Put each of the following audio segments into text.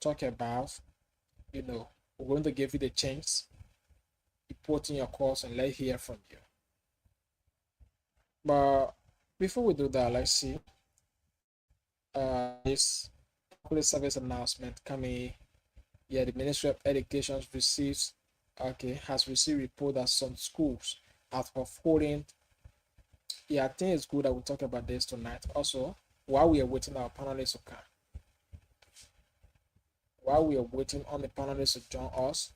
talk about, we're going to give you the chance to put in your calls and let's hear from you. But before we do that, let's see this public service announcement coming. Yeah, the Ministry of Education has received report that some schools are holding. Yeah, I think it's good that we talk about this tonight. Also, while we are waiting our panelists to come, while we are waiting on the panelists to join us,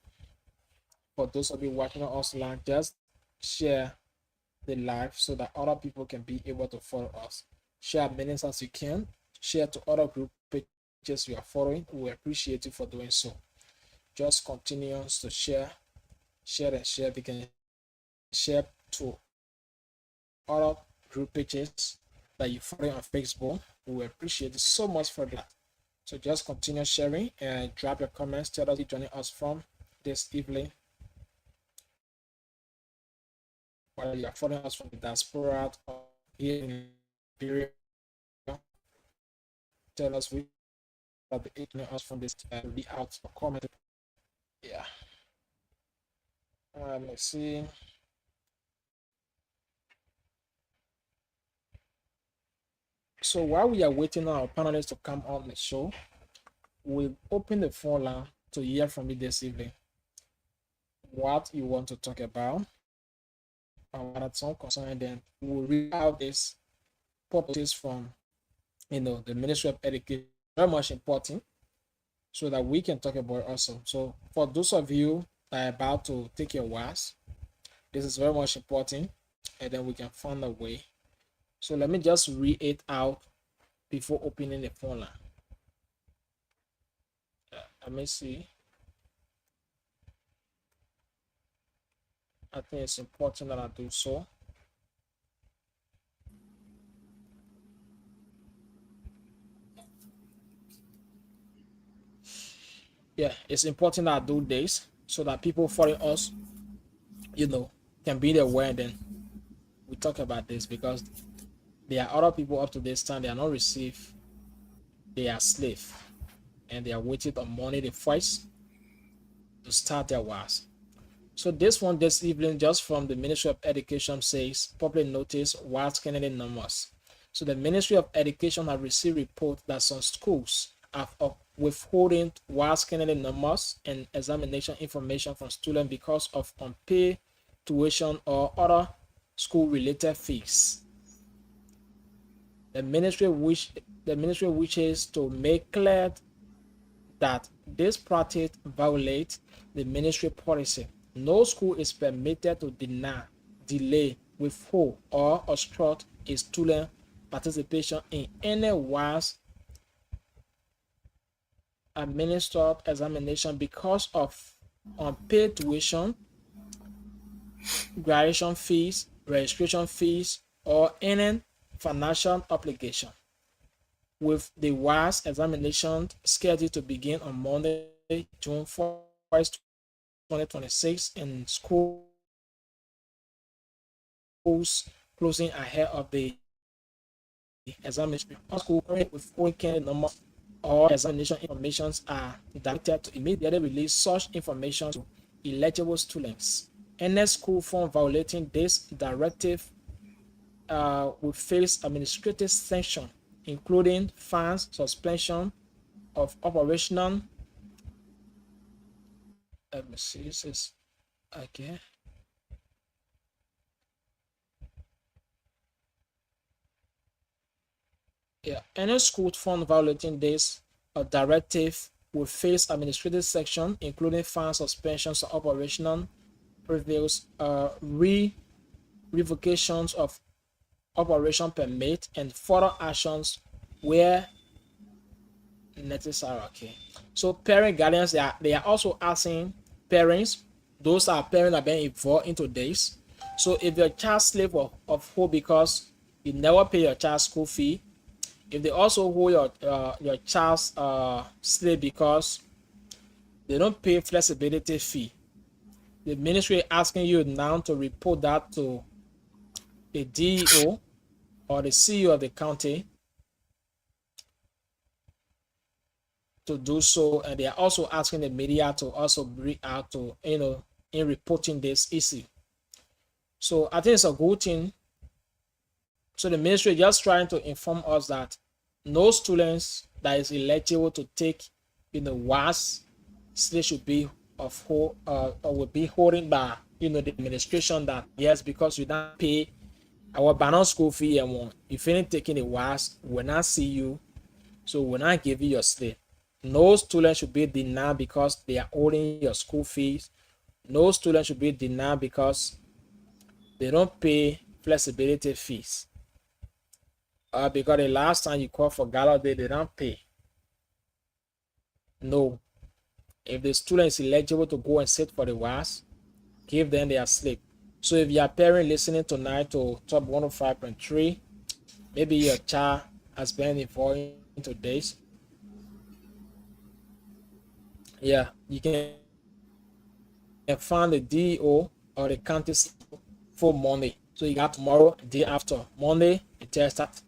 for those of you watching us live, just share the live so that other people can be able to follow us. Share minutes as you can. Share to other group pages you are following. We appreciate you for doing so. Just continue to share and share. We can share to other group pages that you follow on Facebook. We appreciate it so much for that. So just continue sharing and drop your comments. Tell us you're joining us from this evening. Whether you are following us from the diaspora or here in Nigeria, tell us we are joining us from this be out or comment. Yeah. Let's see. So while we are waiting on our panelists to come on the show, we'll open the phone line to hear from you this evening. What you want to talk about, and what some concern, then we'll read out this purposes from the Ministry of Education. Very much important, so that we can talk about it also. So for those of you that are about to take your WAS, this is very much important, and then we can find a way. So let me just read it out before opening the phone line. Let me see. I think it's important that I do so. Yeah, it's important that I do this so that people follow us, can be aware. And then we talk about this because there are other people up to this time, they are not received, they are slave, and they are waiting on money the first to start their wars. So this one this evening, just from the Ministry of Education, says public notice WAS Kennedy numbers. So the Ministry of Education have received report that some schools are withholding WAS Kennedy numbers and examination information from students because of unpaid tuition or other school-related fees. The ministry wishes to make clear that this practice violates the ministry policy. No school is permitted to deny, delay, withhold, or obstruct a student participation in any WAS administered examination because of unpaid tuition, graduation fees, registration fees, or any financial obligation. With the WAS examination scheduled to begin on Monday, June 1st, 2026, in schools closing ahead of the examination. All schools with weekend number or examination information are directed to immediately release such information to eligible students. Any school form violating this directive will face administrative sanction, including fines, suspension of operational. Let me see. This is okay. Yeah, any school fund violating this directive will face administrative sanction, including fines, suspensions of operational previous revocations of operation permit, and further actions where necessary. Okay, so parent guardians, they are also asking parents, those are parents that are being involved into this. So if your child slave of who because you never pay your child's school fee, if they also hold your child's slave because they don't pay flexibility fee, the ministry is asking you now to report that to the DEO or the CEO of the county. to do so, and they are also asking the media to also bring out to, in reporting this issue. So I think it's a good thing. So the ministry is just trying to inform us that no students that is eligible to take, WAS, they should be or will be holding by, the administration, that yes, because you don't pay our banner school fee and one, if you ain't taking a WAS, we'll not see you, so we'll not give you your slip. No student should be denied because they are owing your school fees. No student should be denied because they don't pay flexibility fees. Because the last time you called for gala day, they don't pay. No. If the student is eligible to go and sit for the WAS, give them their slip. So if your parent listening tonight to Top 105.3, maybe your child has been involved into this, yeah, you can find the DO or the county for Monday. So you got tomorrow, day after Monday, the test start.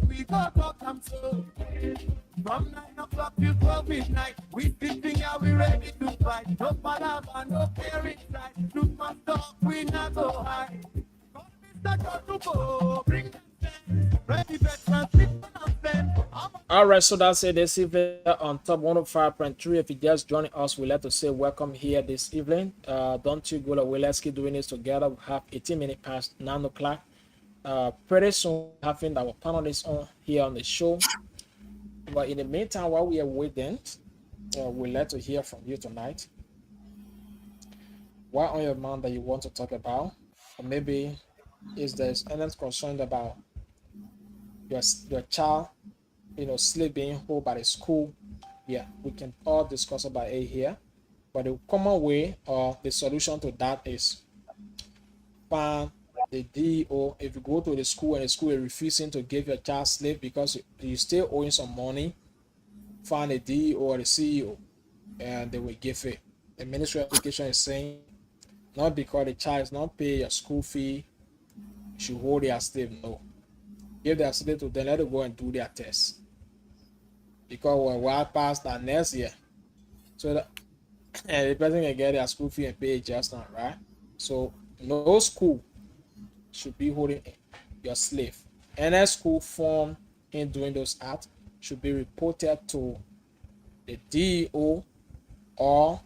We go talk am so. From 9 o'clock till 12 midnight, we sitting here, we ready to fight. No palava, no fear inside. Look my talk, we not go high. Call Mr. John to go, bring them ready veterans, sit on them. All right, so that's it this evening on Top 105.3. If you just joining us, we'd like to say welcome here this evening. Don't you go away. Let's keep doing this together. We have 18 minutes past 9 o'clock. Pretty soon, having our panelists on here on the show. But in the meantime, while we are waiting, we'd like to hear from you tonight. What on your mind that you want to talk about? Or maybe is there any concern about your child, sleep being held by the school? Yeah, we can all discuss about it here. But the common way or the solution to that is find the DO. If you go to the school and the school is refusing to give your child slip because you still owing some money, find the DO or the CEO and they will give it. The Ministry of Education is saying not because the child is not paying your school fee, you should hold their slip. No. Give their slip to them, let them go and do their test. Because we're well past that next year. So that and the person can get their school fee and pay it just now, right? So no school should be holding your slave. Any school form in doing those acts should be reported to the DO or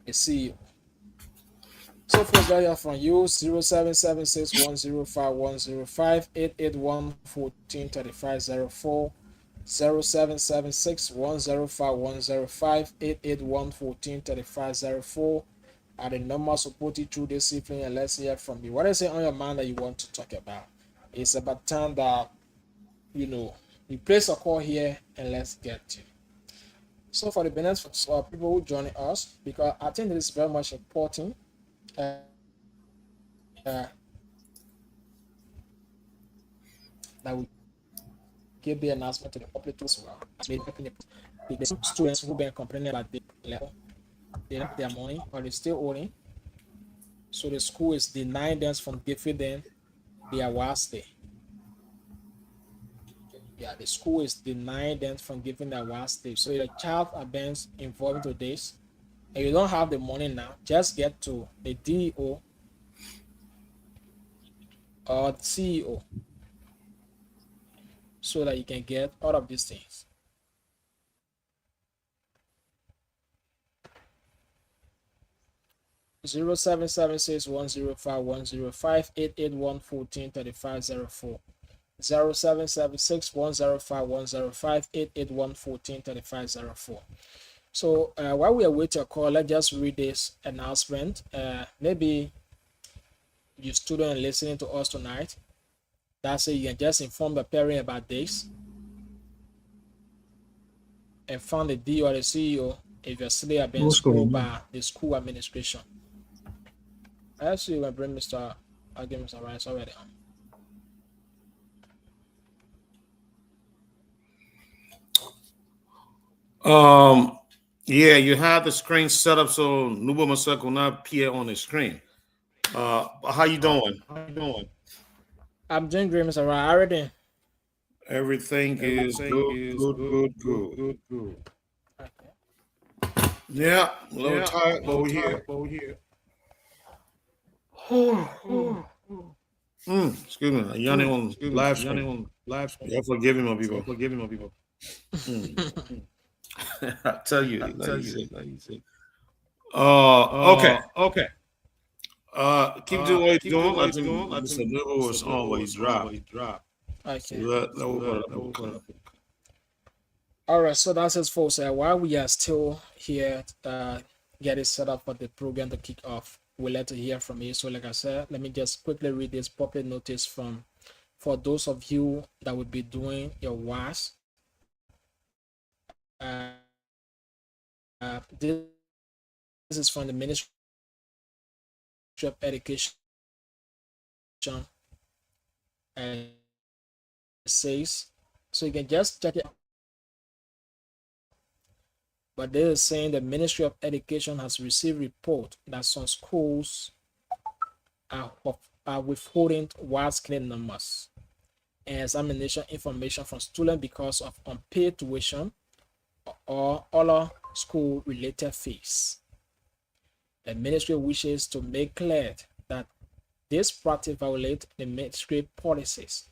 the CEO. So first that hear from you 0776105105 881143504 0776105105 881143504 are the numbers supported through this evening, and let's hear from you. What is it on your mind that you want to talk about? It's about time that you place a call here and let's get to. So for the benefit of people who join us, because I think this is very much important. That we give the announcement to the public as well. The students who've been complaining about the level, they have their money or they still owing. So the school is denying them from giving them their WAS day. Yeah, the school is denying them from giving their WAS day. So your child are being involved into this, and you don't have the money now, just get to the DO or the CEO so that you can get all of these things. Zero 0776105105 881143504 0776105105 881143504. So while we await your call, let's just read this announcement. Maybe you student listening to us tonight, that's it. You can just inform the parent about this and find the D or the CEO if you're still being schooled by the school administration. I actually will bring Mr. Mr. Rice already on. Yeah, you have the screen set up so Nuba Masek will not appear on the screen. How you doing? I'm doing great, Mr. Ra. Already. Everything is good. Okay. Yeah, a little tired, but we're here. Excuse me, I'm yawning on live stream. Yeah, forgive me, my people. I tell you, like you said. Okay. Keep doing what you're doing. I think Mr. Nova was on what he dropped. So Okay. that will come up. All right. So that's it, folks. While we are still here, getting set up for the program to kick off, we'd like to hear from you. So, like I said, let me just quickly read this public notice from for those of you that would be doing your WAS. This is from the Ministry of Education. It says, so you can just check it. But this is saying the Ministry of Education has received report that some schools are withholding WAS credit numbers and examination information from students because of unpaid tuition or other school-related fees. The ministry wishes to make clear that this practice violates the ministry policies,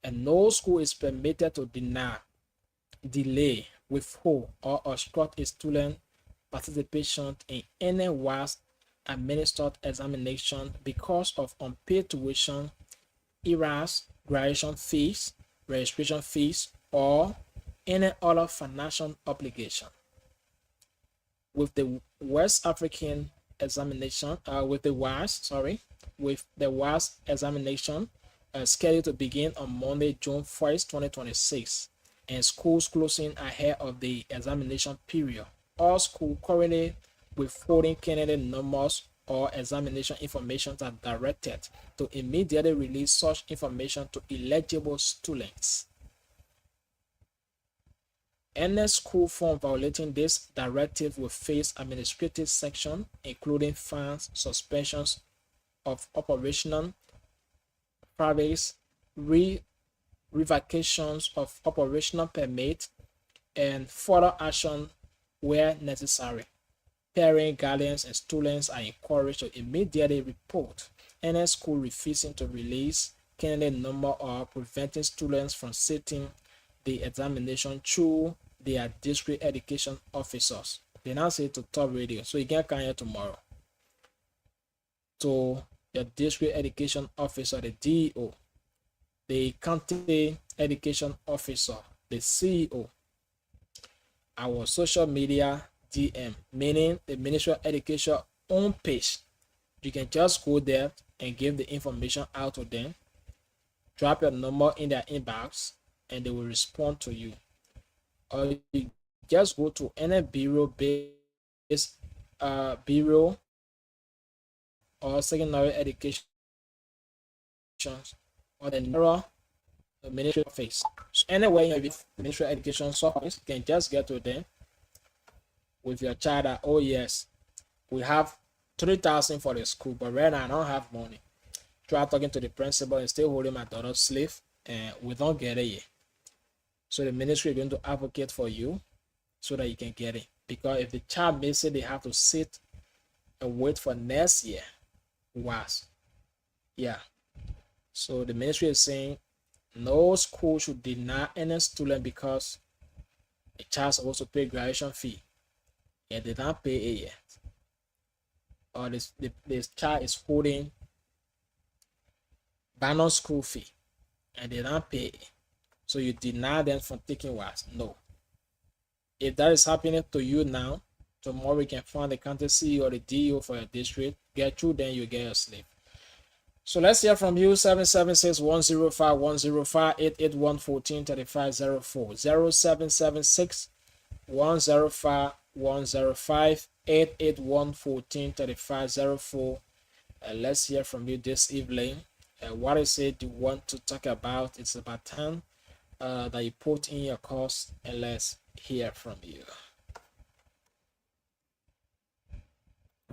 and no school is permitted to deny, delay, withhold, or obstruct a student participation in any WAS administered examination because of unpaid tuition, errors, graduation fees, registration fees, or any other financial obligation. With the West African examination, with the WAS examination scheduled to begin on Monday, June 1st, 2026, and schools closing ahead of the examination period. All schools currently withholding candidate numbers or examination information are directed to immediately release such information to eligible students. Any school form violating this directive will face administrative sanction, including fines, suspensions of operational, privates, revocations of operational permit, and further action where necessary. Parents, guardians, and students are encouraged to immediately report any school refusing to release candidate number or preventing students from sitting the examination through their district education officers. They now say to top radio, so you can come here tomorrow to your district education officer, the DEO, the county education officer, the CEO, our social media DM, meaning the Ministry of Education own page. You can just go there and give the information out to them, drop your number in their inbox, and they will respond to you. Or you just go to any bureau-based bureau or secondary education or the ministry office. So anywhere you have the Ministry of Education office, you can just get to them with your child that, oh yes, we have 3,000 for the school, but right now I don't have money. Try talking to the principal and still holding my daughter's slave, and we don't get it yet. So the ministry is going to advocate for you so that you can get it. Because if the child misses it, they have to sit and wait for next year. Yeah. So the ministry is saying no school should deny any student because the child is supposed to pay graduation fee and they don't pay it yet. Or this child is holding banner school fee and they don't pay it. So you deny them from taking WAS? No. If that is happening to you now, tomorrow you can find the county CEO or the DEO for your district, get through, then you get your slip. So let's hear from you. 776-105-105 881-143504 0776-105-105 881-143504. Let's hear from you this evening. What is it you want to talk about? It's about time that you put in your course, and let's hear from you.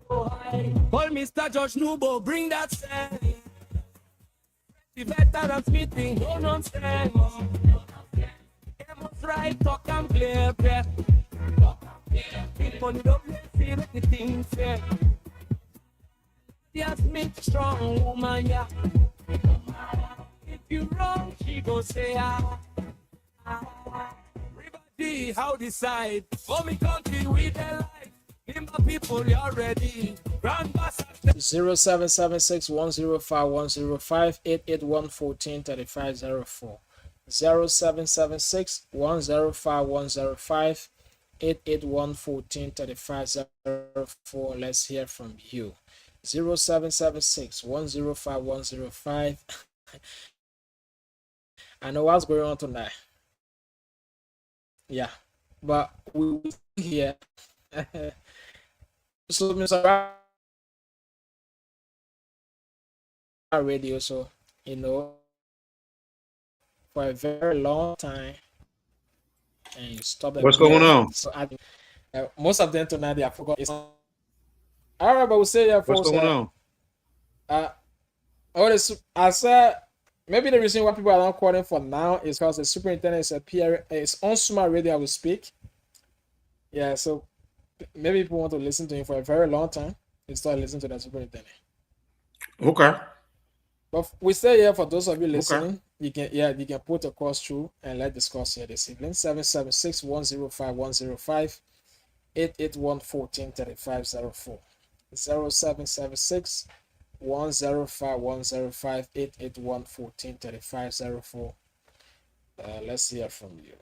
Call Mr. George Nubo, bring that sound. The veterans meeting, no nonsense. Must right, talk and clear, breath. People don't see anything fair. Just make strong woman, yeah. If you wrong, she go say Everybody, how decide? For me country with the life. In my people, you're ready. Grand Bass. 0776 105 105 881 143504. 0776 105 105 881 143504. Let's hear from you. 0776 105 105. I know what's going on tonight. Yeah, but we here. So, Mr. Radio, so you know, for a very long time, and you stop. What's going on? So I think most of them tonight they have forgotten. All right, but we'll say yeah. What's going on? I said maybe the reason why people are not calling for now is because the superintendent is it's on Suma Radio. I will speak. Yeah, so maybe people want to listen to him for a very long time and start listening to the superintendent. Okay. But we say here for those of you listening, you can put a course through and let's discuss here this evening. 776 105 105 881 143504. 0776 105 105 881 143504. Let's hear from you.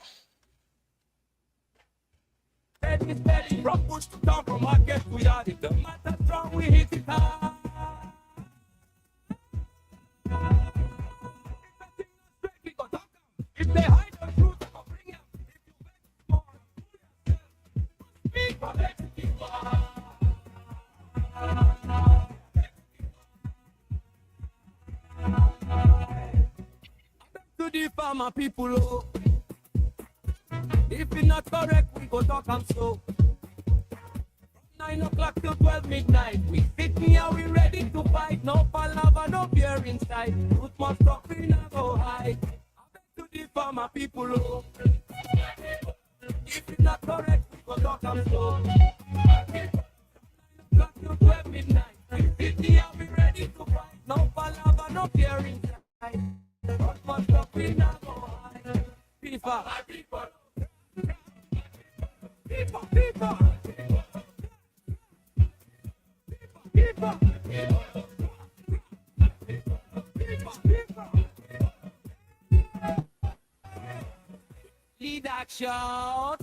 Steady, from push to down, from market to yard. If the matter strong, we hit it hard. If they hide the truth, I'll bring it. If you beg more, speak for them. To the farmer people, oh. If it's not correct, we go talk and so. From 9 o'clock till 12 midnight, we sit here, we ready to fight. No palaver, no fear inside. Truth must talk, we not go hide. To the farmer people, oh. If it's not correct, we go talk and so. From 9 o'clock till 12 midnight, we sit here, we ready to fight. No palaver, no fear inside. Truth must talk, we not go hide. FIFA, FIFA. Lead action.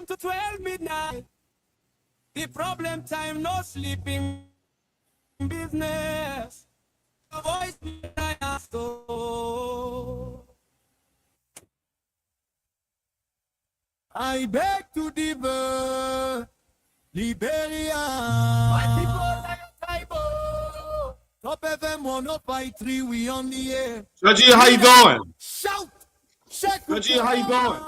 To 12 midnight. The problem time, no sleeping business. A voice I ask so. I beg to differ, Liberia. My people like a Bible. Top FM 105.3, we on the air. Reggie, how you doing? Shout! Check Reggie, how you doing?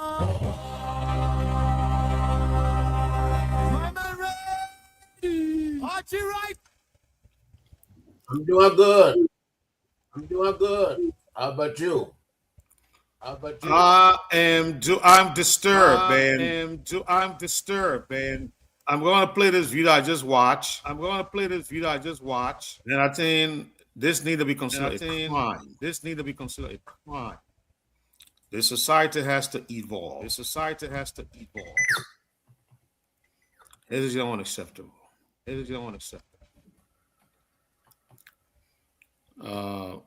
Archie Wright. I'm doing good. How about you? I'm disturbed, man. I'm disturbed, man. I'm going to play this video I just watched. And I think this need to be considered a crime. The society has to evolve. This is unacceptable.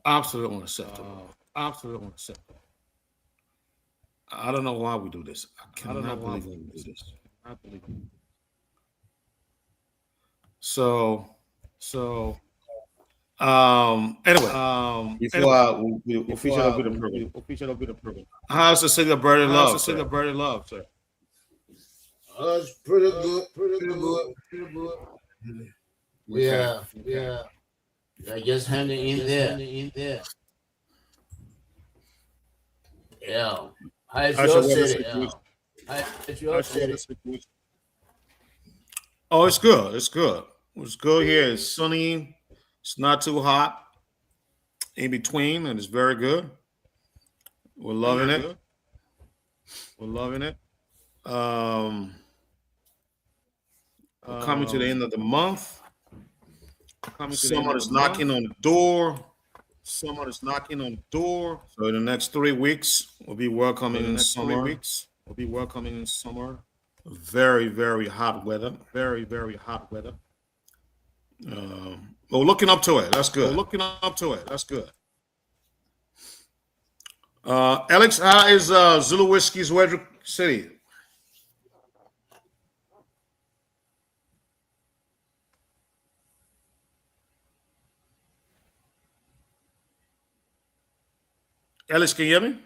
Absolutely unacceptable. I don't know why we do this. I cannot believe we do this. So anyway, before we officially do the program. How's the city of Birdie Love, sir? It's pretty good. Yeah. I just hand it in there. Yeah. How's How's your your weather city? situation? How's your How's your weather city? situation? Oh, it's good. It's good. It's good here. It's sunny. It's not too hot. In between, and it's very good. We're loving it. We're loving it. We're coming to the end of the month. Someone is knocking on the door. Someone is knocking on the door. So in the next 3 weeks, we'll be welcoming summer. Very, very hot weather. Very, very hot weather. We're looking up to it. That's good. That's good. Alex, how is Zulu Whiskey's weather city? Alex, can you hear me?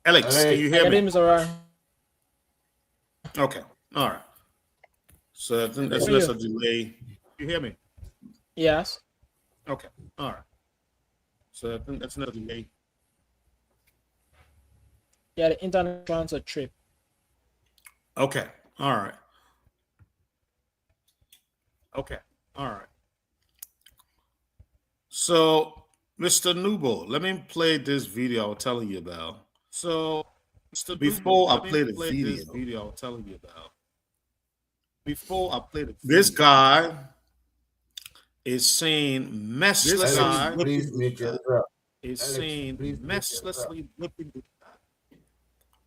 Alex, can you hear My me? name is Aura. Okay. All right. So I think that's less a delay. You hear me? Yes. Okay. All right. So I think that's another delay. Yeah, the internet plans a trip. Okay. All right. Okay. All right. So, Mr. Nubo, let me play this video I was telling you about. So, before I play the video I was telling you about, this guy is saying messless guy Please meet your brother. is saying messlessly whipping the guy.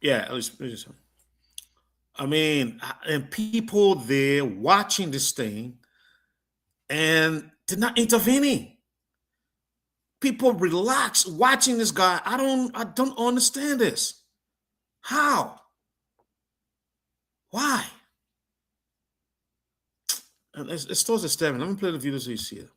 Yeah, at least I mean, and people there watching this thing and did not intervene. People relax watching this guy. I don't understand this. How? Why? And it's towards the 7. Let me play the video so you see it.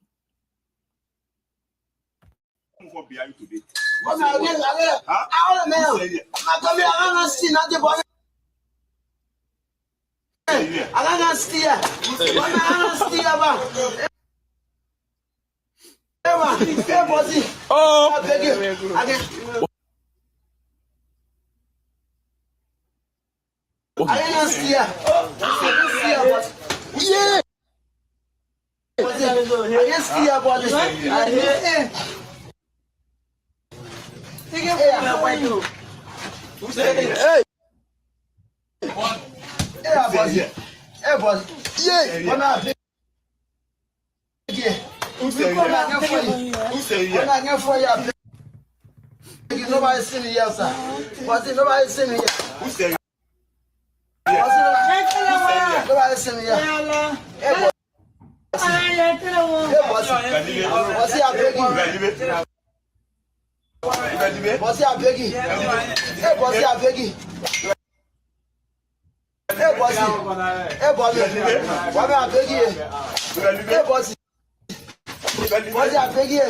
Nobody see me here, sir. Nobody see me here. Who say? Nobody see me here. Hey, bossy, I beg you. Bossy, I beg you. Hey, bossy, I beg you. Hey, bossy. Hey, bossy. Why I beg you? Hey, bossy. Bossy, I beg you.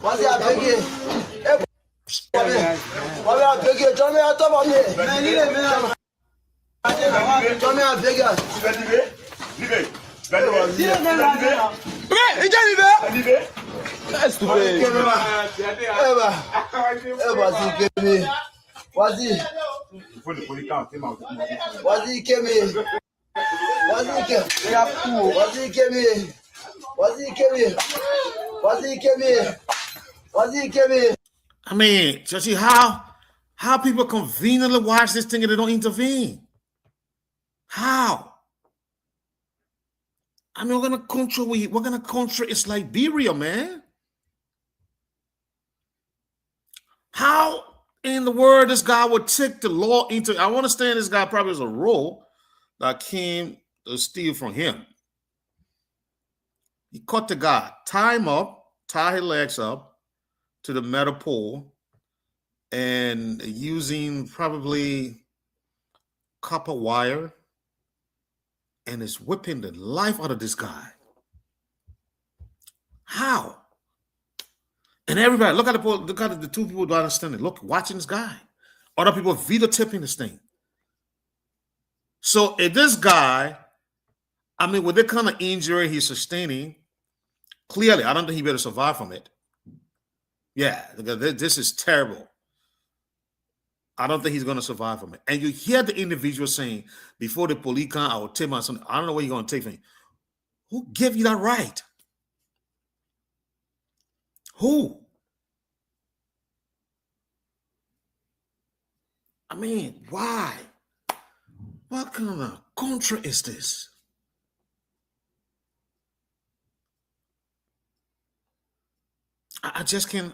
Bossy, I beg you. Hey, bossy, I beg you. Tell me on top of me. Tell me I beg you. I mean, you see how people conveniently watch this thing and they don't intervene. How? I mean, we're gonna control it's Liberia, man. How in the world this guy would take the law into? I understand this guy probably has a role that came to steal from him. He caught the guy, tie him up, tie his legs up to the metal pole, and using probably copper wire, and is whipping the life out of this guy. How? And everybody, look at the two people who don't understand it. Look, watching this guy. Other people videotaping this thing. So if this guy, I mean, with the kind of injury he's sustaining, clearly, I don't think he better survive from it. Yeah, this is terrible. I don't think he's going to survive from it. And you hear the individual saying, before the police come, I will take my son. I don't know what you're going to take from me. Who gave you that right? Who? I mean, why? What kind of country is this? I just can't,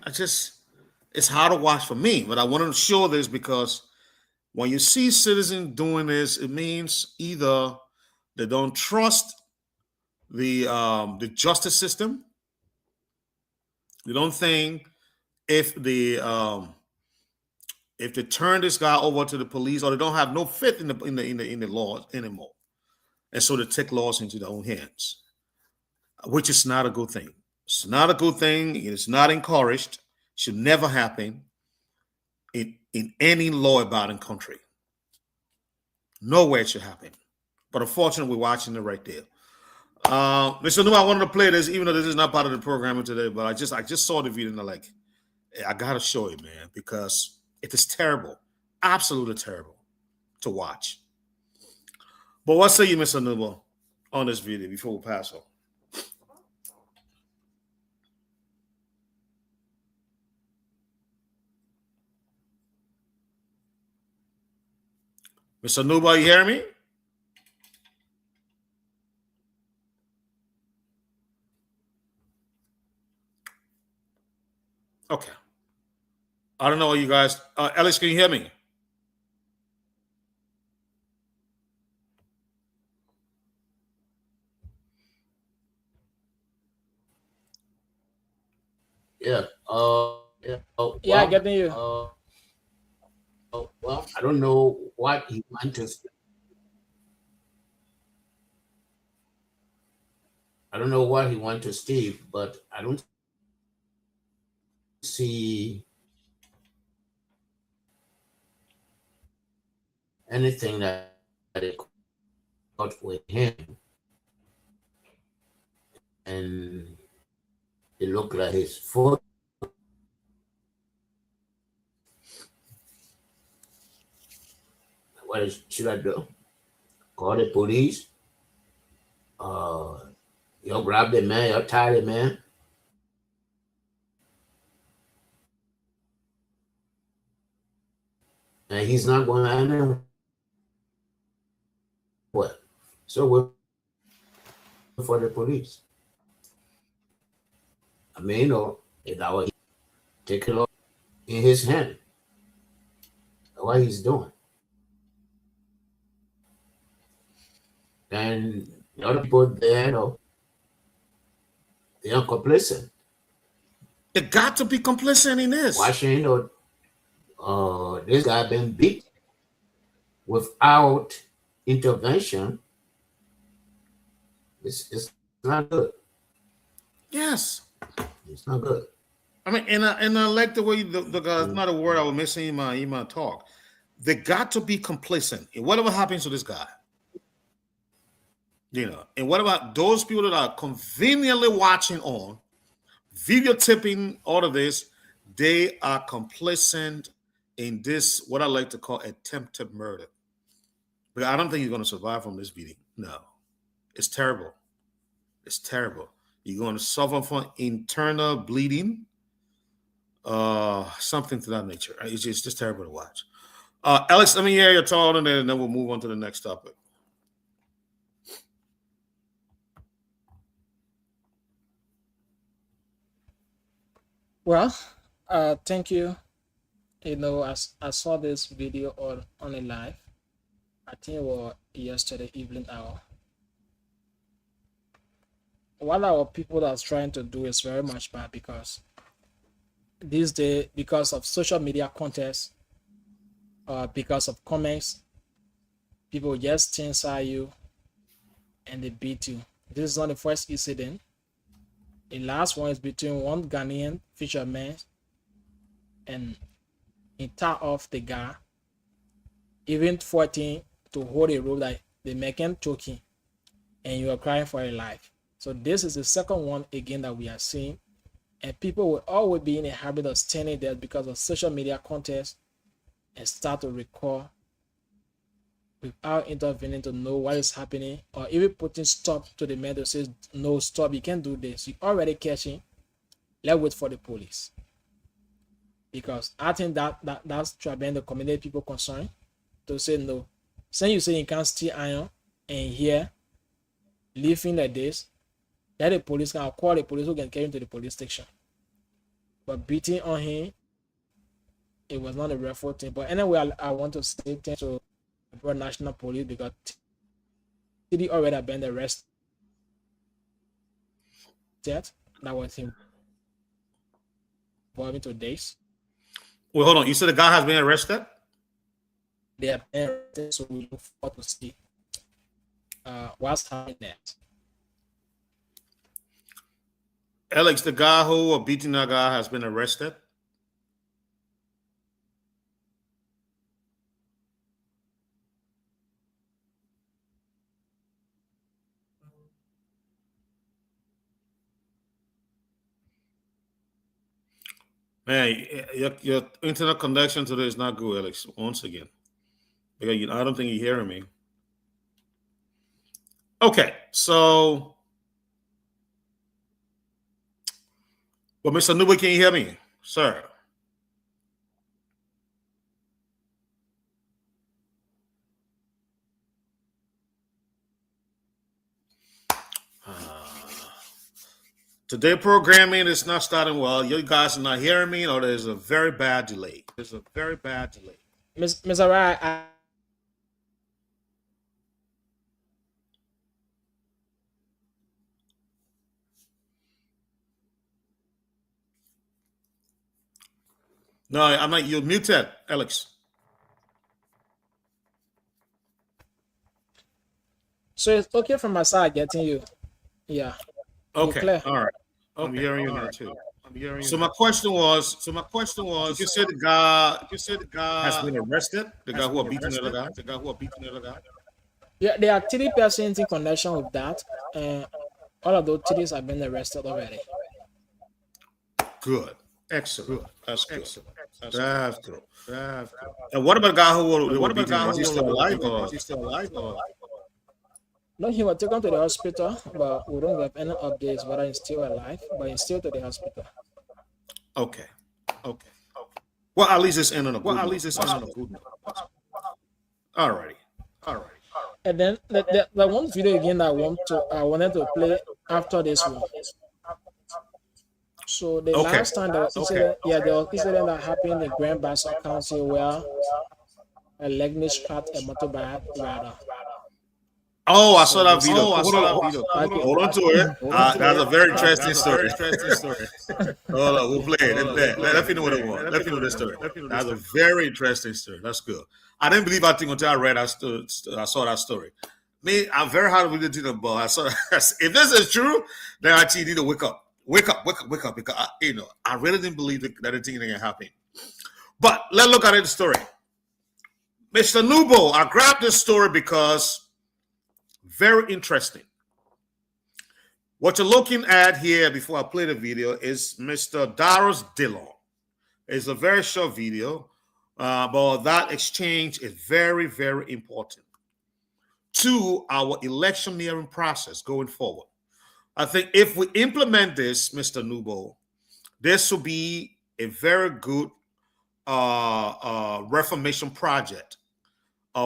it's hard to watch for me, but I wanted to show this because when you see citizens doing this, it means either they don't trust the justice system. They don't think if they turn this guy over to the police, or they don't have no faith in the laws anymore, and so they take laws into their own hands, which is not a good thing. It's not a good thing. It's not encouraged. Should never happen in any law-abiding country. Nowhere it should happen. But unfortunately, we're watching it right there. Mr. New, I wanted to play this, even though this is not part of the programming today, but I just saw the video and I'm like, I gotta show it, man, because it is terrible, absolutely terrible to watch. But what say you, Mr. Nubo, on this video before we pass on? Mr. Nubo, you hear me? Okay. I don't know what you guys. Alex, can you hear me? Yeah. Yeah. Yeah, getting you. Well, I don't know what he wants to. I don't know what he wants to Steve, but I don't see anything that it got with him, and it looked like his foot. What should I do? Call the police? You'll grab the man, you'll tie the man. And he's not going anywhere. What? So we're for the police. I mean, you know, if that was take it in his hand. What he's doing. And the other people there, you know, they are complicit. They got to be complicit in this. Watching, you know, this guy been beat without intervention. It's not good. Yes. It's not good. I mean, and I like the way the guy, not a word I was missing in my talk. They got to be complacent in whatever happens to this guy. You know, and what about those people that are conveniently watching on, videotaping all of this? They are complacent in this, what I like to call attempted murder. But I don't think he's going to survive from this beating. No, it's terrible. It's terrible. You're going to suffer from internal bleeding, something to that nature. It's just terrible to watch. Alex, let me hear your thought on it, and then we'll move on to the next topic. Well, thank you. You know, as I saw this video on a live, I think it was yesterday evening hour. What our people are trying to do is very much bad, because these days, because of social media contests, because of comments, people just censor you and they beat you. This is not the first incident. The last one is between one Ghanaian fisherman, and he tore off the guy even fighting to hold a rope that the man can choking, and you are crying for your life. So this is the second one again that we are seeing, and people will always be in a habit of standing there because of social media context and start to record without intervening to know what is happening, or even putting stop to the man that says no, stop, you can't do this, you already catching, let's wait for the police. Because I think that's troubling the community people concerned to say no. Since you say you can't steal iron and here living like this, let the police can call the police who can carry him to the police station. But beating on him, it was not a real thing. But anyway, I want to say thanks to the National Police because TD already been arrested. That was him involving to days. Well, hold on. You said the guy has been arrested? They have been arrested, so we look forward to see what's happening next. Alex, the guy who beating that guy has been arrested? Man, your internet connection today is not good, Alex, once again. Because I don't think you're hearing me. Okay, so... Well, Mr. Nuba, can you hear me, sir? Today programming is not starting well. You guys are not hearing me, or there's a very bad delay. There's a very bad delay. Mr. Rai, No, I'm not. You're muted, Alex. so it's okay from my side getting you. Yeah. Okay. Clear. All right. Okay. I'm hearing you now too. So my question was, you said the guy has been arrested, the guy who are beating the other guy. Yeah, there are 3 persons in connection with that, and all of those 3 have been arrested already. Good. Excellent. That's good. That's good. And what about the guy who was he still alive? No, he was taken to the hospital, but we don't have any updates whether he's still alive, but he's still to the hospital. Okay. Well, at least it's in on a good note. All righty. And then the one video again I wanted to play after this one. So the last time there was incident, there was incident that happened in Grand Bassa County where a leg strapped a motorbike rider. Oh, I saw that video. Hold on to it. That's a very interesting story. Hold on, we'll play it. Let me know what it was. Let me know the story. That's a very interesting story. That's good. I didn't believe that thing until I read. I saw that story. Me, I'm very hard with the thing, but I saw. If this is true, then I need to wake up. Because I really didn't believe that the thing can happen. But let's look at the story. Mr. Nubo, I grabbed this story because very interesting. What you're looking at here before I play the video is Mr. Darius Dillon. It's a very short video, but that exchange is very, very important to our electioneering process going forward. I think if we implement this, Mr. Nubo, this will be a very good reformation project,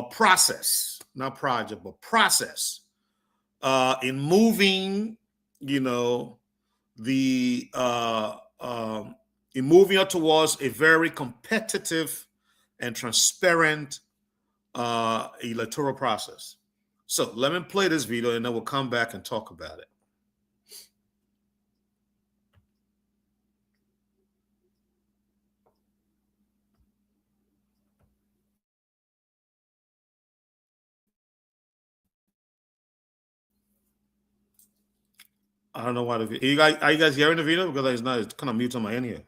process, not project, but process in moving, in moving towards a very competitive and transparent electoral process. So let me play this video and then we'll come back and talk about it. I don't know why are you guys hearing the video? Because it's kind of mute on my end here.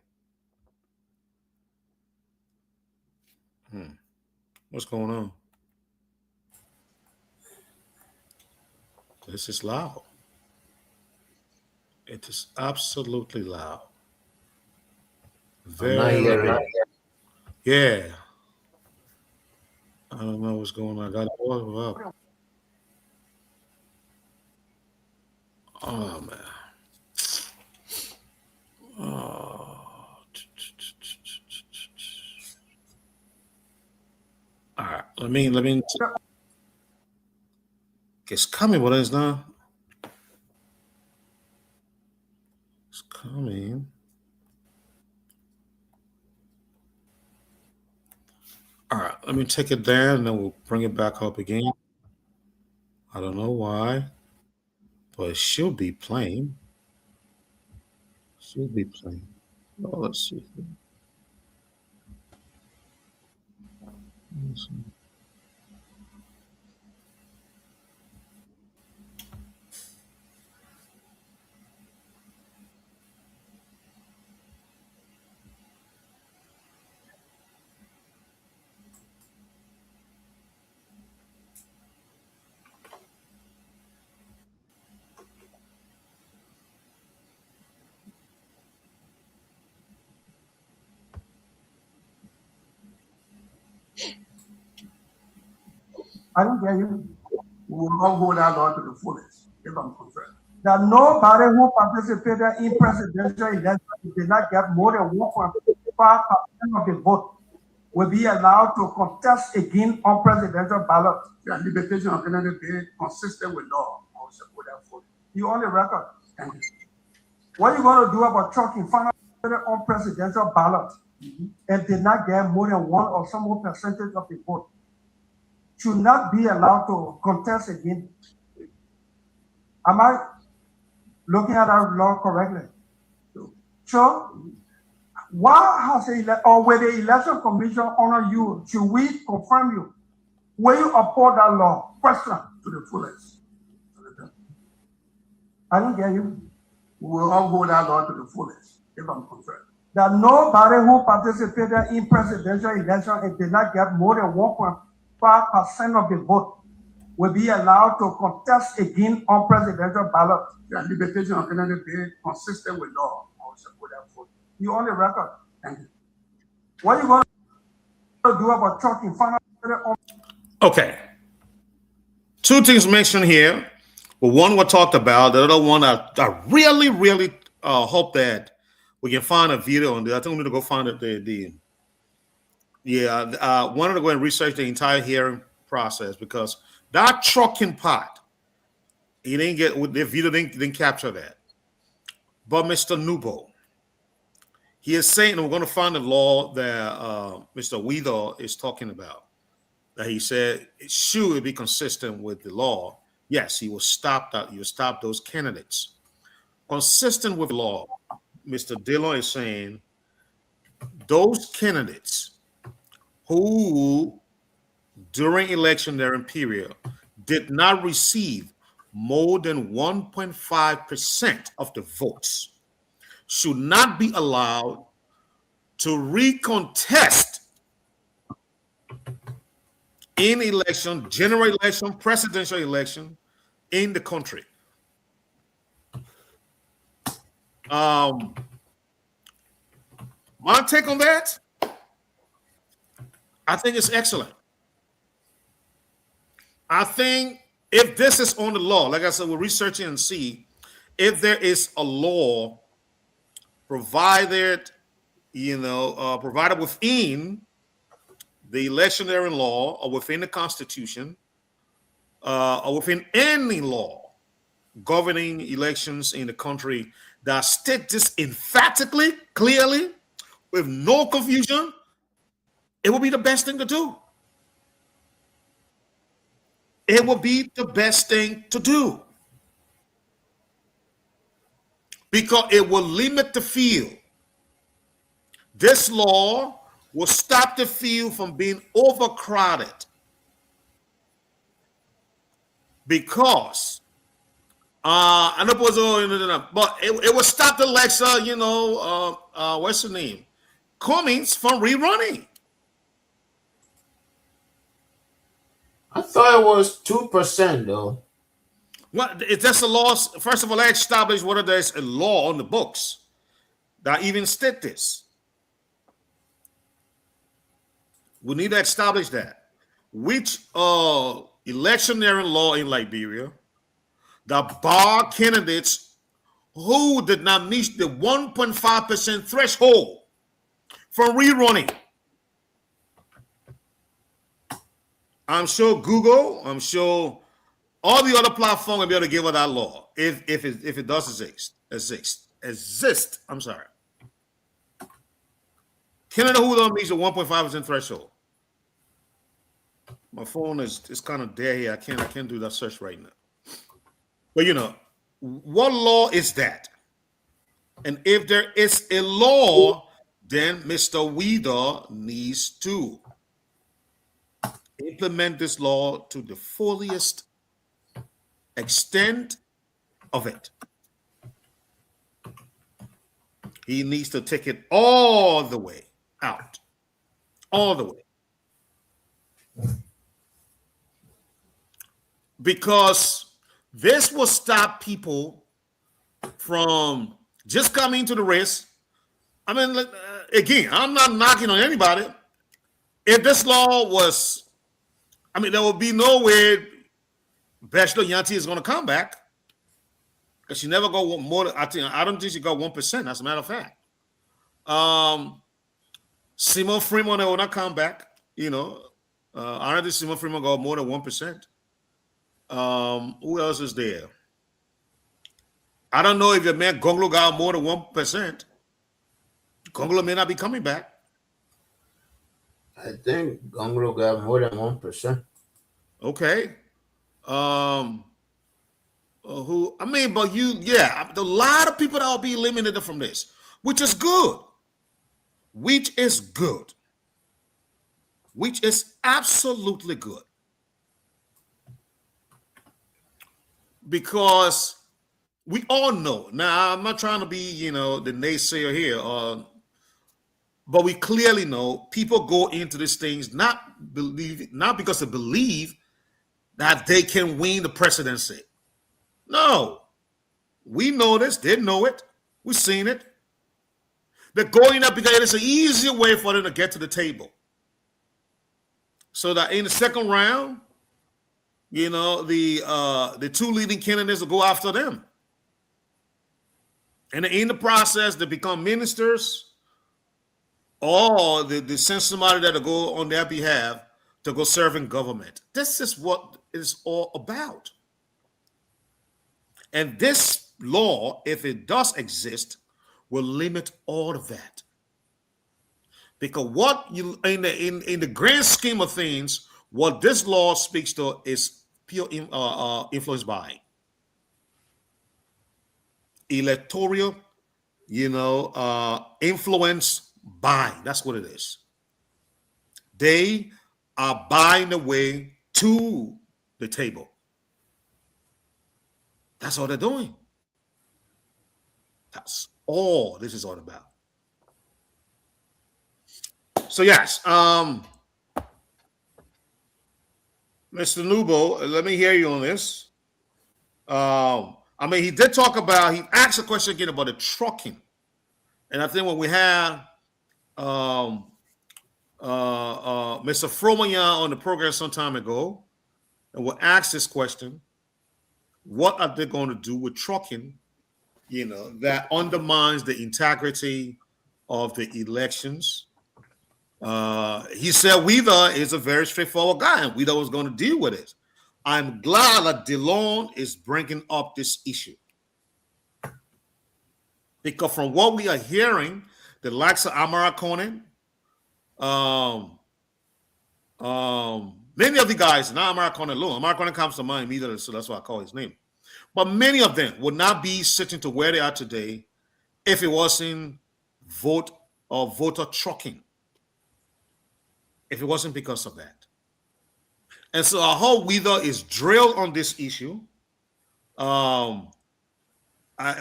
What's going on? This is loud. It is absolutely loud. I'm not Very, hearing. yeah. I don't know what's going on. I got it all up. Oh man. Oh. All right. Let me. It's coming, but it's not. It's coming. All right. Let me take it down, and then we'll bring it back up again. I don't know why, but it should be playing. Should be playing. Oh, let's see. Let's see. I don't get you. We will not hold that law to the fullest, if I'm confirmed. That nobody who participated in presidential elections did not get more than 1.5% of the vote will be allowed to contest again on presidential ballot. The limitation of any debate consistent with law. I will support that fully. You on the record. Thank you. What are you going to do about trucking final on presidential ballot and did not get more than 1 or some more percentage of the vote? Should not be allowed to contest again. Am I looking at our law correctly? So, why has or will the election commission honor you? Should we confirm you? Will you uphold that law? Question. To the fullest. I didn't get you. We will all hold that law to the fullest, if I'm confirmed. That nobody who participated in presidential election and did not get more than 1.5% of the vote will be allowed to contest again on presidential ballot. The limitation of any debate consistent with law. I will support that fully. You on the record. Thank you. What are you going to do about trucking final on? Okay. Two things mentioned here. Well, one we talked about. The other one, I really, really hope that we can find a video on this. I think we need to go find it. Wanted to go and research the entire hearing process because that trucking part, he didn't get the video didn't capture that. But Mr. Nubo, he is saying, and we're going to find the law that Mr. Weather is talking about. That he said it should be consistent with the law. Yes, he will stop that. You stop those candidates. Consistent with law, Mr. Dillon is saying those candidates who during election period did not receive more than 1.5% of the votes should not be allowed to recontest in election, general election, presidential election in the country. My take on that, I think it's excellent. I think if this is on the law, like I said, we're researching and see if there is a law provided, provided within the electionary law or within the Constitution or within any law governing elections in the country that state this emphatically, clearly, with no confusion, it will be the best thing to do. It will be the best thing to do because it will limit the field. This law will stop the field from being overcrowded because I know, but it will stop the Alexa, what's her name? Cummings from rerunning. I thought it was 2% though. What it's just a law. First of all, I establish whether there's a law on the books that even state this. We need to establish that. Which electioneering law in Liberia that bar candidates who did not meet the 1.5% threshold from rerunning? I'm sure Google, I'm sure all the other platforms will be able to give her that law if it does exist. I'm sorry. Canada who don't meet the 1.5% threshold. My phone is kind of dead here. I can't do that search right now. But you know, what law is that? And if there is a law, then Mr. Weeder needs to implement this law to the fullest extent of it. He needs to take it all the way out. All the way. Because this will stop people from just coming to the race. I mean, again, I'm not knocking on anybody. If this law was, I mean, there will be no way Bachelor Yanti is going to come back because she never got more than, I don't think she got 1%, as a matter of fact. Simon Freeman will not come back, you know. I don't think Simon Freeman got more than 1%. Who else is there? I don't know if the man Gonglo got more than 1%. Gonglo may not be coming back. I think Gonglo got more than 1%. Okay. Who? I mean, but a lot of people that will be eliminated from this, which is good. Which is good. Which is absolutely good. Because we all know. Now, I'm not trying to be, you know, the naysayer here, but we clearly know people go into these things not because they believe that they can win the presidency. No. We know this. They know it. We've seen it. They're going up because it's an easier way for them to get to the table. So that in the second round, you know, the two leading candidates will go after them. And in the process, they become ministers, or they send somebody that will go on their behalf to go serve in government. This is what it's all about. And this law, if it does exist, will limit all of that. Because what you in the grand scheme of things, what this law speaks to is pure influence buying. Electoral, you know, influence buying. That's what it is. They are buying the way to the table. That's all they're doing. That's all this is all about. So yes, Mr. Nubo, let me hear you on this. I mean, he did talk about, he asked a question again about the trucking. And I think when we have Mr. Fromayan on the program some time ago, and we'll ask this question, what are they going to do with trucking, you know, that undermines the integrity of the elections? He said Weaver is a very straightforward guy, and Weaver was going to deal with it. I'm glad that DeLone is bringing up this issue. Because from what we are hearing, the likes of Amara Conan, many of the guys, not Amara Conan alone, Amara Conan comes to mind immediately, so that's why I call his name. But many of them would not be sitting to where they are today if it wasn't voter trucking. If it wasn't because of that. And so our whole Weaver is drilled on this issue.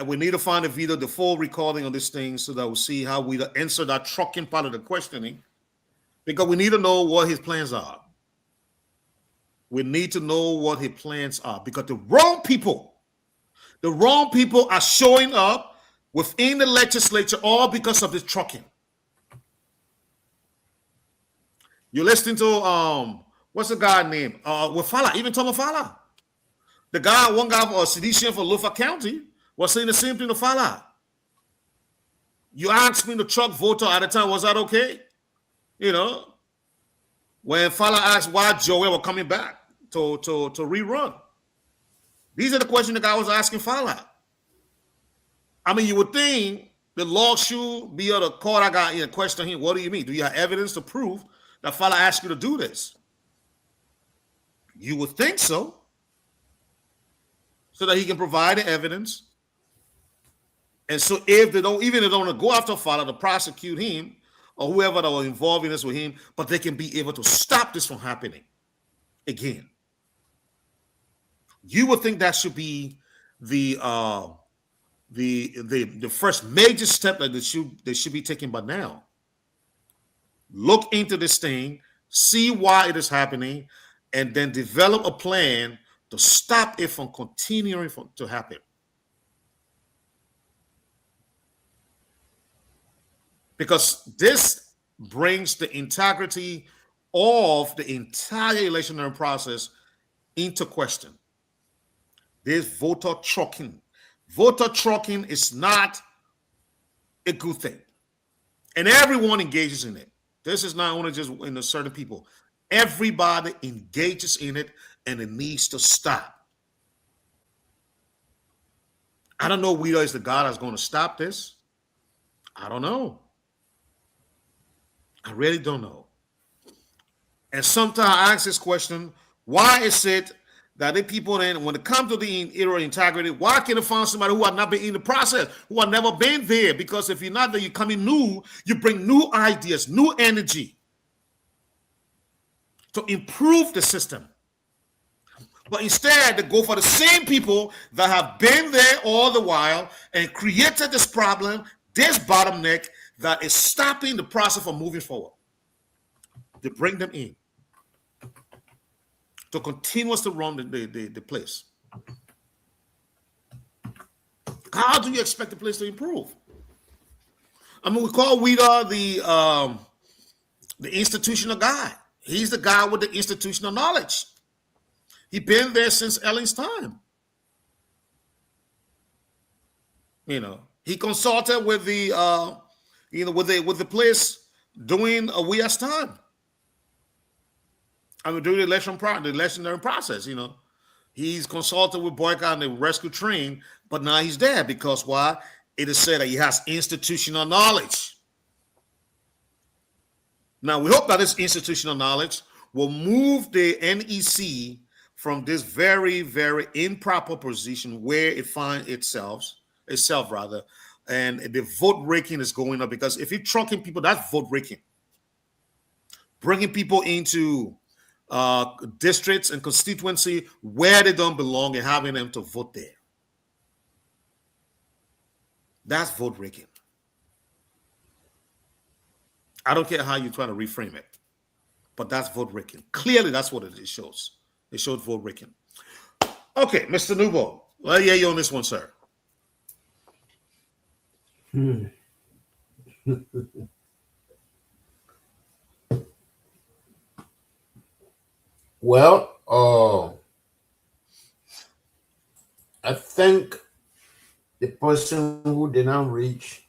We need to find a video, the full recording of this thing, so that we'll see how Weaver answered that trucking part of the questioning, because we need to know what his plans are. We need to know what his plans are, because the wrong people are showing up within the legislature, all because of this trucking. You're listening to what's the guy name? Wafala, even Tom Wafala. The guy, one guy for sedition for Lufa County was saying the same thing to Wafala. You asked me to truck voter at the time, was that okay? You know, when Wafala asked why Joel were coming back to rerun. These are the questions the guy was asking Wafala. I mean, you would think the law should be able to call that guy and question him. What do you mean? Do you have evidence to prove that Wafala asked you to do this? You would think so. So that he can provide the evidence. And so if they don't, even if they don't want to go after Wafala to prosecute him or whoever that was involved in this with him, but they can be able to stop this from happening again. You would think that should be the first major step that they should be taking by now. Look into this thing, see why it is happening, and then develop a plan to stop it from continuing to happen. Because this brings the integrity of the entire electionary process into question. This voter trucking. Voter trucking is not a good thing. And everyone engages in it. This is not only just in certain people. Everybody engages in it, and it needs to stop. I don't know whether it's the God that's going to stop this. I don't know. I really don't know. And sometimes I ask this question, why is it that the people then, when it comes to the era of integrity, why can't they find somebody who has not been in the process, who have never been there? Because if you're not there, you come in new, you bring new ideas, new energy to improve the system. But instead, they go for the same people that have been there all the while and created this problem, this bottleneck that is stopping the process from moving forward. They bring them in to continuously run the place. How do you expect the place to improve? I mean, we call Weeder the institutional guy. He's the guy with the institutional knowledge. He's been there since Ellen's time. You know, he consulted with the with the place during Weir's time. I mean, during the electionary process, you know, he's consulted with Boycott and the rescue train, but now he's there because why? It is said that he has institutional knowledge. Now, we hope that this institutional knowledge will move the NEC from this very, very improper position where it finds itself, and the vote raking is going up. Because if you're trucking people, that's vote raking. Bringing people into districts and constituency where they don't belong and having them to vote there. That's vote raking. I don't care how you try to reframe it, but that's vote raking. Clearly, that's what it shows. It showed vote raking. Okay, Mr. Nubo, well, yeah, you on this one, sir. Well, I think the person who did not reach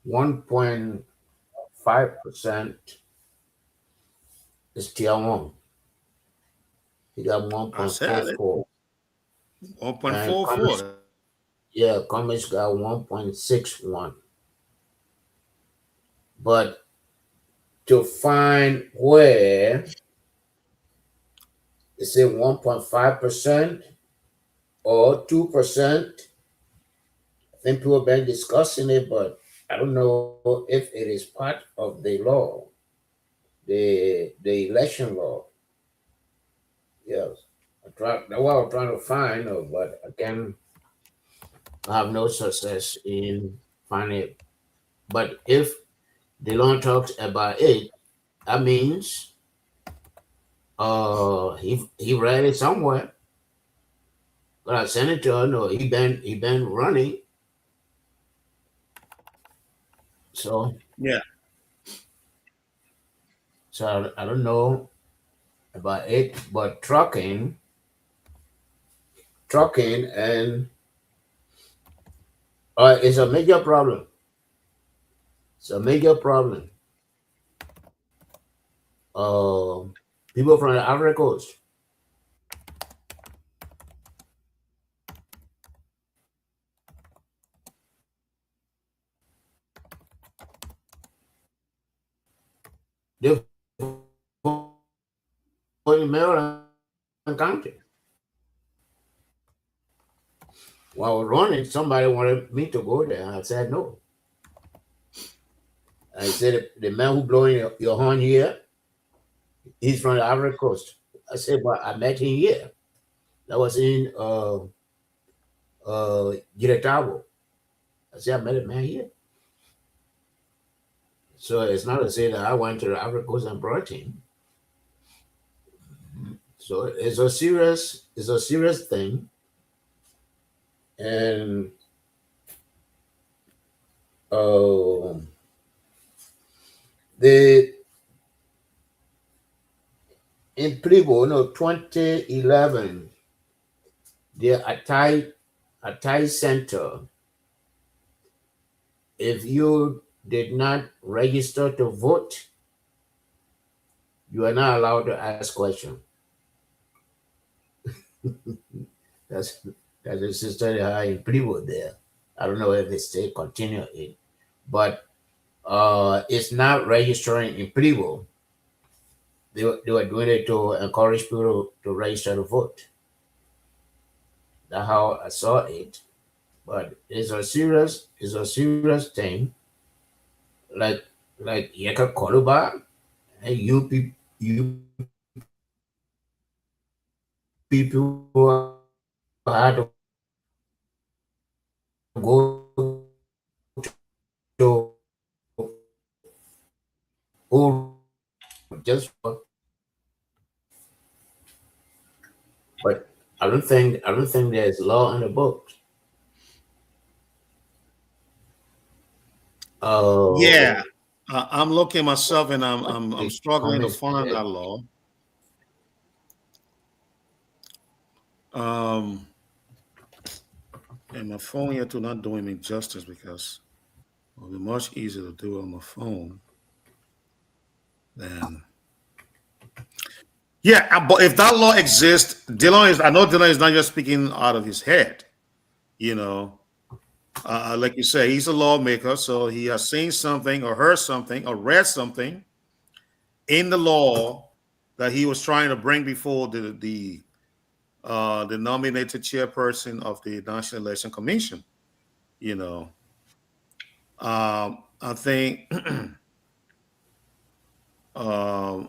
1.5% is Tiawong. He got 1.44. 1.44. Yeah, Cummings got 1.61. But to find where is it 1.5% or 2%? I think people have been discussing it, but I don't know if it is part of the law, the election law. Yes, that's what I'm trying to find, but again, I have no success in finding it. But if the law talks about it, that means He read it somewhere, but I sent it to her. No, he been running. So Yeah. I don't know about it, but trucking and it's a major problem. It's a major problem. People from the Ivory Coast. They in Maryland County. While I was running, somebody wanted me to go there. I said no. I said the man who blowing your horn here, he's from the Ivory Coast. I said, but I met him here. That was in Giratabo. I said I met a man here. So it's not to say that I went to the Ivory Coast and brought him. So it's a serious thing. And in Plibo, 2011, the Atai Center, if you did not register to vote, you are not allowed to ask questions. That's a sister in Plibo there. I don't know if they still continue it, but it's not registering in Plibo. They were doing it to encourage people to register to vote. That's how I saw it. But it's a serious thing. Like Yeka Koluba, and you people had to go to who just but I don't think there's law in the books. Yeah. I'm looking myself, and I'm struggling to find that law. And my phone here to not doing me justice, because it will be much easier to do it on my phone than. Yeah, but if that law exists, I know Dylan is not just speaking out of his head. Like you say, he's a lawmaker, so he has seen something or heard something or read something in the law that he was trying to bring before the nominated chairperson of the National Election Commission. I think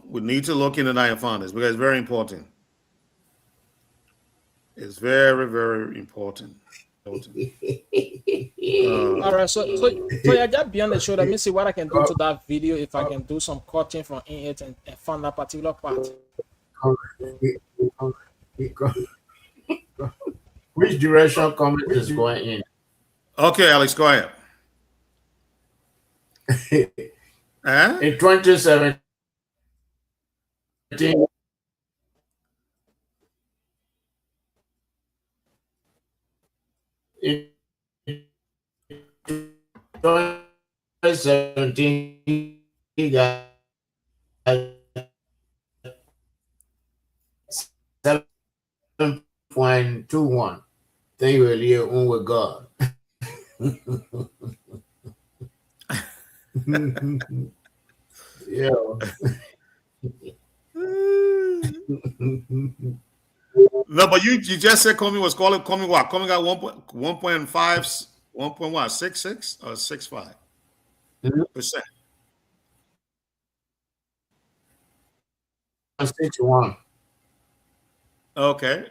we need to look into that and find this, because it's very important. It's very, very important. All right, so yeah, just beyond the show, let me see what I can do to that video, if I can do some cutting from in it and find that particular part. Which direction comment is going in? Okay, Alex, go ahead. In 2017, in 2017, he got 7.21. Thank you, Elia, on with God. Yeah. No, but you just said Comey was calling Comey what? Comey got 1.5, 1.66 or 65%. 1.61. Okay,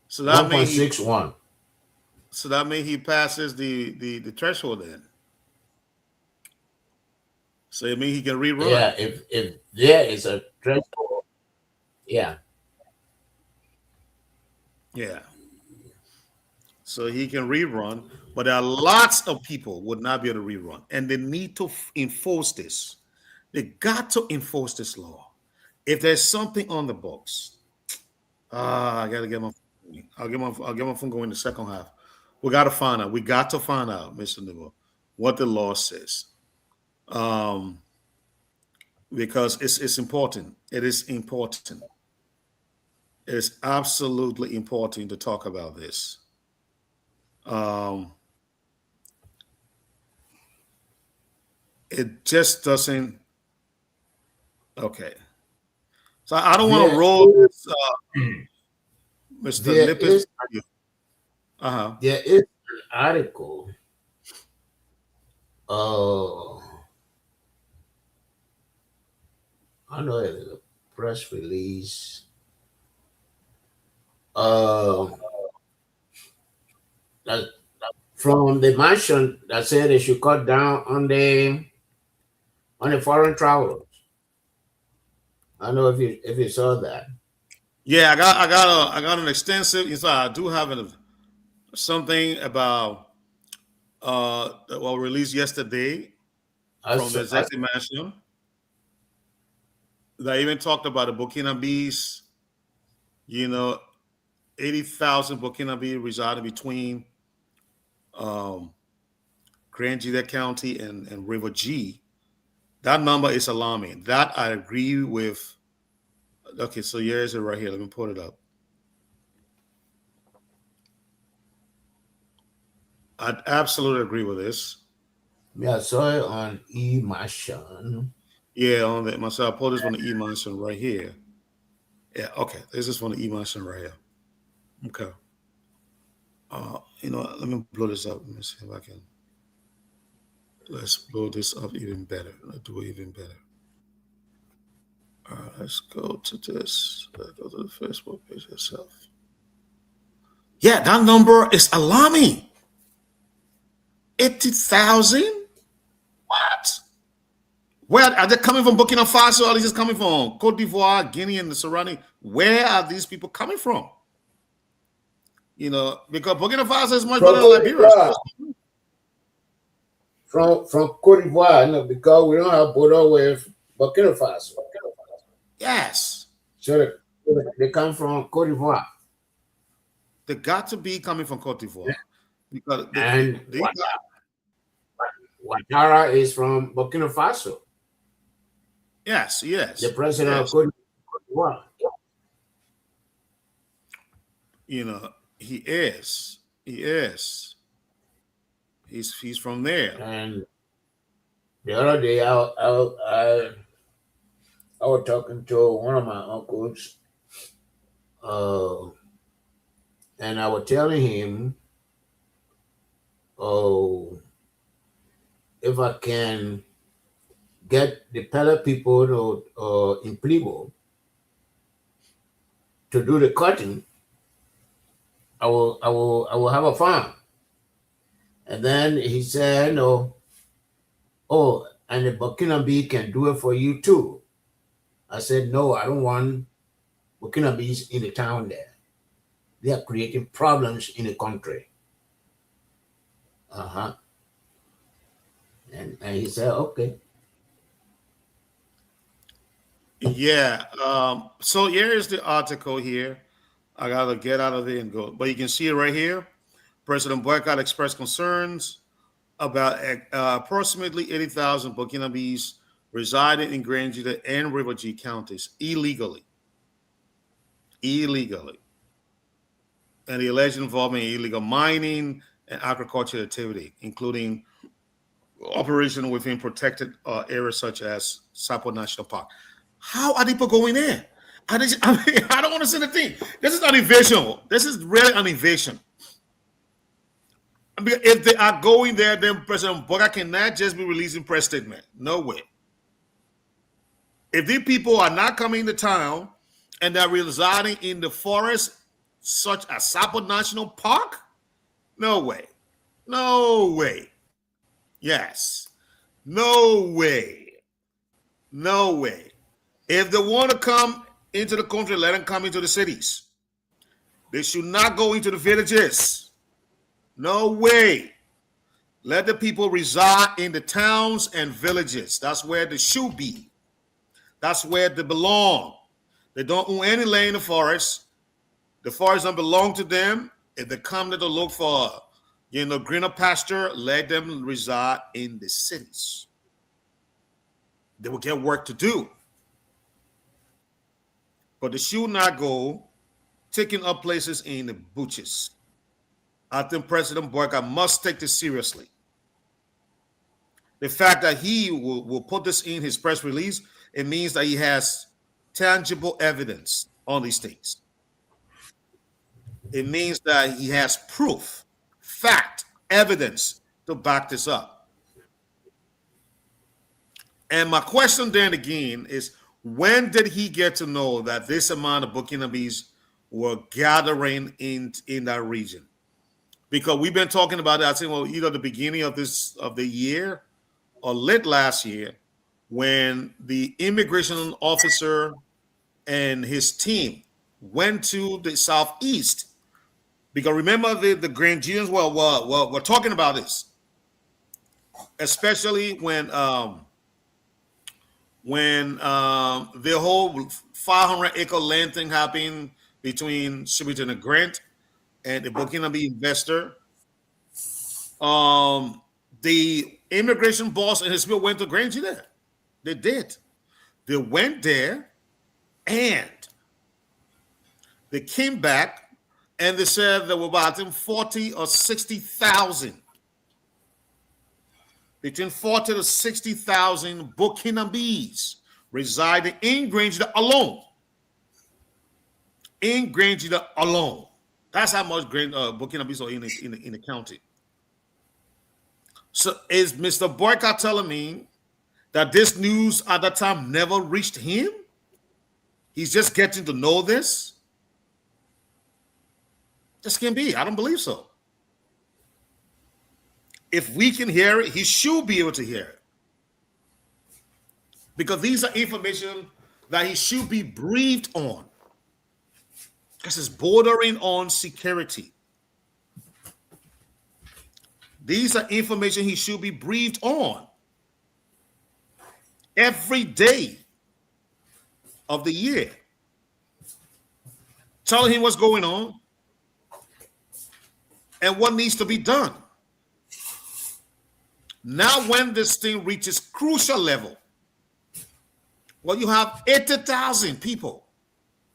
so that means 1.61. So that means he passes the threshold then. So it means he can rerun. Yeah, if there is a threshold, yeah. Yeah. So he can rerun, but there are lots of people would not be able to rerun, and they need to enforce this. They got to enforce this law. If there's something on the books, I gotta get my. I'll get my phone going in the second half. We got to find out. We got to find out, Mr. Newell, what the law says, because it's important. It is important. It is absolutely important to talk about this. It just doesn't. Okay. So I don't want to There roll is, this, Mr. there Lippis. is, Uh-huh. there is an article. Uh, I know it is a press release. That from the mansion that said they should cut down on the foreign travelers. I don't know if you saw that. Yeah, I got an extensive. So I do have something about well released yesterday I from the saw, executive mansion. That even talked about the Burkinabes. 80,000 Burkinabe residing between Grand Jide County and River G. That number is alarming. That I agree with. Okay, so here's it right here. Let me pull it up. I absolutely agree with this. Yeah, I saw it on eMartian. Yeah, on the myself. I pulled this from the eMartian right here. Yeah, okay. This is from the eMartian right here. Okay. Let me blow this up. Let me see if I can. Let's blow this up even better. Let's do it even better. All right, let's go to this. Let's go to the Facebook page itself. Yeah, that number is alarming. 80,000? What? Where are they coming from? Burkina Faso? Are they just coming from Cote d'Ivoire, Guinea, and the surrounding? Where are these people coming from? Because Burkina Faso is much better than Liberia. From Cote d'Ivoire, because we don't have border with Burkina Faso. Yes. So they come from Cote d'Ivoire. They got to be coming from Cote d'Ivoire. Because Ouattara is from Burkina Faso. Yes. The president of Cote d'Ivoire. He is. He's from there. And the other day, I was talking to one of my uncles, and I was telling him, if I can get the Pele people in Plibo to do the cutting, I will have a farm. And then he said, no, and the Burkinabe can do it for you too. I said, no, I don't want Burkinabes in the town there. They are creating problems in the country. And he said, okay. Yeah. So here is the article here. I gotta get out of there and go. But you can see it right here. President Boycott expressed concerns about approximately 80,000 Burkinabes residing in Grand Jide and River G counties illegally. And the alleged involvement in illegal mining and agricultural activity, including operation within protected areas such as Sapo National Park. How are people going there? I don't understand the thing. This is an invasion. This is really an invasion. If they are going there, then President Boga cannot just be releasing press statement. No way. If these people are not coming to town and they're residing in the forest, such as Sapo National Park, no way. No way. Yes. No way. No way. If they want to come into the country, let them come into the cities. They should not go into the villages. No way. Let the people reside in the towns and villages. That's where they should be. That's where they belong. They don't own any land in the forest. The forest don't belong to them. If they come there to look for, greener pasture, let them reside in the cities. They will get work to do. But they should not go taking up places in the butches. I think President Boyka must take this seriously. The fact that he will put this in his press release, it means that he has tangible evidence on these things. It means that he has proof, fact, evidence to back this up. And my question then again is, when did he get to know that this amount of Burkinabés were gathering in that region? Because we've been talking about it, I think, either the beginning of the year or late last year, when the immigration officer and his team went to the southeast. Because remember, the Grangians were talking about this, especially when the whole 500-acre land thing happened between Shibboleth and Grant and the Burkinabe investor. The immigration boss and his people went to Grangie there. They did. They went there and they came back and they said there were about 40 or 60,000. Between 40 to 60,000 Burkinabés residing in Grangia alone. In Grangia alone. That's how much Burkinabés are in the county. So is Mr. Boyka telling me that this news at that time never reached him? He's just getting to know this? This can be. I don't believe so. If we can hear it, he should be able to hear it. Because these are information that he should be briefed on. Because it's bordering on security. These are information he should be briefed on every day of the year. Telling him what's going on and what needs to be done. Now, when this thing reaches crucial level, well, you have 80,000 people.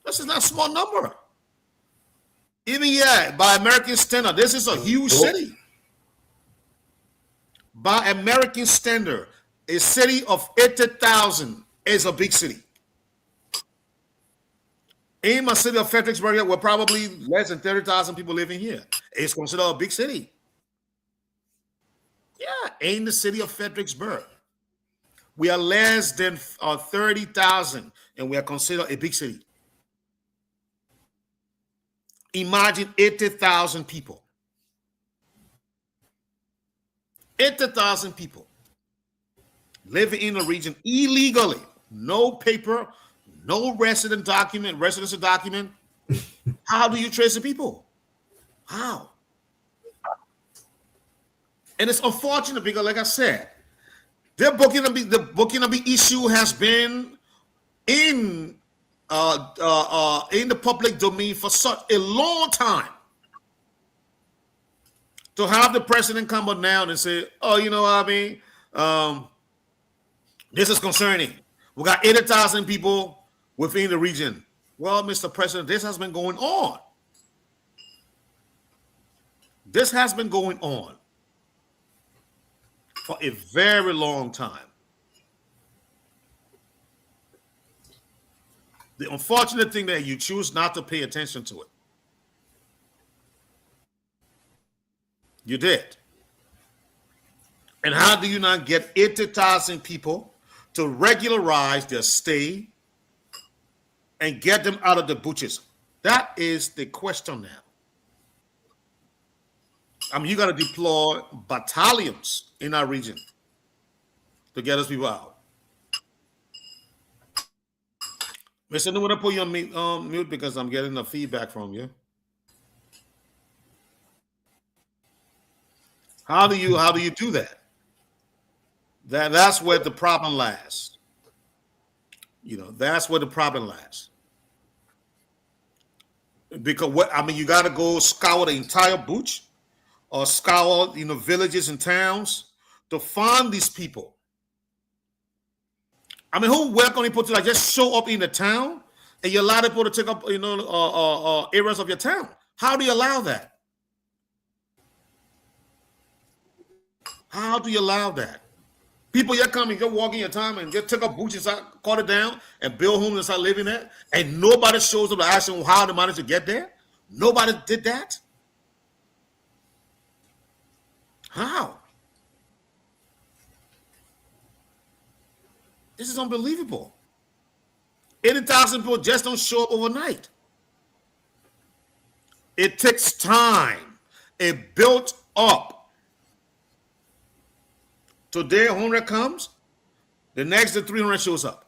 This is not a small number. Even by American standard, this is a huge city. By American standard, a city of 80,000 is a big city. In my city of Fredericksburg, we're probably less than 30,000 people living here. It's considered a big city. Yeah, in the city of Fredericksburg. We are less than 30,000, and we are considered a big city. Imagine 80,000 people. 80,000 people living in the region illegally. No paper, no residency document. How do you trace the people? How? And it's unfortunate because, like I said, the Burkinabe issue has been in the public domain for such a long time. To have the president come up now and say, "Oh, you know what I mean? This is concerning. We got 80,000 people within the region." Well, Mr. President, this has been going on. This has been going on for a very long time. The unfortunate thing that you choose not to pay attention to it. You did. And how do you not get 80,000 people to regularize their stay and get them out of the butches? That is the question now. I mean, you got to deploy battalions in our region to get those people out. Mr. I'm going to put you on mute because I'm getting the feedback from you. How do you do that? That's where the problem lies. That's where the problem lies. Because you got to go scour the entire bush or scour, villages and towns to find these people. Who welcome people to just show up in the town and you allow people to take up, areas of your town? How do you allow that? How do you allow that? People, you're coming, you're walking your time and just took up bushes, cut it down, and build homes and start living there, and nobody shows up to ask them how they managed to get there. Nobody did that. How? This is unbelievable. 80,000 people just don't show up overnight. It takes time. It built up. Today, 100 comes. The next day, 300 shows up.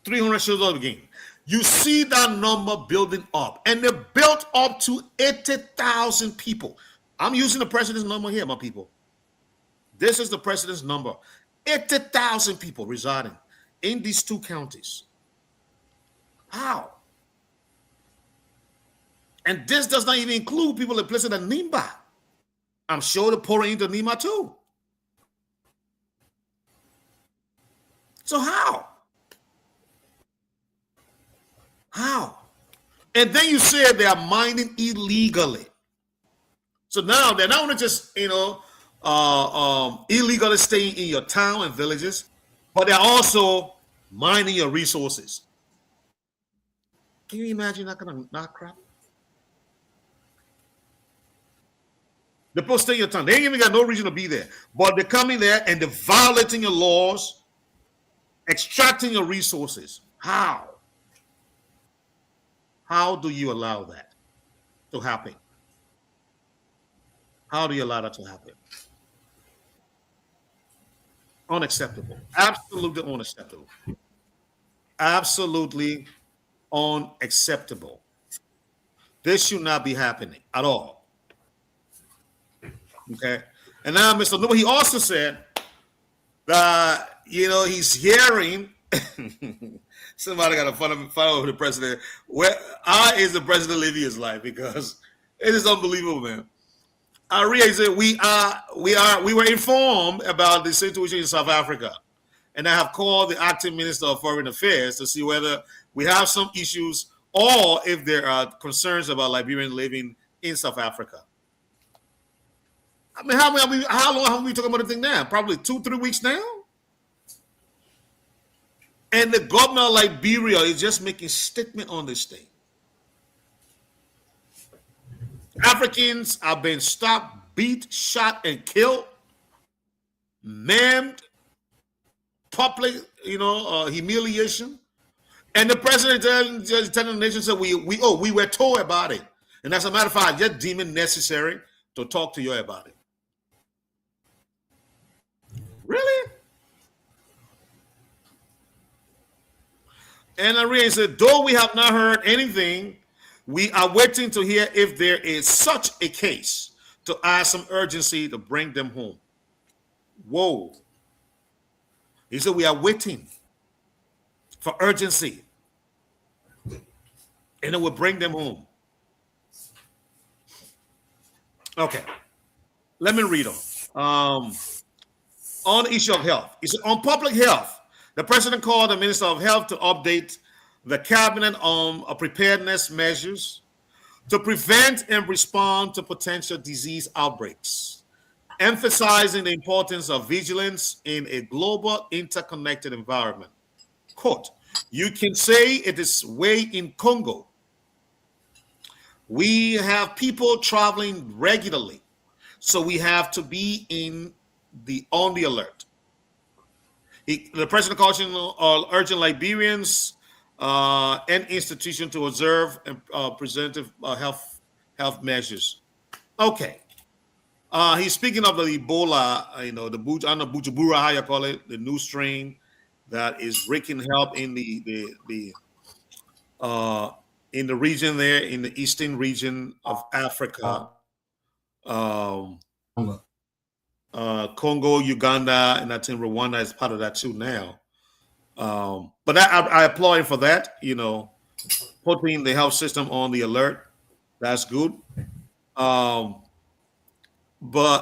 300 shows up again. You see that number building up. And they built up to 80,000 people. I'm using the president's number here, my people. This is the president's number. 80,000 people residing in these two counties. How? And this does not even include people in places like Nimba. I'm sure they're pouring into Nima too. So how? How? And then you say they are mining illegally. So now they're not only just, illegally staying in your town and villages, but they're also mining your resources. Can you imagine that kind of crap? The people stay in your town. They ain't even got no reason to be there. But they're coming there and they're violating your laws, extracting your resources. How? How do you allow that to happen? How do you allow that to happen? Unacceptable. Absolutely unacceptable. Absolutely unacceptable. This should not be happening at all. Okay. And now Mr. Newman, he also said that, he's hearing somebody got to fight over the president. How is the president living his life? Because it is unbelievable, man. He said, we were informed about the situation in South Africa. And I have called the acting minister of foreign affairs to see whether we have some issues or if there are concerns about Liberians living in South Africa. How long have we talking about the thing now? Probably 2-3 weeks now. And the governor of Liberia is just making statement on this thing. Africans are being stopped, beat, shot, and killed, maimed, public, humiliation. And the president telling the nation said we were told about it. And as a matter of fact, I just deem it necessary to talk to you about it. Really? And Ariane said, though we have not heard anything, we are waiting to hear if there is such a case to add some urgency to bring them home. Whoa. He said, we are waiting for urgency. And it will bring them home. Okay. Let me read on. On the issue of health. He said, on public health, the president called the Minister of Health to update the cabinet on preparedness measures to prevent and respond to potential disease outbreaks, emphasizing the importance of vigilance in a global interconnected environment. Quote, you can say it is way in Congo. We have people traveling regularly, so we have to be on the alert. The president cautioned urging Liberians and institutions to observe and preventive health measures. Okay. He's speaking of the Ebola, the Bujumbura, how you call it, the new strain that is wreaking havoc in the region there, in the eastern region of Africa. um, Congo, Uganda, and I think Rwanda is part of that too now. But I applaud him for that. Putting the health system on the alert. That's good. But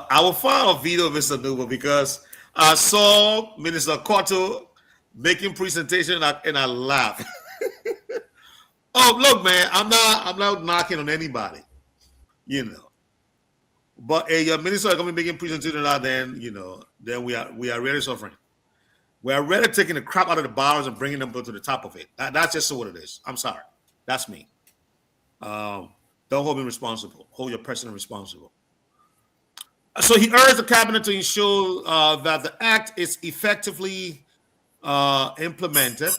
I will file a veto, Mr. Nuba, because I saw Minister Cotto making presentation and I laughed. Oh, look, man, I'm not knocking on anybody, But a minister is going to be making presentation out, then then we are really suffering. We are really taking the crap out of the bars and bringing them to the top of it. That's just what it is. I'm sorry. That's me. Don't hold me responsible. Hold your president responsible. So he urged the cabinet to ensure that the act is effectively implemented.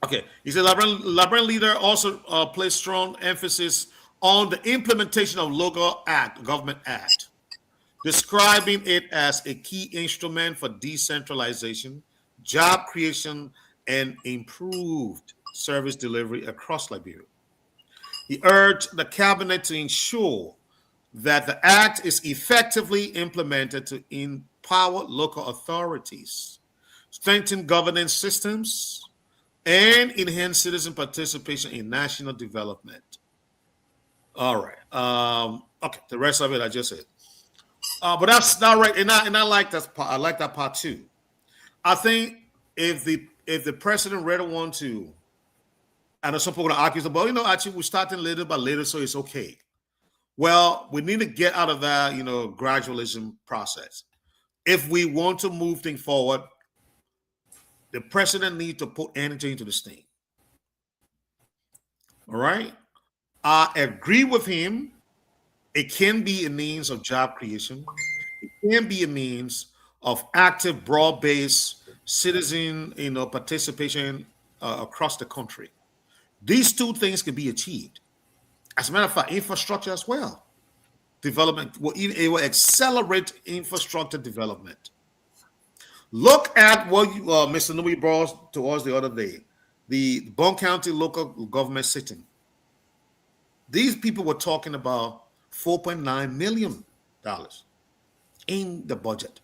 Okay, he said Liberian leader also placed strong emphasis on the implementation of local government act, describing it as a key instrument for decentralization, job creation, and improved service delivery across Liberia. He urged the cabinet to ensure that the act is effectively implemented to empower local authorities, strengthen governance systems, and enhance citizen participation in national development. All right. Okay, the rest of it I just said. But that's not right, and I like that part. I like that part too. I think if the president really want to, I know some people are going to argue about, actually we're starting little by little, so it's okay. Well, we need to get out of that, gradualism process. If we want to move things forward, the president needs to put energy into this thing. All right? I agree with him. It can be a means of job creation. It can be a means of active, broad-based citizen, participation across the country. These two things can be achieved. As a matter of fact, infrastructure as well. Development it will accelerate infrastructure development. Look at what Mr. Newby brought to us the other day, the Bond County local government sitting. These people were talking about $4.9 million in the budget,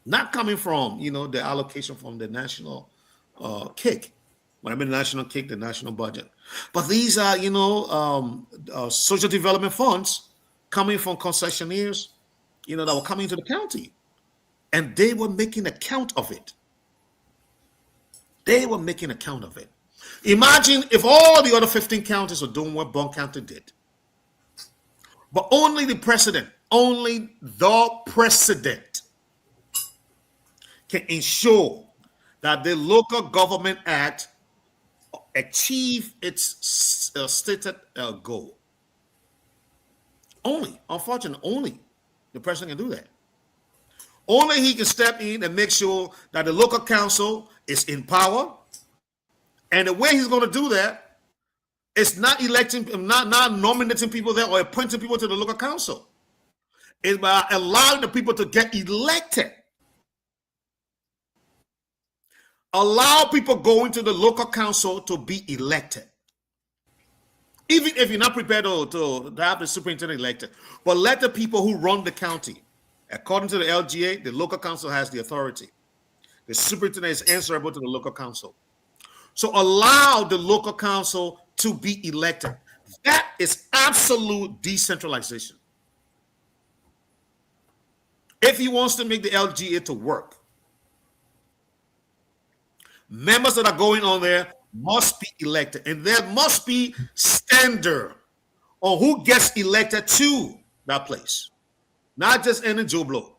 not coming from the allocation from the national kick. When I mean national kick, the national budget. But these are, social development funds coming from concessionaires, that were coming to the county. And they were making account of it. They were making account of it. Imagine if all the other 15 counties were doing what Bond County did. But only the president can ensure that the local government act achieve its stated goal. Only the president can do that. Only he can step in and make sure that the local council is in power. And the way he's going to do that is not nominating people there or appointing people to the local council. It's by allowing the people to get elected. Allow people going to the local council to be elected. Even if you're not prepared to have the superintendent elected, but let the people who run the county, according to the LGA, the local council has the authority. The superintendent is answerable to the local council. So allow the local council to be elected. That is absolute decentralization. If he wants to make the LGA to work, members that are going on there must be elected, and there must be standard on who gets elected to that place, not just any Joe Blow.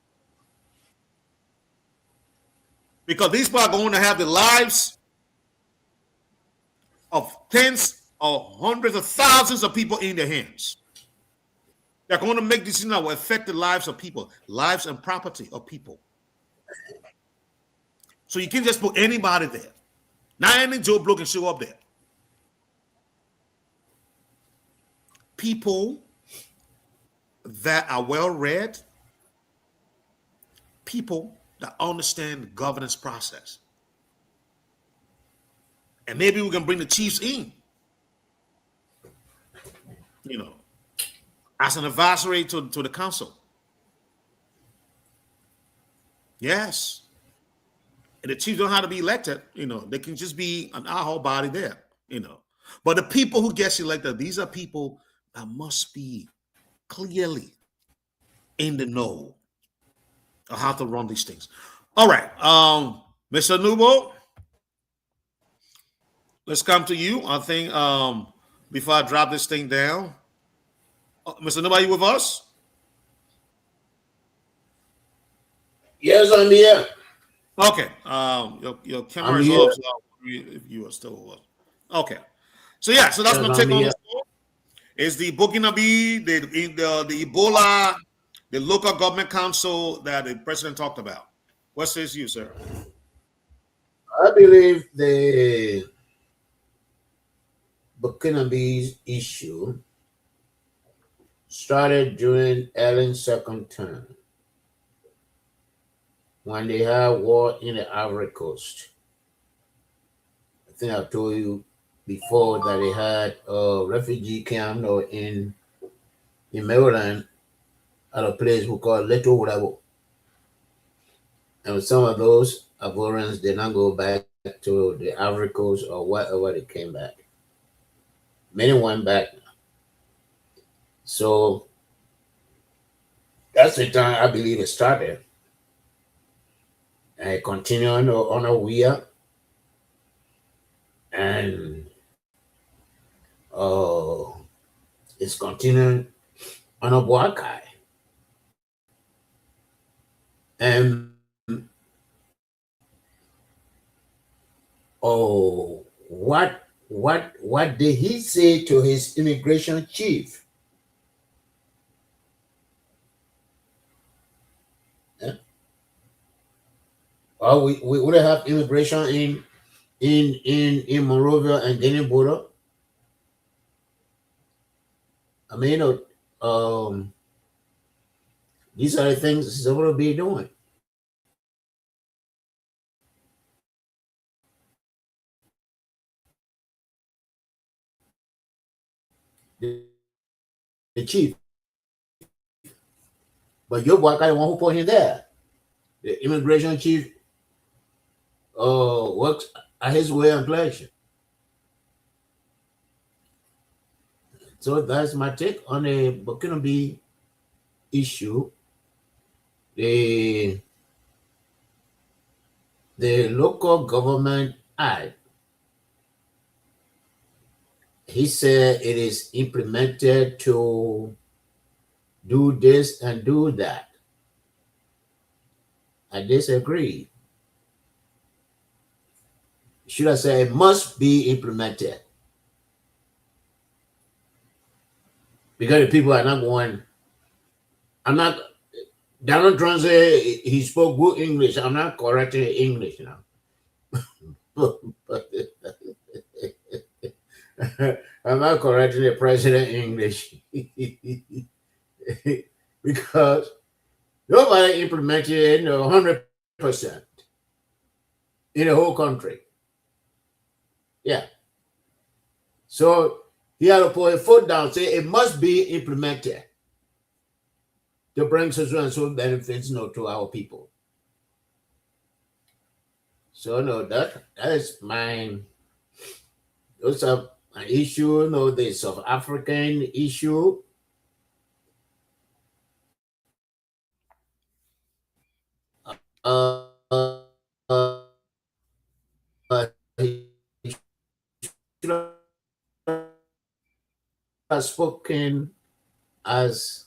Because these people are going to have the lives of tens or hundreds of thousands of people in their hands. They're going to make decisions that will affect the lives of people, lives and property of people. So you can't just put anybody there. Not any Joe Blow can show up there. People that are well-read, people that understand the governance process. And maybe we can bring the chiefs in. as an advisory to the council. Yes. And the chiefs don't have to be elected, they can just be an ad hoc body there, But the people who get elected, these are people that must be clearly in the know of how to run these things. All right. Mr. Nubo, let's come to you. I think before I drop this thing down. Mr. Nubo, are you with us? Yes, I'm here. Okay. Your camera is off, so if you are still with us. Okay. So that's my take on this. Is the Burkinabe, the Ebola, the local government council that the president talked about. What says you, sir? I believe the Burkinabe issue started during Ellen's second term, when they had war in the Ivory Coast. I think I told you before that they had a refugee camp in Maryland at a place we call Little Wurabo. And some of those Ivorians did not go back to the Ivory Coast or wherever they came back. Many went back. So that's the time I believe it started. And it continued on a weir. And it's continuing on a Boakai. And what did he say to his immigration chief? Yeah. Well, we would have immigration in Monrovia and Guinea border. I mean, these are the things he's going to be doing. The chief. But your boy, the one who put him there. The immigration chief works at his way and pleasure. So that's my take on the Burkinabe issue. The local government act, he said it is implemented to do this and do that. I disagree. Should I say it must be implemented? Because the people are not going. Donald Trump said he spoke good English. I'm not correcting English now. I'm not correcting the president English. Because nobody implemented it 100% in the whole country. Yeah. So he had to put a foot down, say it must be implemented to bring social and social benefits to our people. So that is those are an issue, the South African issue. He should have spoken as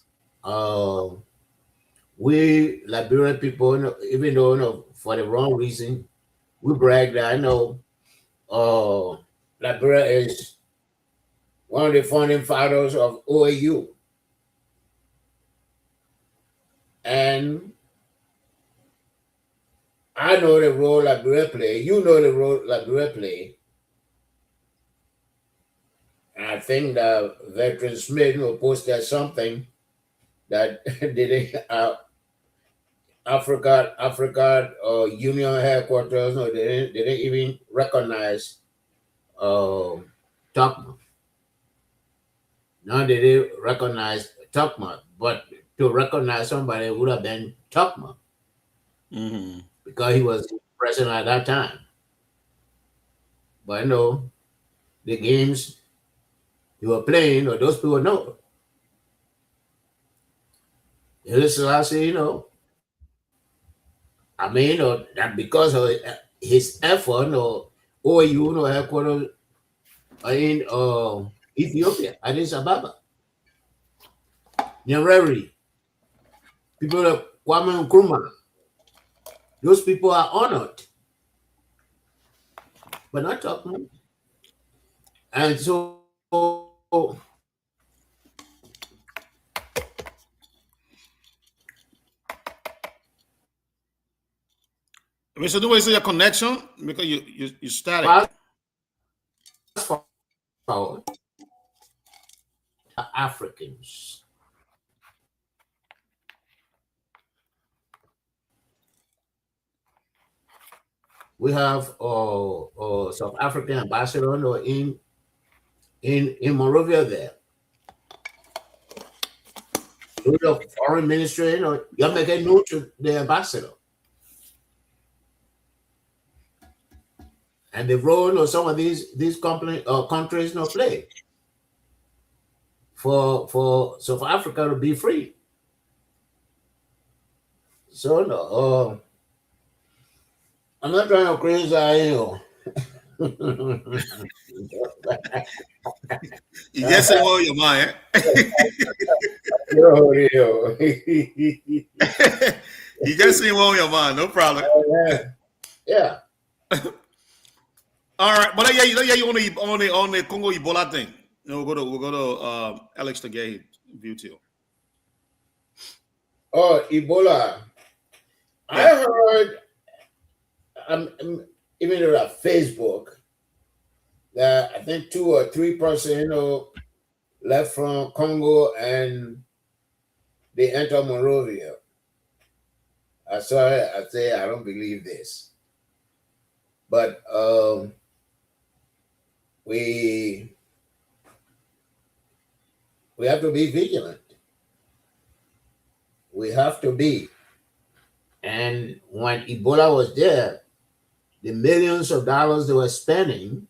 we Liberian people, even though for the wrong reason, we brag that I know Liberia is one of the founding fathers of OAU. And I know the role Liberia play. You know the role Liberia play. And I think that Veteran Smith posted something that Africa Union headquarters, they didn't even recognize Tubman. No, they didn't recognize Tuckma, but to recognize somebody would have been Tuckma Mm-hmm. because he was president at that time. But you know, the games you were playing, or those people know. Haile Selassie, you know, I mean, that because of his effort, or OAU, no headquarters in Ethiopia, Addis Ababa, Nyerere, people like Kwame Nkrumah, those people are honored, but not talking. And so, Mr. Dewey, is your connection? Because you started. fast forward, Africans. We have South African ambassador in Monrovia there. The foreign ministry, you know, you make a note to the ambassador. And the role of some of these countries no play for South Africa to be free. So no, I'm not trying to criticize you. You just say all your mind. Yo. You just say all your mind, no problem. Yeah. All right, but yeah, you on the Congo Ebola thing. You know, we'll go to Alex to get his view too. Oh, Ebola. I heard even on Facebook that I think 2 or 3%, you know, left from Congo and they enter Monrovia. I saw it. I say I don't believe this, but we have to be vigilant. We have to be. And when Ebola was there, the millions of dollars they were spending,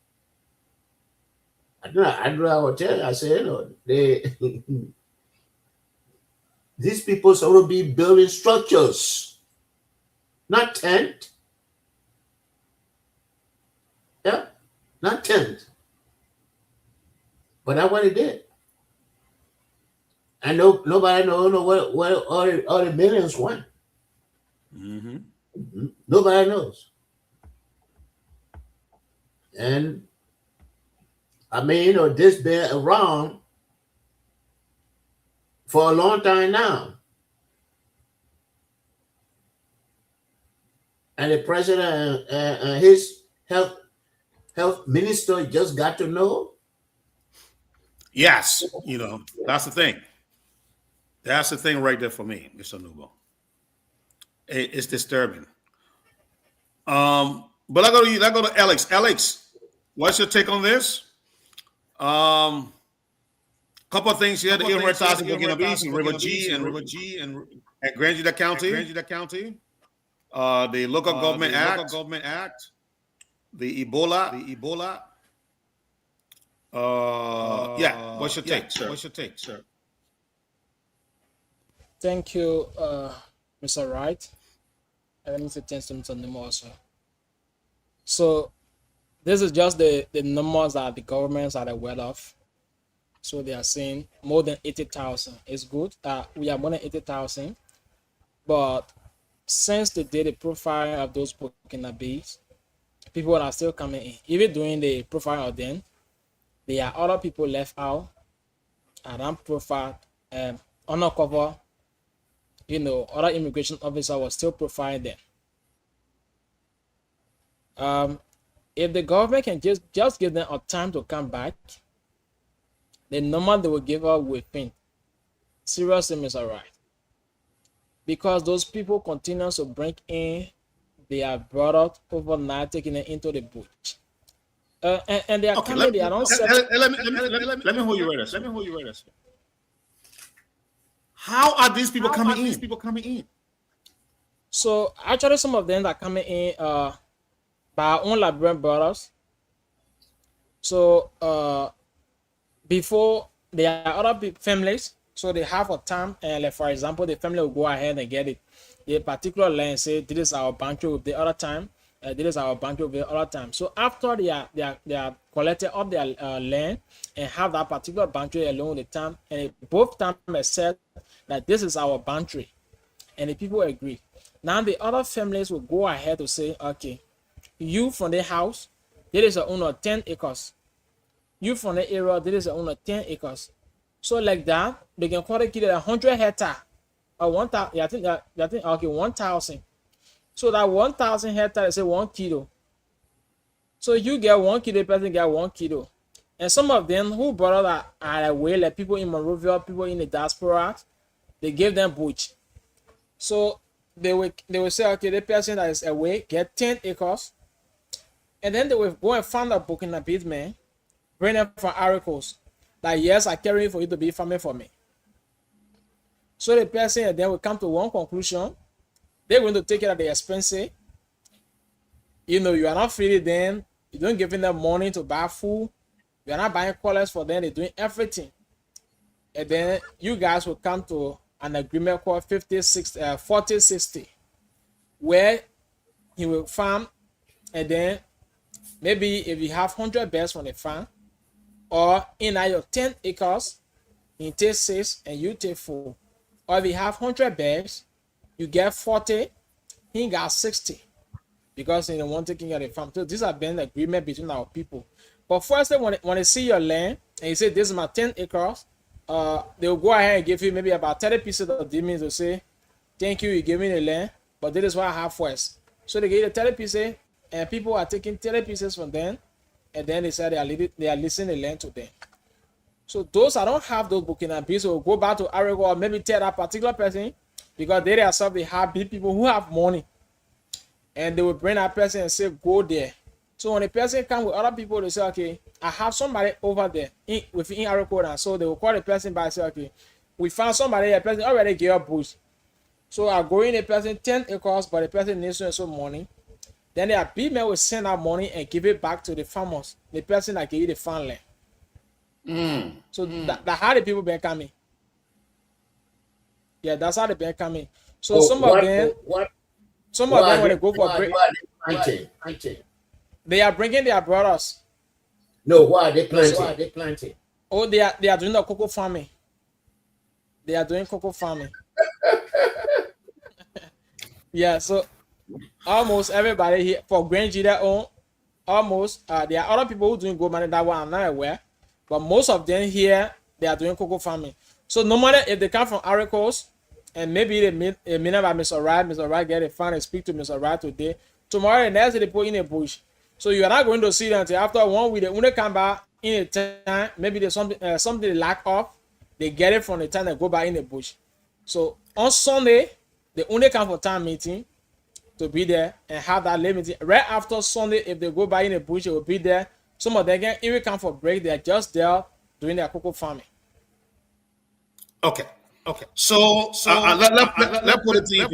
I will tell you, I said, you know, these people supposed to be building structures, not tent. Yeah, not tent. But that's what he did. And nobody knows where all the millions went. Mm-hmm. Nobody knows. And I mean, you know, this been around for a long time now. And the president and his health minister just got to know. Yes, you know, that's the thing. That's the thing right there for me, Mr. Nubo. It's disturbing. But I go to Alex. Alex, what's your take on this? Couple of things here: the Irritaz in Burkina Faso, River G and Grandida County. The Local Government Act. The Ebola. Yeah. What's your take, sir? What's your take, sir? Thank you, Mr. Wright. And let me say thanks to Mr. Nemo also. So this is just the numbers that the governments are aware of. So they are saying more than 80,000. It's good. We are more than 80,000. But since they did the profile of those Burkinabés, people are still coming in. Even doing the profile of them, there are other people left out. And I'm profiled, undercover, you know, other immigration officer was still profiling them. If the government can just give them a time to come back, the number they will give out will think. Seriously, Mr. Right. Because those people continue to bring in their product overnight, taking it into the bush. And they are coming, they are not let me hold you right there. How are these people coming in? So actually, some of them are coming in by our own Liberian brothers. So before there are other families, so they have a time, and like for example, the family will go ahead and get it. A particular land, say this is our boundary with the other time, this is our boundary with the other time. So after they are collected up their land and have that particular boundary along with the time, and both time has said that this is our boundary, and the people agree. Now the other families will go ahead to say, okay, you from the house, this is the owner of 10 acres. You from the area, this is the owner of 10 acres. So like that, they can call it 100 hectare or 1,000. I think okay, 1,000. So that 1,000 hectare is 1 kilo. So you get 1 kilo, the person get 1 kilo. And some of them who brought that are away, like people in Monrovia, people in the diaspora, they give them bush. So they will say, okay, the person that is away get 10 acres, and then they will go and find a Burkina Faso man, bring them from Ivory Coast. Like, yes, I carry for you to be farming for me. So the person then will come to one conclusion. They're going to take it at the expense. You know, you are not feeding them. You don't giving them money to buy food. You are not buying colors for them. They're doing everything. And then you guys will come to an agreement called 40-60, where he will farm, and then maybe if you have 100 birds from the farm, or in your 10 acres, he takes 6 and you take 4. Or if you have 100 birds, you get 40, he got 60, because he don't want taking care of the farm. So these have been the agreement between our people. But first, when they see your land and you say this is my 10 acres, they will go ahead and give you maybe about 30 pieces of demons to say, thank you, you gave me the land, but this is what I have first. So they give you the 30 pieces, and people are taking 30 pieces from them, and then they say they are leasing the land to them. So those that don't have those Burkina Faso will go back to Africa, or maybe tell that particular person, because they themselves, they have big people who have money, and they will bring that person and say, go there. So when the person comes with other people, they say, okay, I have somebody over there within Arakoda. So they will call the person back and say, okay, we found somebody, a person already gave up bush. So I go in the person 10 acres, but the person needs so money. Then the big man will send that money and give it back to the farmers, the person that gave you the farmland. So that's how the people been coming. Yeah, that's how they been coming. So some of them when they go for break, they are bringing their brothers. No, why are they planting? Oh, they are doing the cocoa farming. They are doing cocoa farming. Yeah, so almost everybody here for Grand G their own. Almost there are other people who doing gold mining that one I'm not aware, but most of them here they are doing cocoa farming. So normally if they come from Ivory Coast and maybe they meet by Mr. Wright get a fan and speak to Mr. Wright today. Tomorrow the next day they put in a bush. So you are not going to see them until after 1 week. They only come back in a time. Maybe there's something they lack of. They get it from the time they go back in the bush. So on Sunday, they only come for time meeting to be there and have that late meeting. Right after Sunday, if they go back in the bush, they will be there. Some of them can even come for break. They are just there doing their cocoa farming. Okay. So let's put it in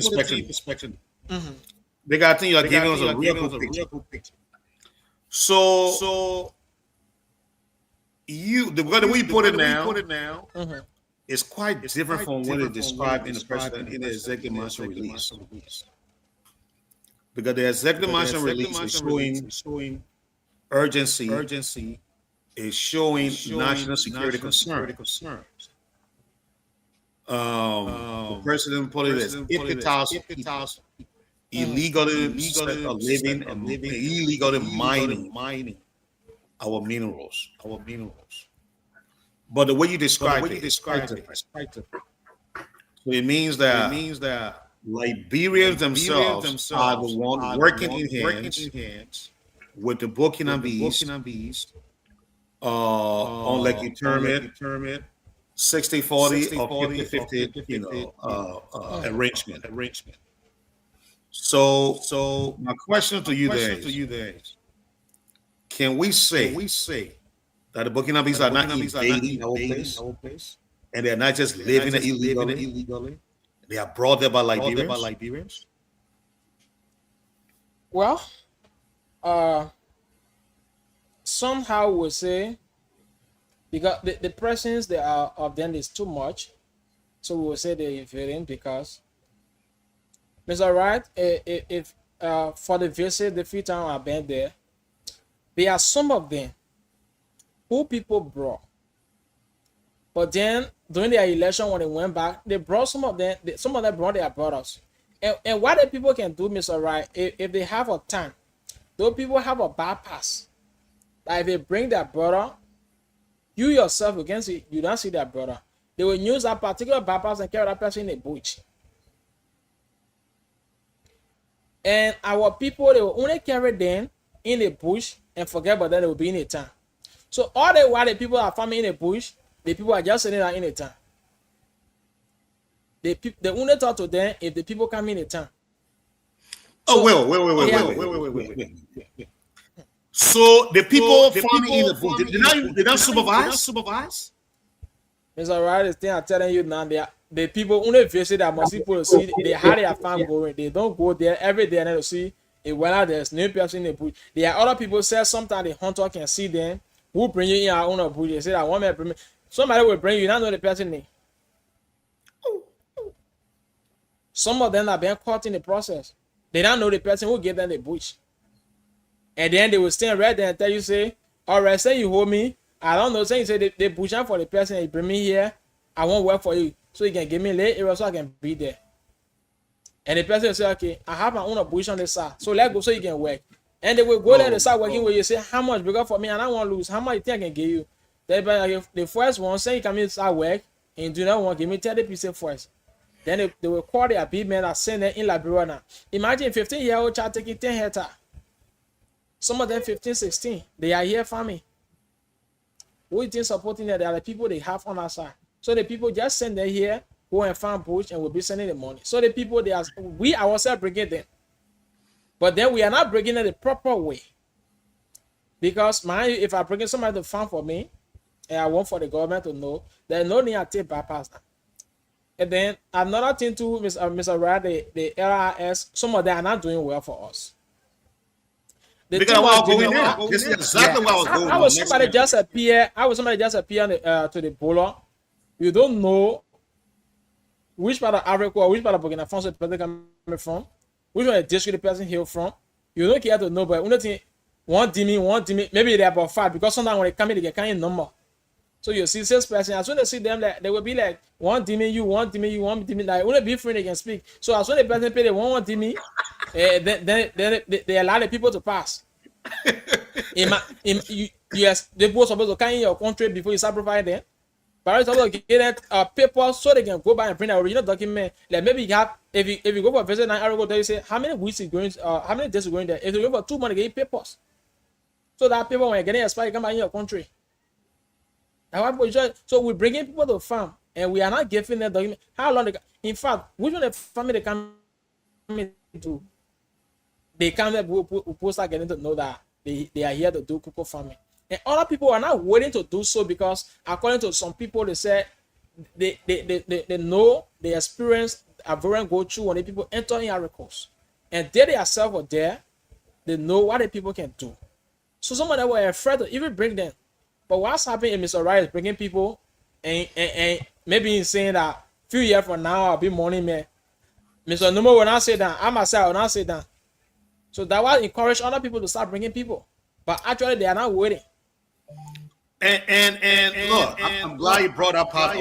perspective. They got thing you are giving us a real good picture. So the way we put it now is quite different from what it described in the president in the executive mansion release. Because the executive mansion release is showing urgency, is showing national security concerns. The president put it as 50,000 illegally living and illegally mining our minerals. But the way you describe it is quite different. So it means that Liberians themselves are the ones working in hands with the Burkina Faso on like you term it 60-40 or 50-50 arrangement. So my question to you there is, can we say that the Burkina Faso are not invading our place? and they're not just living it illegally. They are brought there by Liberians. Well, somehow we say because the presence there are of them is too much, so we will say they're invading because Mr. Right, if for the visit the few times I've been there are some of them who people brought, but then during their election when they went back, they brought some of them brought their brothers. And what the people can do, Mr. Right, if they have a time, those people have a bypass. Like if they bring their brother, you yourself you don't see their brother. They will use that particular bypass and carry that person in a bush. And our people, they will only carry them in the bush and forget about that they will be in a town. So all the while the people are farming in the bush, the people are just sitting there in a town. They only talk to them if the people come in the town. Oh, wait. So the people farming in the bush, they not supervise? Mr. Right, the thing I'm telling you now, the people only visit that most people to see how their farm going. They don't go there every day and to see whether there's no person in the bush. There are other people say sometimes the hunter can see them who bring you in our own bush. They say that one man bring me. Somebody will bring you, not know the person name. Some of them are being caught in the process. They don't know the person who gave them the bush. And then they will stand right there and tell you, say, all right, say you hold me. I don't know, say you say they push out for the person, you bring me here. I won't work for you. So you can give me late area so I can be there. And the person will say, okay, I have my own bush on the side. So let's go so you can work. And they will go there and start working with you. Say, how much bigger for me? And I don't want to lose. How much you think I can give you? The first one, say you come in start work and do not want to give me 30% first. Then they will call their big men that send them in Liberia now. Imagine 15-year-old child taking 10 hectares. Some of them 15, 16. They are here farming. Who you think supporting them? They are the people they have on our side. So the people just send them here, go and farm bush, and we'll be sending the money. So the people, we ourselves bringing them. But then we are not bringing it the proper way. Because if I bring somebody to farm for me, and I want for the government to know, there's no need to take bypass now. And then another thing too, Mr. Rad, the LRS, some of them are not doing well for us. Because I was going there. This is exactly what I was going. How was somebody just appear? How was somebody just appear to the bowler? You don't know which part of Africa or which part of Burkina Faso the person coming from, which one the district the person hail from. You don't care to know, but only thing one dimmy, maybe they're about 5 because sometimes when they come in, they get kind of number. So you see 6 person, as soon as you see them, like they will be like one dimmy, you, one dimmy, like only be free they can speak. So as soon as the person pay the one dimmy, then they allow the people to pass. Yes, they both supposed to come in your country before you start providing them. But it's supposed to get paper so they can go by and print the original document. Like maybe you have, if you go for a visit, I will tell you say how many weeks is going, how many days is going there. If you go for 2 months, you get papers. So that paper when you're getting expired, you come back in your country. So we're bringing people to farm and we are not giving them document. How long in fact, which one the family they come into? They come there, we start getting to know that they are here to do cocoa farming. And other people are not willing to do so because according to some people, they say they know, they experience a very go through when the people enter in agriculture. And they themselves are there, they know what the people can do. So some of them were afraid to even bring them. But what's happening in Mr. Wright is bringing people and maybe he's saying that few years from now I'll be morning man. Mr. Numo will not say that. I myself will not say that. So that will encourage other people to start bringing people. But actually they are not waiting. And look, I'm glad you brought up part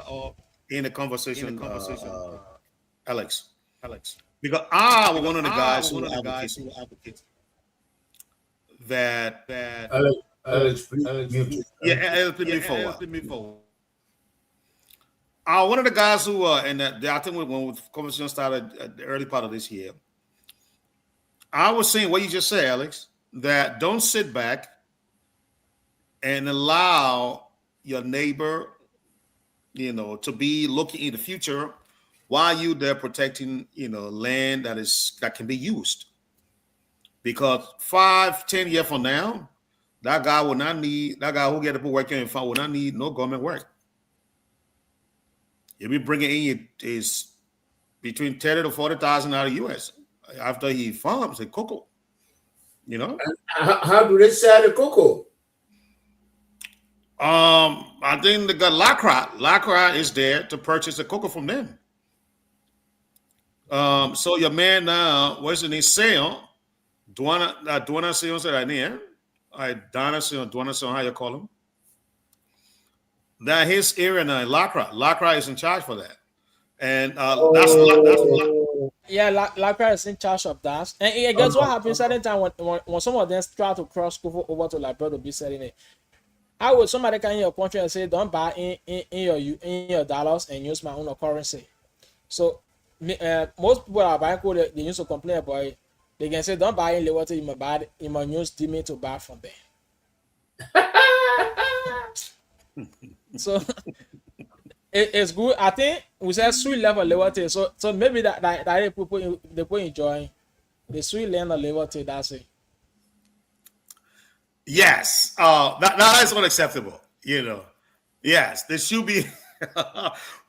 of in the conversation, Alex. Because I was one of the guys who advocated that Alex, please. Alex, put me forward. One of the guys who and I think when the conversation started at the early part of this year, I was saying what you just said, Alex, that don't sit back and allow your neighbor, to be looking in the future while you there protecting, land that can be used. Because 5-10 years from now, that guy who get to put work in and will not need no government work. He'll be bringing in his between 30 to 40,000 out of US after he farms the cocoa. You know, How do they sell the cocoa? I think they got Lacra. Lacra is there to purchase the cocoa from them. So your man now, what's the name? Seon, Duana Seon said I name. Donna Seon, how you call him? That his area now, Lacra. Lacra is in charge for that. And that's Yeah, Lacra is in charge of that. And guess what happens certain time when some of them try to cross over to Liberia to be selling it. How would somebody come in your country and say, don't buy in your dollars and use my own currency? So most people are buying gold, they used to complain about it. They can say, don't buy in Liberty, you must use DME to buy from there. So it's good. I think we said sweet level Liberty. So maybe that people enjoy the sweet land of Liberty. That's it. yes. That is unacceptable. You know. Yes, there should be.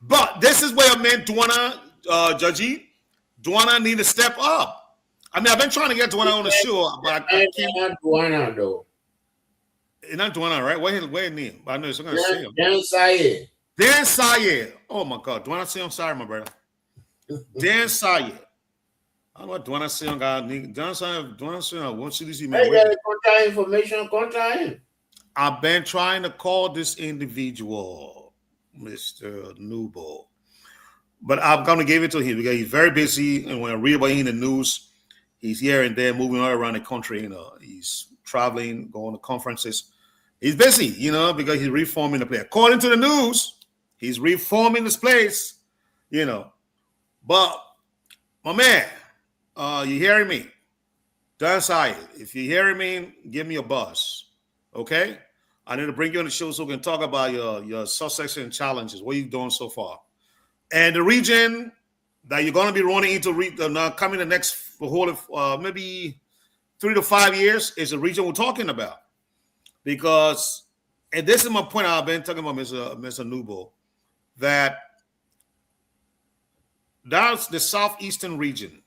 But this is where man Duana Judgy Duana need to step up. I mean, I've been trying to get Duana on the show, but I can't. Not Duana though. It's not Duana, right? Where name? I know it's gonna say him. Dan Sayed. Dan Sayed. Oh my God, Duana say I'm sorry, my brother. Dan Sayed. I don't know what Duana say on God. Duana say I want you to see Hey, man. get contact information, contact him. I've been trying to call this individual, Mr. Nubo, but I'm going to give it to him because he's very busy. And when I read about him in the news, he's here and there, moving all around the country. You know, he's traveling, going to conferences. He's busy, you know, because he's reforming the place. According to the news, he's reforming this place, you know. But my man, you hearing me? Dan Sayed, if you're hearing me, give me a buzz, okay? I need to bring you on the show so we can talk about your success and challenges. What are you doing so far? And the region that you're going to be running into coming the next whole maybe 3 to 5 years is the region we're talking about. Because, and this is my point I've been talking about, Mr. Nubo, that that's the southeastern region.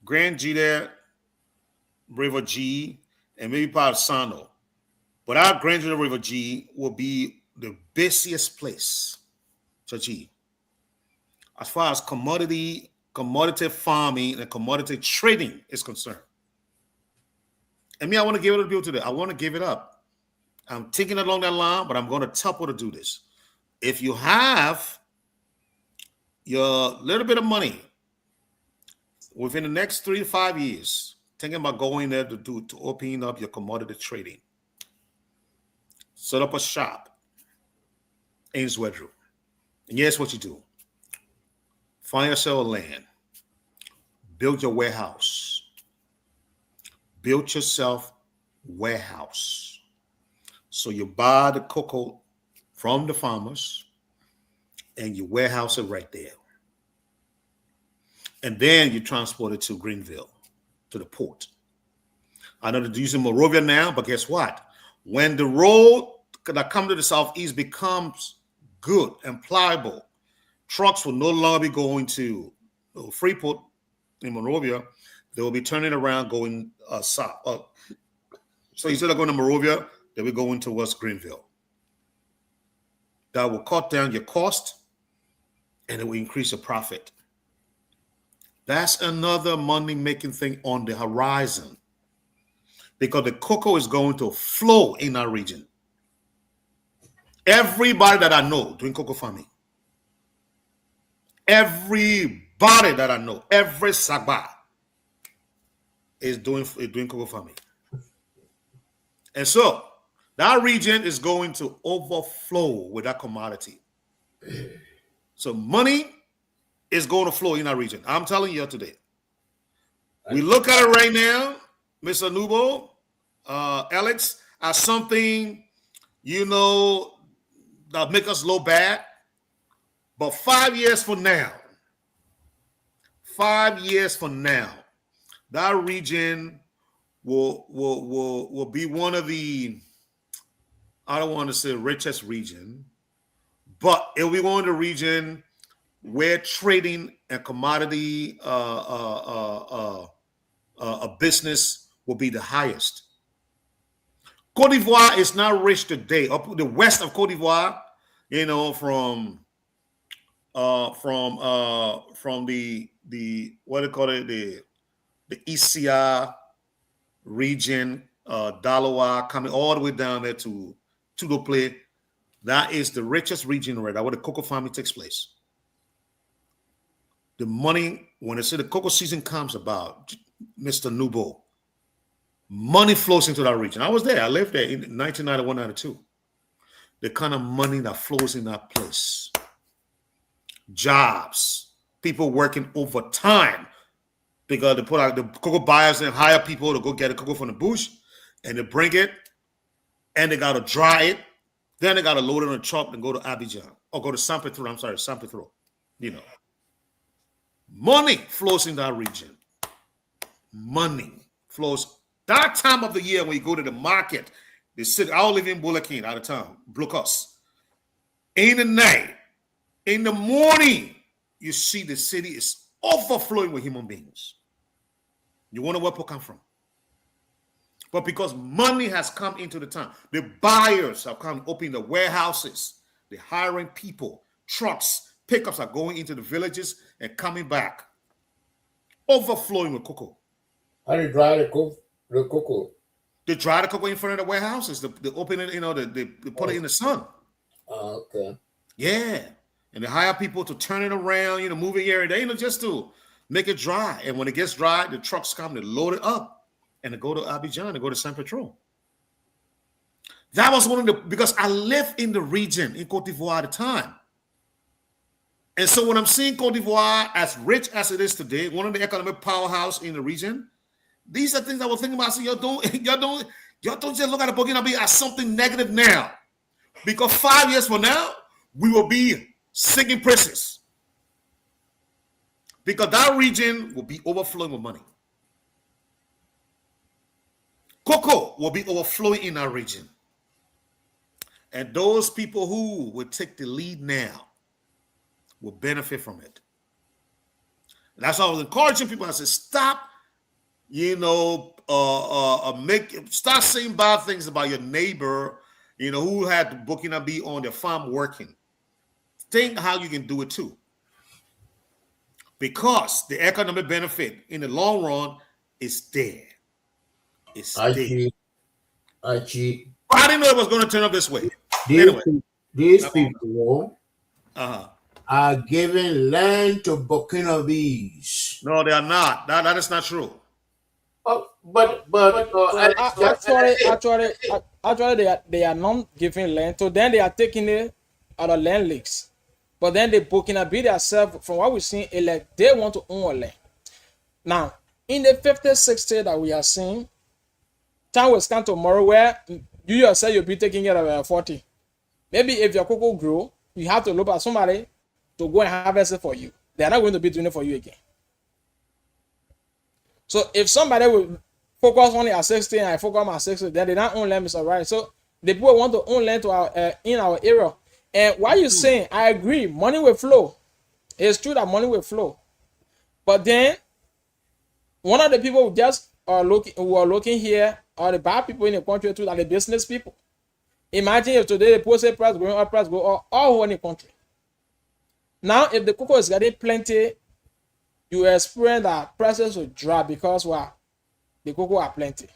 Grand Jita, River G, and maybe part of Sano. But our Grand Jita River G will be the busiest place to G. As far as commodity farming and commodity trading is concerned. And me, I want to give it to people today. I want to give it up. I'm taking it along that line, but I'm going to tell people to do this. If you have your little bit of money within the next 3 to 5 years, thinking about going there to open up your commodity trading, set up a shop, Ames Wedro. And here's what you do. Find yourself a land. Build your warehouse. Build yourself warehouse. So you buy the cocoa from the farmers and you warehouse it right there. And then you transport it to Greenville, to the port. I know they're using Monrovia now, but guess what? When the road that comes to the southeast becomes good and pliable, trucks will no longer be going to Freeport in Monrovia. They will be turning around going south. So instead of going to Monrovia, they'll be going towards Greenville. That will cut down your cost and it will increase your profit. That's another money-making thing on the horizon because the cocoa is going to flow in our region. Everybody that I know doing cocoa farming, everybody that I know, every Sagba is doing cocoa farming. And so that region is going to overflow with that commodity. So money is going to flow in our region. I'm telling you today. We look at it right now, Mr. Nubo, Alex, as something, you know, that make us look bad. But 5 years from now, that region will be one of the, I don't want to say richest region, But if we go in the region where trading and commodity a business will be the highest. Cote d'Ivoire is not rich today. Up the west of Cote d'Ivoire, you know, from the what do you call it, the ECR region, Daloa, coming all the way down there to the play. That is the richest region right now where the cocoa farming takes place. The money, when they say the cocoa season comes about, Mr. Nubo, money flows into that region. I was there. I lived there in 1991, 92. The kind of money that flows in that place. Jobs, people working overtime because they put out the cocoa buyers and hire people to go get the cocoa from the bush, and they bring it, and they got to dry it. Then they got to load it on a truck and go to Abidjan or go to San Pedro. I'm sorry, San Pedro. You know, money flows in that region. Money flows. That time of the year when you go to the market, the city. I live in Bulakin, out of town, Blocos. In the night, in the morning, you see the city is overflowing with human beings. You wonder where people come from. But because money has come into the town, the buyers have come, opening the warehouses, they're hiring people, trucks, pickups are going into the villages and coming back, overflowing with cocoa. How do you dry the cocoa? They dry the cocoa in front of the warehouses. They open it, you know, they put it in the sun. Oh, okay. Yeah. And they hire people to turn it around, you know, move it here and there, you know, just to make it dry. And when it gets dry, the trucks come, they load it up. And to go to Abidjan, to go to Saint Pedro. That was one of the, because I lived in the region in Cote d'Ivoire at the time. And so when I'm seeing Cote d'Ivoire as rich as it is today, one of the economic powerhouse in the region, these are things I was thinking about. So y'all don't just look at the Burkina Faso as something negative now. Because 5 years from now, we will be singing praises. Because that region will be overflowing with money. Cocoa will be overflowing in our region. And those people who will take the lead now will benefit from it. And that's why I was encouraging people. I said, stop, you know, start saying bad things about your neighbor, you know, who had Burkina Faso on their farm working. Think how you can do it too. Because the economic benefit in the long run is there. It's I didn't know it was going to turn up this way. These people are giving land to Burkina Faso. No, they are not. That is not true. Oh, actually, they are not giving land. So then they are taking it out of land leaks. But then the Burkina Faso themselves, from what we've seen, like they want to own land. Now, in the 50, 60 that we are seeing, time will come tomorrow where you yourself you'll be taking it at 40. Maybe if your cocoa grow, you have to look at somebody to go and harvest it for you. They are not going to be doing it for you again. So if somebody will focus only at 60 and I focus on 60, then they don't own land, Mr. Right? So the people want to own land to our in our area. And what you're saying, I agree, money will flow. It's true that money will flow. But then one of the people who just are looking here are the bad people in the country too, are the business people. Imagine if today the posted price going up, price go up all over the country. Now, if the cocoa is getting plenty, you experience that prices will drop because what? The cocoa are plenty.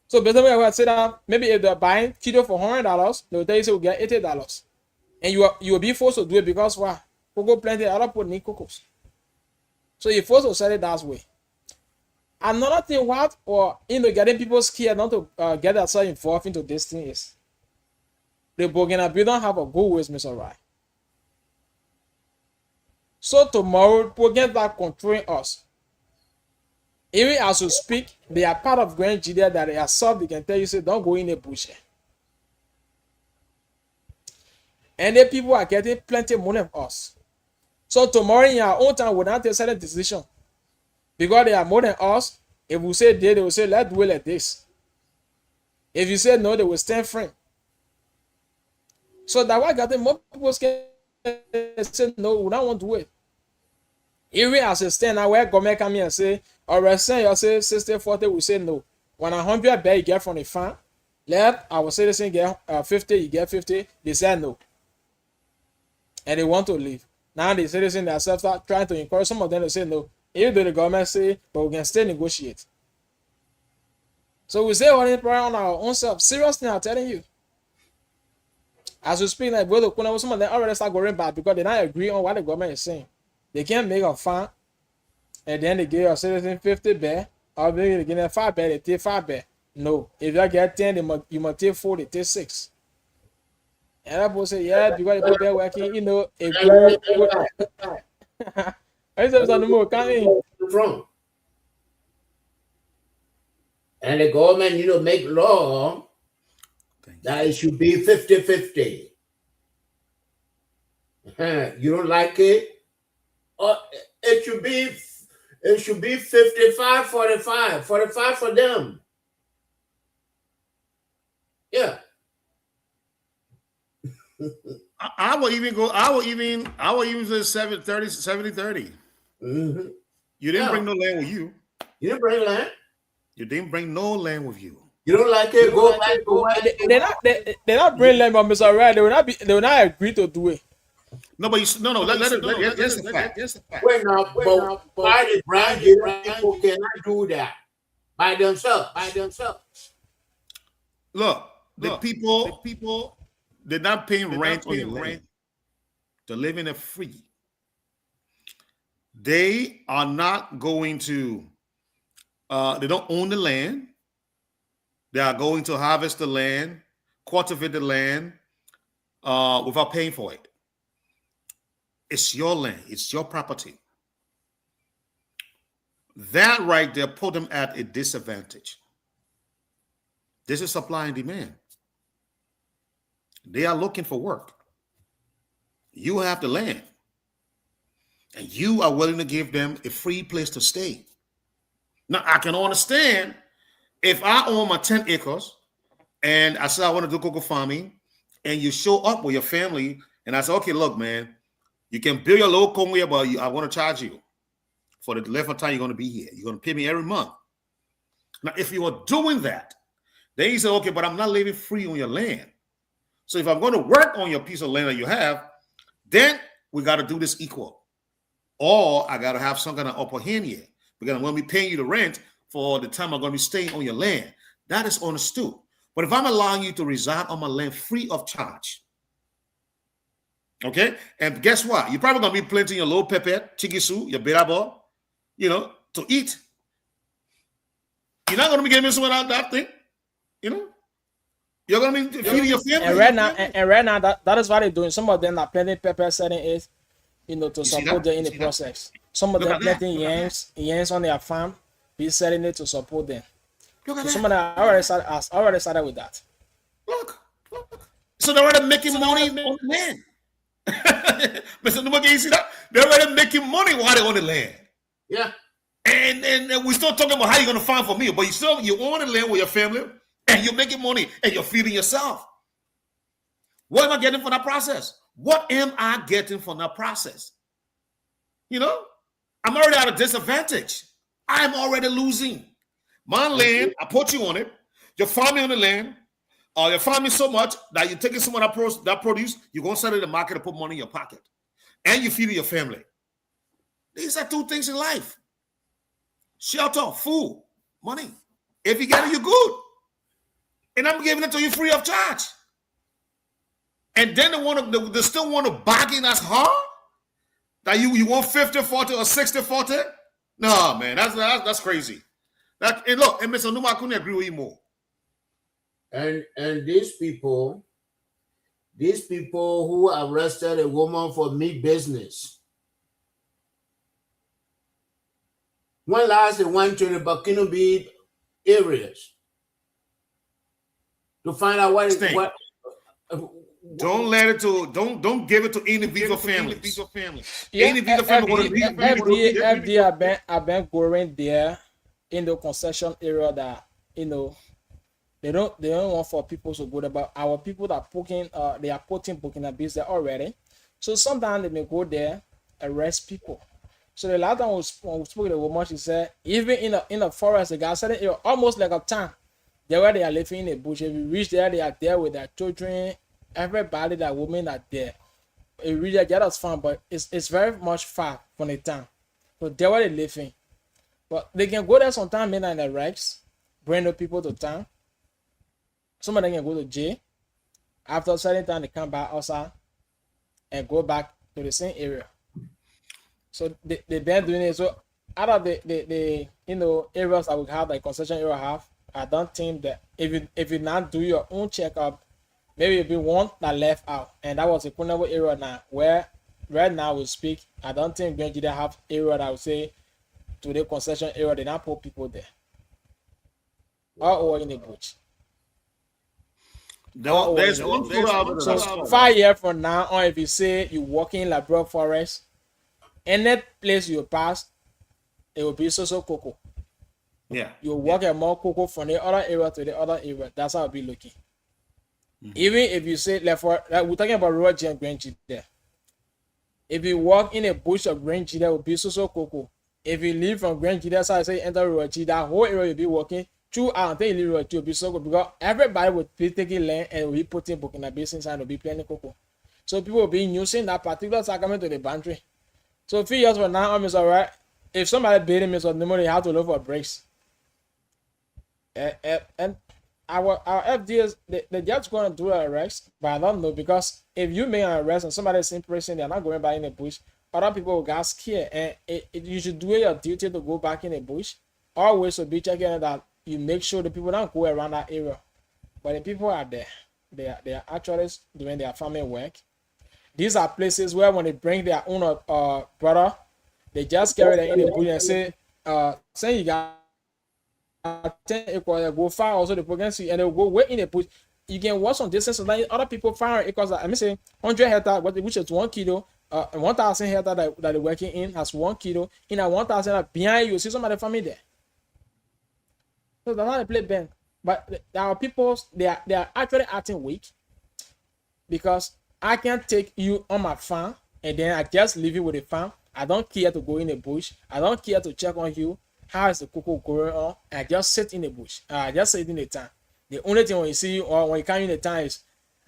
So basically, I would say that maybe if they're buying kilo for $100, they will tell you say we'll get $80. And you will be forced to do it because what? Cocoa plenty, other people need cocos. So you're forced to sell it that way. Another thing, getting people scared not to get themselves involved into this thing is the Burkina Faso don't have a good ways, Mr. Right. So tomorrow, people get back controlling us. Even as we speak, they are part of Grand Judea that they are soft. They can tell you, say, don't go in the bush. And the people are getting plenty of money from us. So tomorrow, in our own time, we will not take a certain decision. Because they are more than us. If we say they will say, let's do it like this. If you say no, they will stand firm. So that why got more people say no, we don't want to do it. Even as a stand now where government come here and say, or you say 60-40, we say no. When 100 bear you get from the farm, let our citizen get 50, you get 50, they say no. And they want to leave. Now the citizen themselves are trying to encourage some of them to say no. Even though the government say, but we can still negotiate. So we say on our own self. Seriously, I'm telling you. As we speak, like brother Kuna, some of them already start going back because they not agree on what the government is saying. They can't make a farm and then they give a citizen 50 bear, or maybe they give them 5 bear, they take 5 bear. No. If you get 10, you must take 4, they take 6. And that boy say, yeah, because the people are working, you know, a good. I said, no more coming. From. And the government, make law that it should be 50-50. You don't like it? Or it should be 55-45. 45 for them. Yeah. I will even say 70-30. Mm-hmm. You didn't bring no land with you. You didn't bring land. You didn't bring no land with you. You don't like it? Go back. They're not bring land, but Mr. Red, they will not agree to do it. No, but let it. That's the fact. Wait now, but why the brand people cannot do that by themselves? Look, the people, they're not paying rent on your land. They're living it free. They are not going to. They don't own the land. They are going to harvest the land, cultivate the land, without paying for it. It's your land. It's your property. That right there put them at a disadvantage. This is supply and demand. They are looking for work. You have the land. And you are willing to give them a free place to stay. Now, I can understand if I own my 10 acres and I say I want to do cocoa farming and you show up with your family and I say, okay, look, man, you can build your little conway, but I want to charge you for the length of time you're going to be here. You're going to pay me every month. Now, if you are doing that, then you say, okay, but I'm not living free on your land. So if I'm going to work on your piece of land that you have, then we got to do this equal. Or I got to have some kind of upper hand here because I'm going to be paying you the rent for the time I'm going to be staying on your land. That is understood. But if I'm allowing you to reside on my land free of charge, okay, and guess what? You're probably going to be planting your little pepper, chikisu, your berabo, to eat. You're not going to be getting some of that thing, You're going to be feeding your family. And right now, that is what they're doing. Some of them are planting pepper, selling it, to support them in the process. Some of them planting yams on their farm, be selling it to support them. So some of them already started with that. Look. So they're already making money on the land. Mr. Numa, can you see that? They're already making money while they're on the land. Yeah. And we're still talking about how you're going to farm for me, but you own the land with your family and you're making money and you're feeding yourself. What am I getting from that process? What am I getting from that process? I'm already at a disadvantage. I'm already losing. My land, I put you on it. You're farming on the land. You're farming so much that you're taking some of that produce, you're going to sell it in the market and put money in your pocket. And you're feeding your family. These are two things in life. Shelter, food, money. If you get it, you're good. And I'm giving it to you free of charge. And then they still want to bargain as hard that you want 50-40 or 60-40. No, man, that's crazy. And look, and Mr. Numa, I couldn't agree with you more. And these people who arrested a woman for meat business, when last they went to the Burkinabe areas to find out what. Don't give it to individual families. Yeah, FDA have been going there in the concession area that They don't want for people to go there, but our people that poking they are putting Burkina Faso there already. So sometimes they may go there, arrest people. So the last time when we spoke to the woman, she said even in the forest, the guy said it almost like a town. There where they are living in the bush. If you reach there, they are there with their children, everybody, that women are there. If you reach there, that's fun, but it's very much far from the town. So there where they living. But they can go there sometime midnight in the wrecks, bring the people to town. Some of them can go to jail. After a certain time, they come back outside and go back to the same area. So they've been doing it. So out of the areas that we have, like concession area have, I don't think that if you not do your own checkup, maybe it'll be one that left out. And that was a Kunabo area now, where right now we speak, I don't think Grenjida have area that I would say to the concession area, they not put people there. Or in the bush. There's one photo. So 5 years from now, or if you say you walk in Labrador Forest, any place you pass, it will be so cocoa. Yeah. You walk a more cocoa from the other area to the other area. That's how it'll be looking. Even if you say like we're talking about Roger and Grange there. If you walk in a bush of Grange, there will be so cocoa. If you leave from Grange, that's how I say enter Roger, that whole area you'll be walking through until you leave Roger, will be so good because everybody will be taking land and will be putting Burkina Faso inside and will be planting cocoa. So people will be using that particular sacrament to the boundary. So a few years from now, it's all right. If somebody beat him, it's on the money, you have to look for breaks. And our FDS, they're just going to do an arrest, but I don't know, because if you make an arrest and somebody is in prison, they're not going back in the bush, other people will get scared, and you should do your duty to go back in the bush. Always to be checking that you make sure the people don't go around that area. But the people are there. They are actually doing their farming work. These are places where when they bring their own brother, they just carry them in the bush and say you got 10 acres, go far also the program, and they'll go way in the bush. You can watch some distance, so that other people 500 acres, I mean say 100 hectares, which is 1 kilo, 1,000 hectares that they're working in has 1 kilo. In a 1,000 behind you see somebody farming there. So that's how they play band. But our people, they are actually acting weak, because I can take you on my farm and then I just leave you with the farm. I don't care to go in the bush. I don't care to check on you. How is the cocoa going on? I just sit in the bush. I just sit in the town. The only thing when you see or when you come in the town is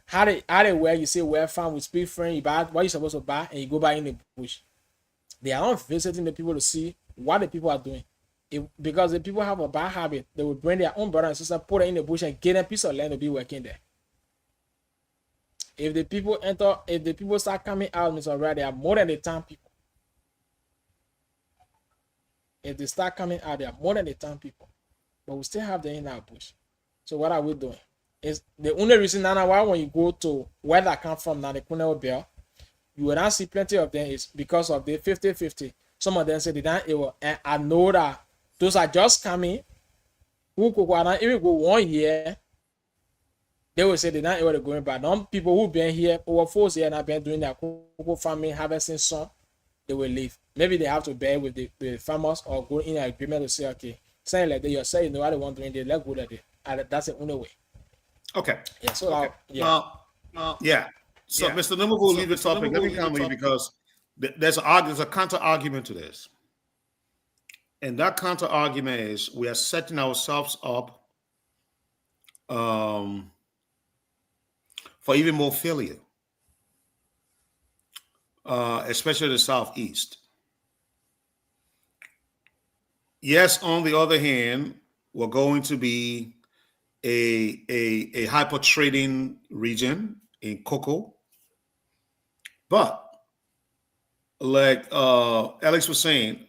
how they wear. You say where farm with speak friend, you buy what you're supposed to buy, and you go back in the bush. They are not visiting the people to see what the people are doing. Because the people have a bad habit, they will bring their own brother and sister, put it in the bush, and get a piece of land to be working there. If the people start coming out, Mr. Red, they are more than the town people. If they start coming out, they are more than the town people. But we still have them in our bush. So what are we doing? Is the only reason now why when you go to where that come from now, the Kunel Bell, you will not see plenty of them is because of the 50-50. Some of them say they don't able, and I know that those are just coming. Who could go even go 1 year? They will say they're not able to go in, but some people who been here over 4 years and have been doing their cocoa farming, harvesting some, they will leave. Maybe they have to bear with the farmers or go in an agreement to say, okay, saying like that, you're saying no, I don't want to do it, let go of it. And that's the only way. Okay. Yeah. So okay. yeah. So Mr. Number will leave the topic. Let me come with you because there's a counter argument to this. And that counter argument is we are setting ourselves up for even more failure, especially the Southeast. Yes, on the other hand, we're going to be a hyper trading region in cocoa, but like Alex was saying,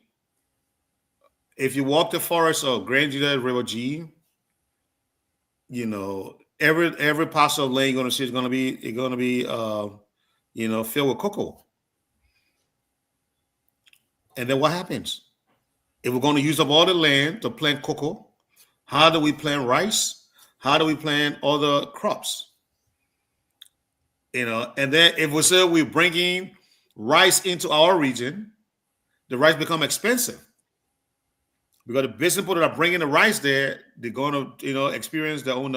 if you walk the forest of Grand Juda River G, you know every parcel of land you're going to see is going to be filled with cocoa. And then what happens? If we're going to use up all the land to plant cocoa, how do we plant rice? How do we plant other crops? And then if we say we're bringing rice into our region, the rice become expensive. Because the business people that are bringing the rice there, they're going to, experience their own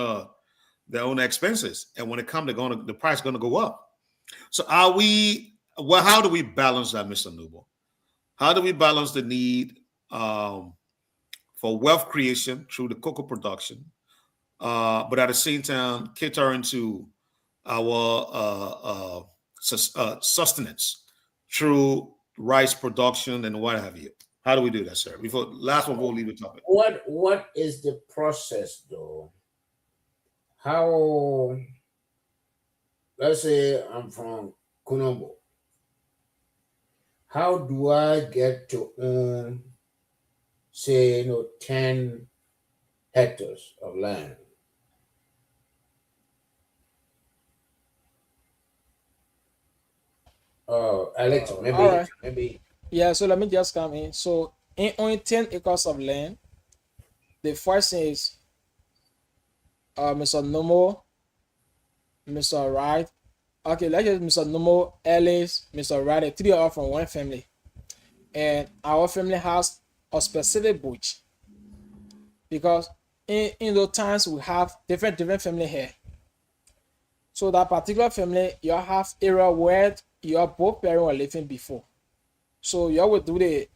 expenses, and when it comes, the price is going to go up. So how do we balance that, Mr. Nubo? How do we balance the need for wealth creation through the cocoa production, but at the same time catering to our sustenance through rice production and what have you? How do we do that, sir? Last one, we'll leave the topic. What is the process, though? How, let's say I'm from Kunombo. How do I get to own, say, 10 hectares of land? Alex, maybe. Yeah, so let me just come in. So in only 10 acres of land, the first thing is Mr. Nomo, Mr. Wright. Okay, let's just Mr. Nomo, Ellis, Mr. Wright, the 3 are from one family. And our family has a specific bush. Because in those times we have different family here. So that particular family, you have area where your both parents were living before. So you will do the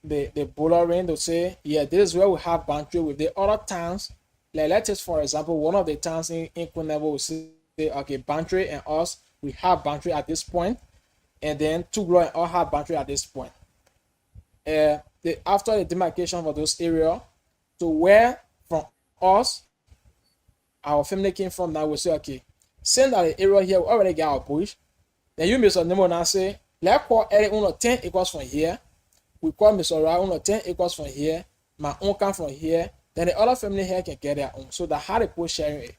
bordering to say, yeah, this is where we have boundary with the other towns. Like let's just, for example, one of the towns in Kunebo will say, okay, boundary and us, we have boundary at this point, and then Tuglo and all have boundary at this point. After the demarcation for those areas, to where from us, our family came from, now we say, okay, send that the area here, we already got our bush. Then you, Mr. Nemo, now say, let's call every 10 acres from here. We call Mr. Ra 10 acres from here. My own come from here. Then the other family here can get their own. So that's how they put sharing it.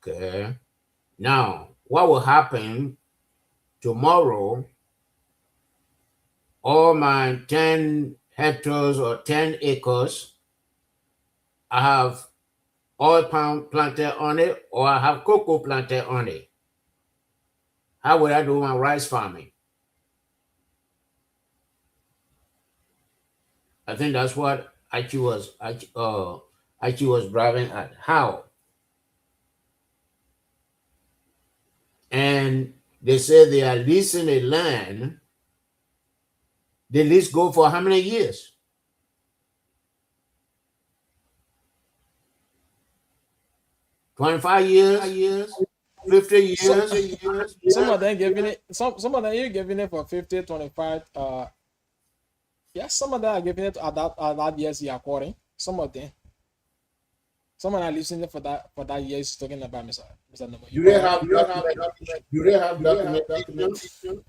Okay. Now, what will happen tomorrow? All my 10 hectares or 10 acres, I have oil palm planted on it, or I have cocoa planted on it. How would I do my rice farming? I think that's what Aichi was driving at. How? And they say they are leasing a land. The lease go for how many years? 25 years? 50 years? Some of them giving it, some of them you're giving it for 50, 25. Yes, some of them are giving it at that years you're according. Some of them. Someone are listening for that years talking about Mr. Nomo. Do they have documentation?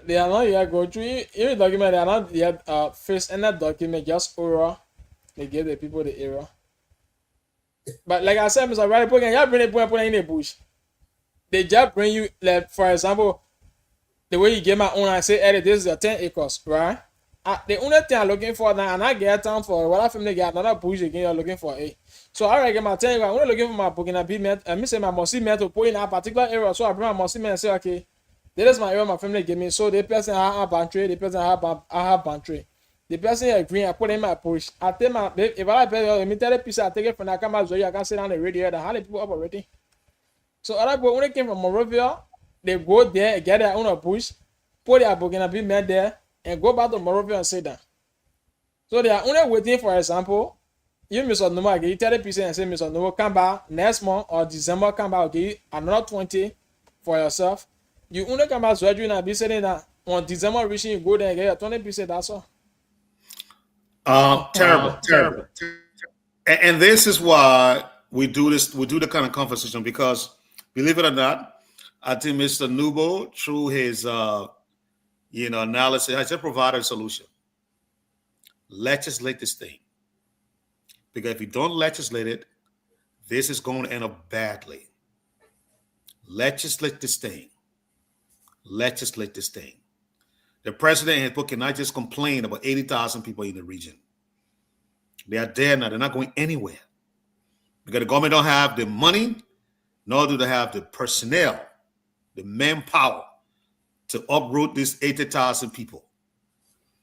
They are not yet go through even document. They are not yet face any document, just oral. They give the people the error. But like I said, Mr. Right, you bring it in the bush. They just bring you, like for example, the way you get my own, I say, Eddie, this is your 10 acres, right? The only thing I'm looking for now, and I get time for what I family get another bush again, you're looking for a. So I already get my 10 acres. I'm only looking for my Burkina B met, and me say my Mossy met to put in a particular area. So I bring my Mossy met and say, okay, this is my area my family give me. So the person I have boundary, the person I have boundary. The person agree, I put in my push. I tell my if I pay me tell the piece, I take it from the camera, so I can sit down the radio. How the people up already. So other people when they came from Monrovia, they go there, get their own bush, put their Burkina B met there, and go back to Monrovia and sit down. So they are only waiting, for example, you Mr. Nomo, you tell the person and say, Mr. Nomo, come back next month or December, come back, okay, another 20 for yourself. You only come back so you be sitting that on December reaching, you go there and get your 20%, that's all. Terrible. And this is why we do this. We do the kind of conversation because, believe it or not, I think Mr. Nubo, through his analysis, has provided a solution. Legislate this thing, because if you don't legislate it, this is going to end up badly. Legislate this thing. Legislate this thing. The president and his book cannot just complain about 80,000 people in the region. They are there now. They're not going anywhere. Because the government don't have the money, nor do they have the personnel, the manpower to uproot these 80,000 people.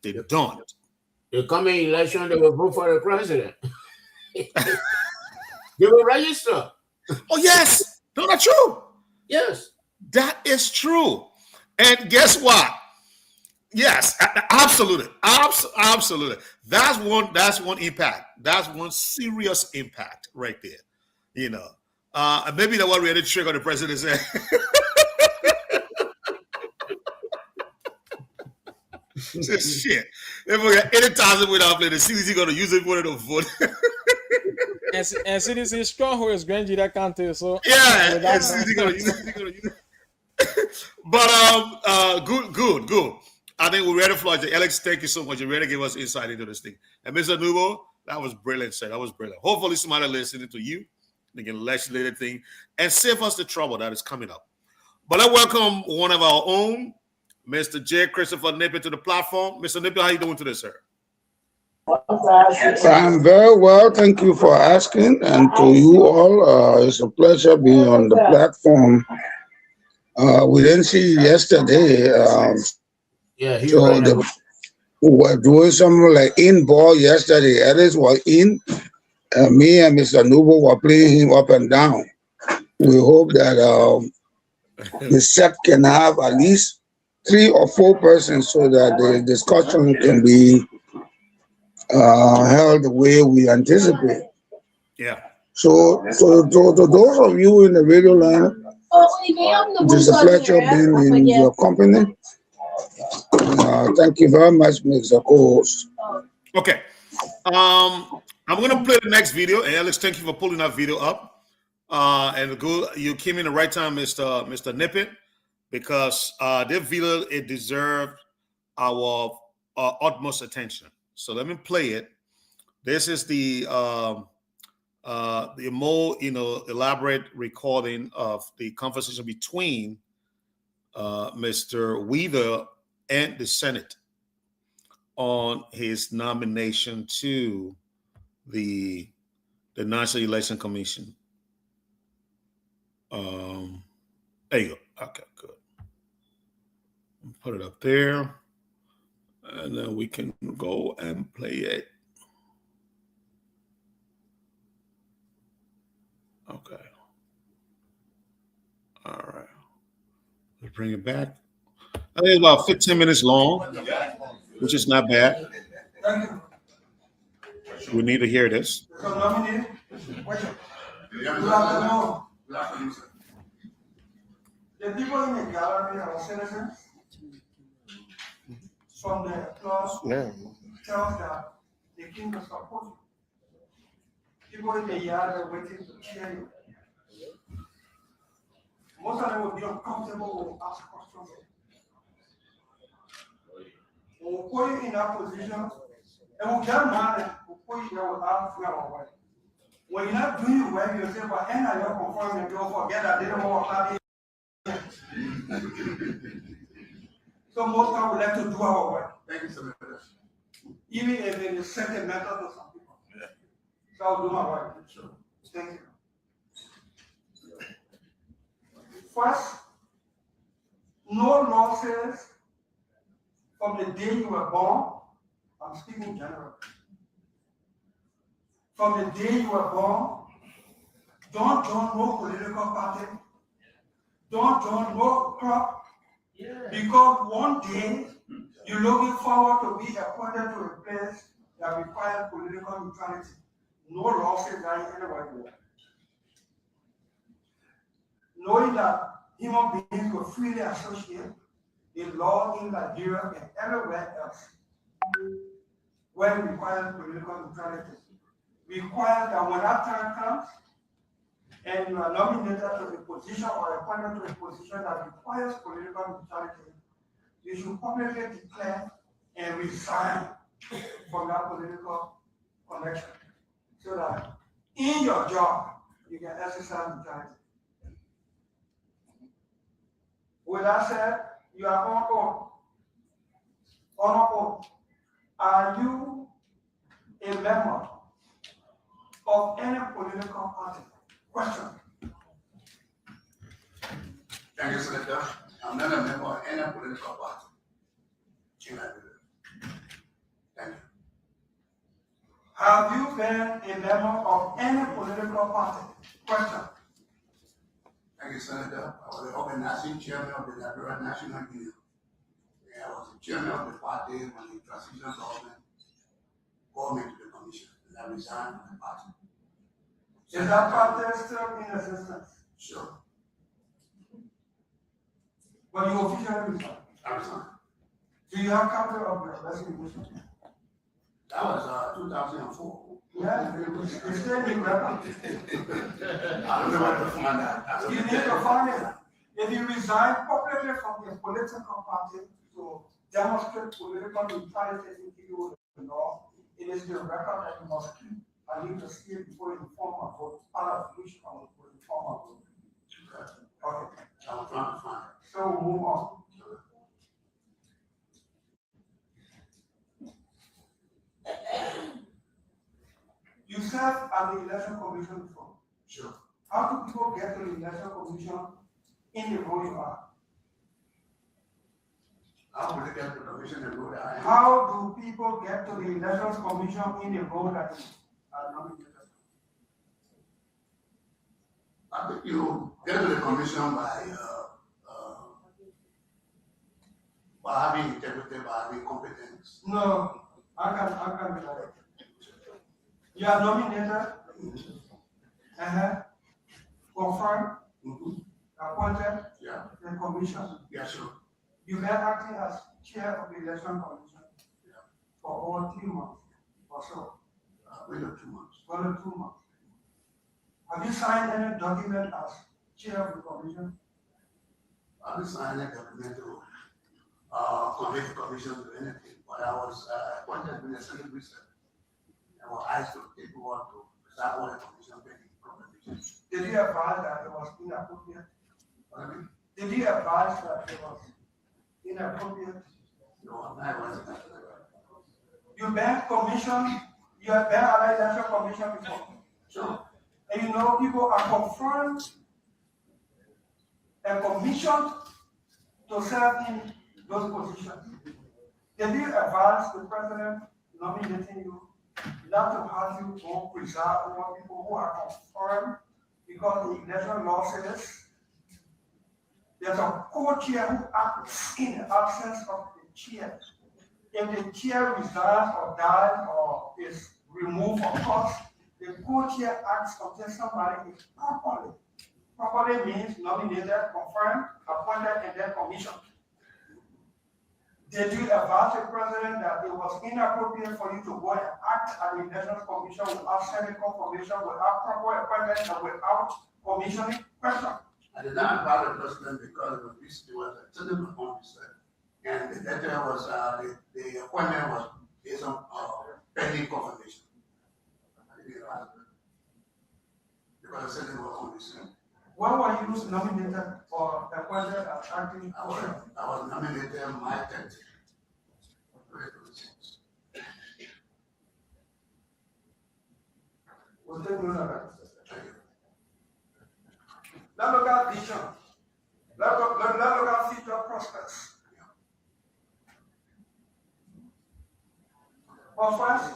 They don't. The coming election, they will vote for the president. They will register. Oh, yes. No, that's true. Yes. That is true. And guess what? Yes, absolutely. Absolutely. That's one impact. That's one serious impact right there. You know. And maybe that what really triggered the president said. Shit. Anytime without playing, the CDC going to use it for the vote. And CDC stronghold is Grand Jida County, so yeah, and CDC going to use it. But good. I think we're ready for it. Alex, thank you so much. You really gave us insight into this thing. And Mr. Nubo, that was brilliant, sir. That was brilliant. Hopefully somebody listening to you, they can legislate the thing and save us the trouble that is coming up. But I welcome one of our own, Mr. J. Christopher Nippett, to the platform. Mr. Nippett, how you doing today, sir? I'm very well. Thank you for asking. And to you all, it's a pleasure being on the platform. We didn't see you yesterday. Yeah, he So we were doing something like in ball yesterday. Ellis was in. Me and Mr. Nubo were playing him up and down. We hope that the set can have at least 3 or 4 persons so that the discussion can be held the way we anticipate. Yeah. So to those of you in the radio land, it is a pleasure being in your company. Thank you very much, Mr. Co-host. Okay. I'm going to play the next video. And Alex, thank you for pulling that video up. And you came in the right time, Mr. Nippett, because this video, it deserved our utmost attention. So let me play it. This is the more elaborate recording of the conversation between Mr. Weaver and the Senate on his nomination to the National Election Commission. There you go. Okay, good. Put it up there, and then we can go and play it. Okay. All right. Let's bring it back. I think it's about 15 minutes long, which is not bad. We need to hear this. Good afternoon. The people in the gallery are citizens. From the applause tells that the king will support you. People in the yard are waiting to cheer you. Most of them will be uncomfortable when you ask questions. When we put you in that position, and we get mad and we put you there without fear or worry. When you're not doing it well, you say, but and I don't confirm and don't forget that they don't want to have So most times we like to do our work. Thank you so much. Even if it is sentimental to some people. Yeah. So I'll do my work. Sure. Thank you. First, no law says from the day you were born, I'm speaking generally. From the day you were born, don't join no political party. Don't join no club. Yeah. Because one day you're looking forward to be appointed to a place that requires political neutrality. No law says that anywhere. Knowing that human beings will freely associate, the law in Nigeria and everywhere else, where it requires political neutrality, requires that when that time comes, and you are nominated to a position or appointed to a position that requires political neutrality, you should publicly declare and resign from that political connection so that in your job you can exercise neutrality. With that said, you are on oath. On oath. Are you a member of any political party? Question. Thank you, Senator. I'm not a member of any political party. Thank you. Have you been a member of any political party? Question. Thank you, Senator. I was the organizing chairman of the Liberal National Union. I was the chairman of the party when the transitional government called me to the commission, and I resigned from the party. Is that party still in existence? Sure, But you officially resigned. I resigned. Do you have copy of your resignation? That was 2004. Yeah, it's still in record. I don't know where to find that. You need to find it. If you resign publicly from a political party to demonstrate political neutrality in the law, it is the record that you must keep. I need to see it before you form a vote, part of which I will form a vote. Okay. I'm trying to find it. So we'll move on. You serve at the election commission before. Sure. How do people get to the election commission in the role you are? How will they get to the commission and go there? How do people get to the elections commission in the role that you are nominated? I think you get to the commission by having integrity, by having competence. No, I can be like you are nominated, confirmed, appointed, Yeah, the commission. yeah, sure. You been acting as chair of the election commission Yeah. for over 3 months or so. Wait up 2 months. 2 months. Have you signed any document as chair of the commission? I've been signing a document to convey the commission to anything, but I was appointed in the Senate recent. I was asked to take over to start all the commission pending proclamation. Did you advise that it was inappropriate? What I mean? Did you advise that it was inappropriate? No, I wasn't. You been commission, you have been at the election commission before. Sure. And you know people are confirmed and commissioned to serve in those positions. Did you advise the president nominating you not to have you go preside over people who are confirmed because the election law says there's a co-chair who acts in the absence of the chair. If the chair resigns or dies or is removed from office, the co-chair acts until somebody is properly means nominated, confirmed, appointed, and then commissioned. Did you advise the president that it was inappropriate for you to go and act at the elections commission without Senate confirmation, without proper appointment, and without commissioning? Question. I did not advise the president because it was a technical officer. And the letter was, the appointment was based on pending confirmation. I didn't advise him. Because I said it was on the same. When were you nominated or appointed as acting I was nominated May 10th. We'll take note of that. Let's look at vision. Let's look at future prospects. But first,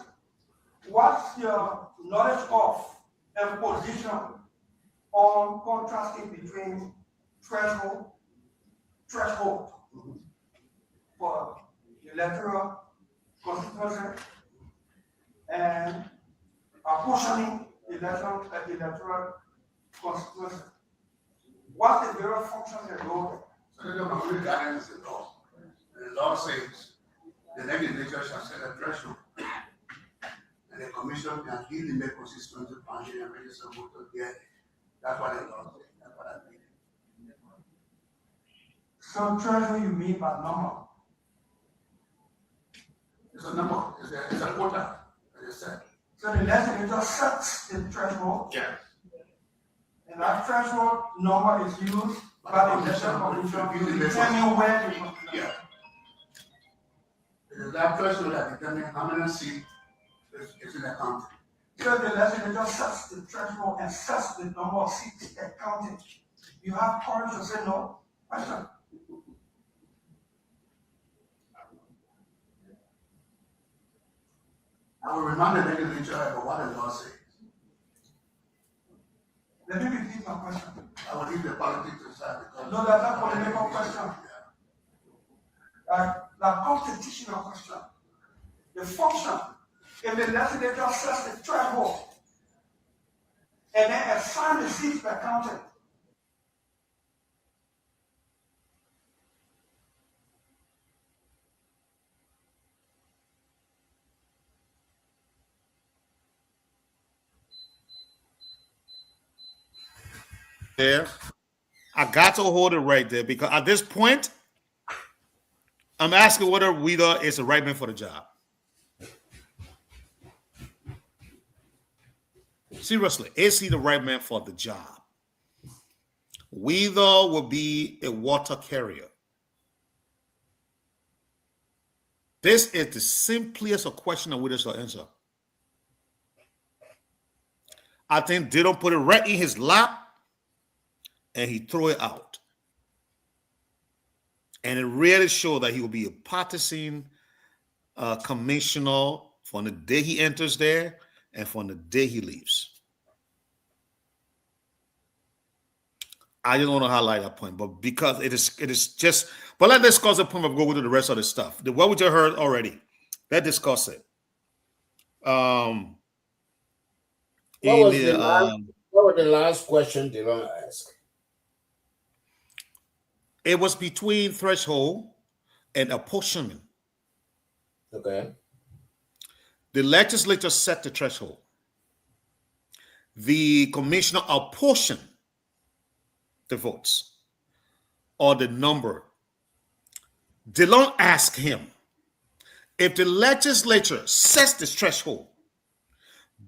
what's your knowledge of and position on contrasting between threshold for electoral constituency and apportioning electoral constituency? What's the various functions and role? So the government guidance is the law. And the law says the legislature shall set a threshold. And the commission can legally make constituency boundary and register voters there. That's what the law says. That's what I mean. So threshold you mean by number? It's a number, it's a quota, as I said. So the legislature sets the threshold, Yeah. and that threshold number is used by the election commission to determine where the Yeah. It is that threshold that determines how many seats is in the county. So the legislature sets the threshold and sets the number of seats and counting. You have courage to say no? Question. I will remind the legislature about what the law says. Let me repeat my question. I will leave the politics aside because. No, that's not political question. The constitutional question. The function. If the legislature sets the threshold and then assign the seats per county, there. I got to hold it right there because at this point, I'm asking whether Weeder is the right man for the job. Seriously, is he the right man for the job? Weeder will be a water carrier. This is the simplest of question that Weeder shall answer. I think they don't put it right in his lap and he throw it out. And it really shows that he will be a partisan commissioner from the day he enters there and from the day he leaves. I just want to highlight that point, but because it is just, but let's discuss the point of go with the rest of the stuff. What we just heard already, let's discuss it. What was the last question Dylan asked? It was between threshold and apportionment. Okay. The legislature set the threshold. The commissioner apportioned the votes or the number. Dylan asked him, if the legislature sets the threshold,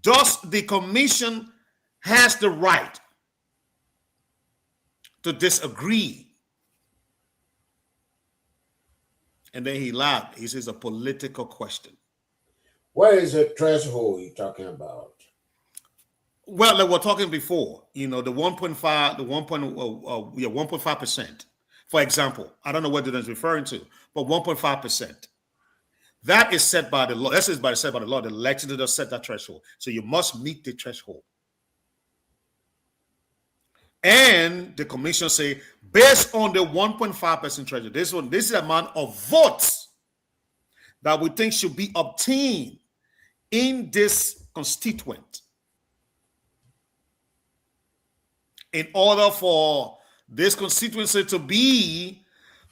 does the commission has the right to disagree? And then he laughed. He says a political question. What is the threshold you're talking about? Well, like we're talking before, the 1.5, the 1.5%. For example, I don't know what Dylan's referring to, but 1.5%. That is set by the law. That is set by the law. The legislature set that threshold. So you must meet the threshold. And the commission say, based on the 1.5% threshold, this is the amount of votes that we think should be obtained in this constituent in order for this constituency to be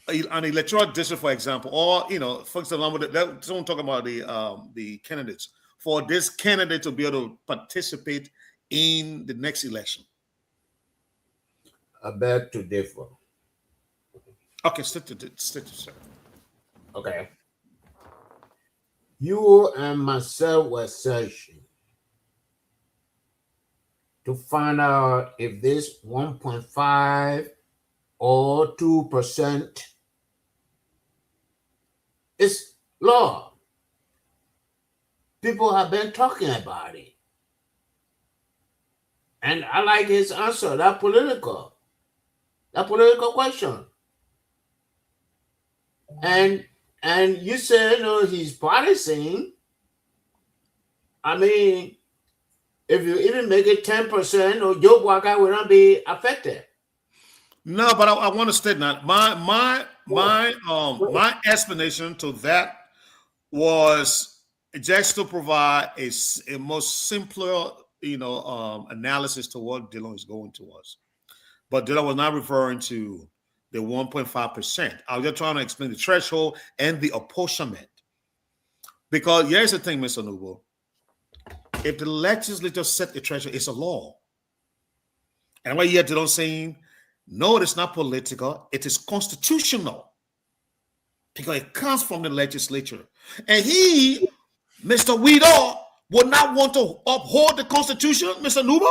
an electoral district, for example, or for example, someone talking about the candidates, for this candidate to be able to participate in the next election. I beg to differ. Okay, stick to sir. Okay. You and myself were searching to find out if this 1.5 or 2% is law. People have been talking about it. And I like his answer, that political question. And you said, he's partisan. I mean, if you even make it 10%, or Joe Waka will not be affected. No, but I want to state that my explanation to that was just to provide a most simpler analysis to what Dylan is going towards. But Dylan was not referring to the 1.5%. I was just trying to explain the threshold and the apportionment. Because here's the thing, Mr. Nubo. If the legislature set the threshold, it's a law. And what you hear Dylan saying, no, it's not political, it is constitutional. Because it comes from the legislature. And he, Mr. Weeder, would not want to uphold the Constitution, Mr. Nubo?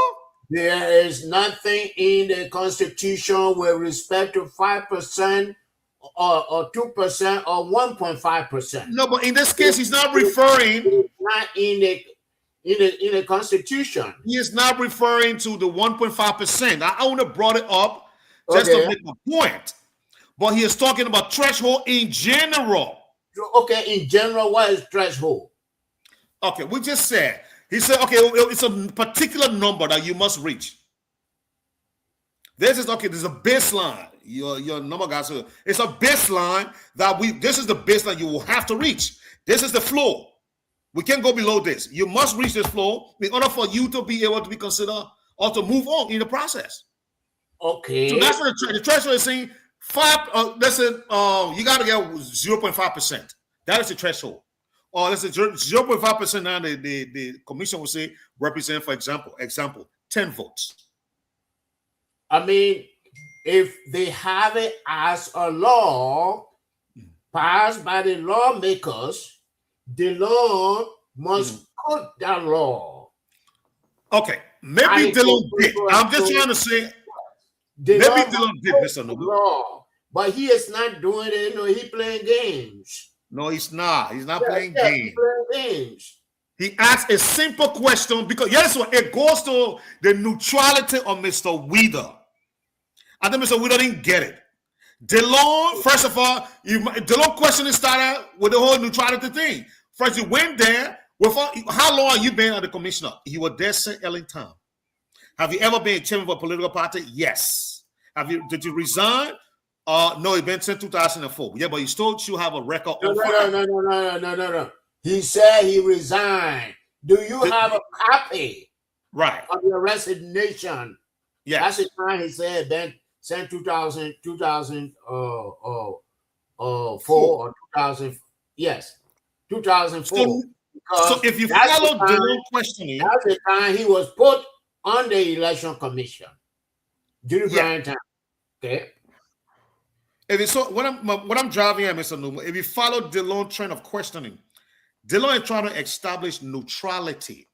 There is nothing in the Constitution with respect to 5% or 2% or 1.5%. No, but in this case, he's not referring. Not in the Constitution. He is not referring to the 1.5%. I only brought it up just to make a point. But he is talking about threshold in general. Okay, in general, what is threshold? Okay, we just said, he said, okay, it's a particular number that you must reach. This is okay. There's a baseline. Your number, guys. It's a baseline that this is the baseline you will have to reach. This is the floor. We can't go below this. You must reach this floor in order for you to be able to be considered or to move on in the process. Okay. So that's what the threshold is saying. You got to get 0.5%. That is the threshold. Or let's say 0.5% now the commission will say represent, for example, 10 votes. I mean, if they have it as a law passed by the lawmakers, the law must put that law. Okay, maybe Dillon did. I'm just trying to say, maybe Dillon did, Mr. Noble. But he is not doing it. No, he playing games. No, he's not. He's not playing games. He's playing games. He asked a simple question because yes, it goes to the neutrality of Mr. Weeder. I think Mr. Weeder didn't get it. Dillon, first of all, Dillon question started with the whole neutrality thing. First, you went there. How long have you been at the commissioner? You were there since early time. Have you ever been chairman of a political party? Yes. Did you resign? No, it's been since 2004. Yeah, but you still should have a record. No. He said he resigned. Do you have a copy? Right. Of your resignation? Yes. That's the time he said then since 2004 or 2000. Yes, 2004. So if you follow Dillon questioning, that's the time he was put on the election commission. During Brian time. Okay. So what I'm driving at, Mr. Numa, if you follow Dillon's trend of questioning, Dillon is trying to establish neutrality.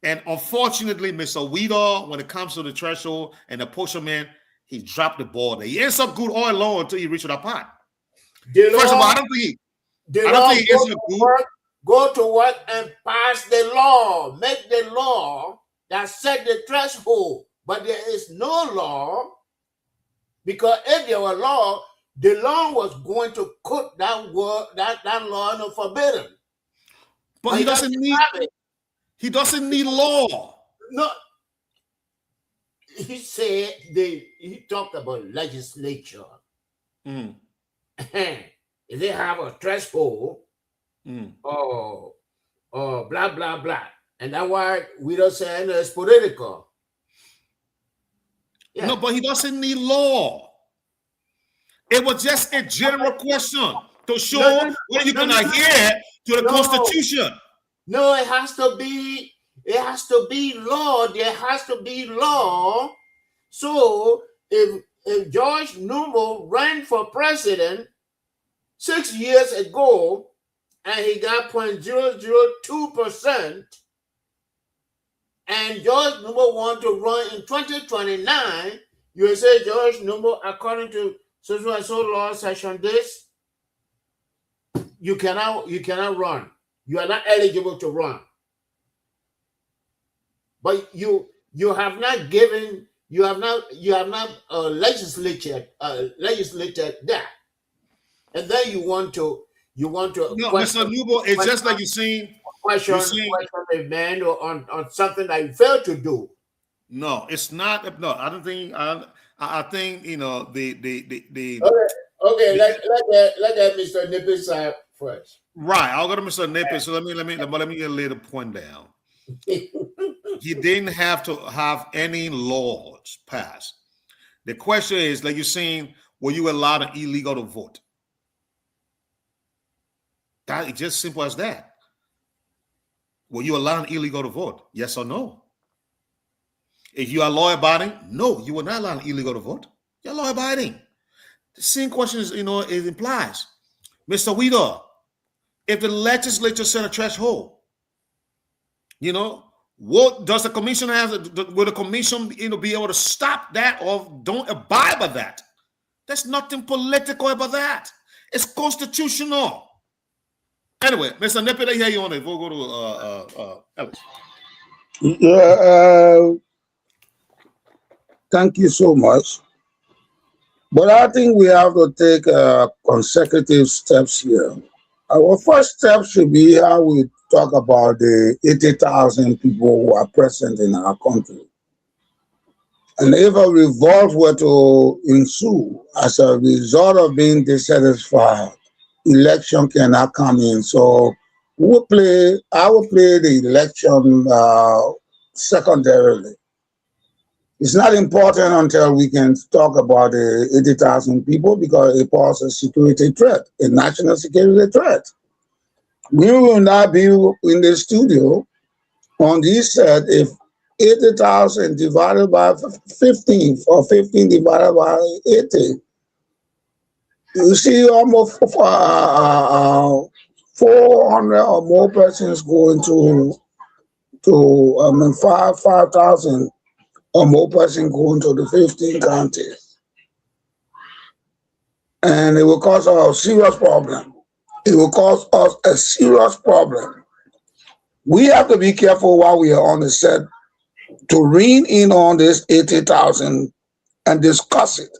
And unfortunately, Mr. Weeder, when it comes to the threshold and the apportionment, he dropped the ball there. He ends up good all along until he reached that part. First of all, I don't think he ends up good. Go to work and pass the law. Make the law that set the threshold. But there is no law. Because if there were law, the law was going to put that law in forbidden. But he doesn't need law. No. He said he talked about legislature. If they have a threshold or blah blah blah. And that's why we don't say it's political. Yeah. No, but he doesn't need law. It was just a general question to show what you're gonna adhere to the Constitution. No, it has to be law. There has to be law. So if George Numo ran for president 6 years ago and he got 0.002%, and George Numo want to run in 2029, you will say George Numo, according to so law section this, you cannot run. You are not eligible to run. But you have not legislated that, and then you want to. No, Mr. Nubo, it's just like you're saying. Question a man on something that you failed to do. No, it's not. No, I don't think. I think the. Okay. Let that Mr. Nippes first. Right, I'll go to Mr. Nippes. So let me get a little point down. He didn't have to have any laws passed. The question is, like you're saying, were you allowed an illegal to vote? That is just simple as that. Were you allowed an illegal to vote? Yes or no? If you are law abiding, no, you were not allowed an illegal to vote. You're law abiding. The same question is, it implies, Mr. Weeder, if the legislature set a threshold, what does the commission have? Will the commission, be able to stop that or don't abide by that? There's nothing political about that. It's constitutional. Anyway, Mr. Nippet, I hear you on it. We'll go to Alex. Yeah, thank you so much. But I think we have to take consecutive steps here. our first step should be how we talk about the 80,000 people who are present in our country. And if a revolt were to ensue as a result of being dissatisfied, election cannot come in. So I will play the election secondarily. It's not important until we can talk about the 80,000 people because it poses a security threat, a national security threat. We will not be in the studio on this set if 80,000 divided by 15 or 15 divided by 80. You see almost 400 or more persons going to 5,000 or more persons going to the 15 counties. And it will cause us a serious problem. It will cause us a serious problem. We have to be careful while we are on the set to rein in on this 80,000 and discuss it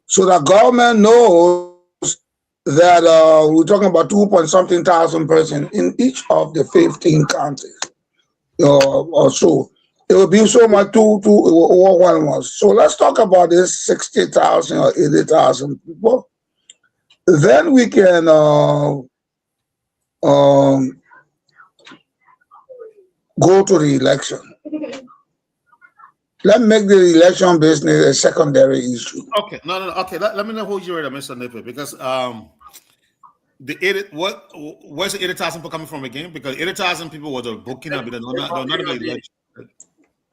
so that government knows that we're talking about 2-point-something thousand persons in each of the 15 counties or so. It will be so much it will overwhelm us. So let's talk about this 60,000 or 80,000 people. Then we can go to the election. Let's make the election business a secondary issue. Okay, no. Okay, let me know who you're at, Mr. Nipper, because where's the 80,000 people coming from again? Because 80,000 people was a booking up, but not an election.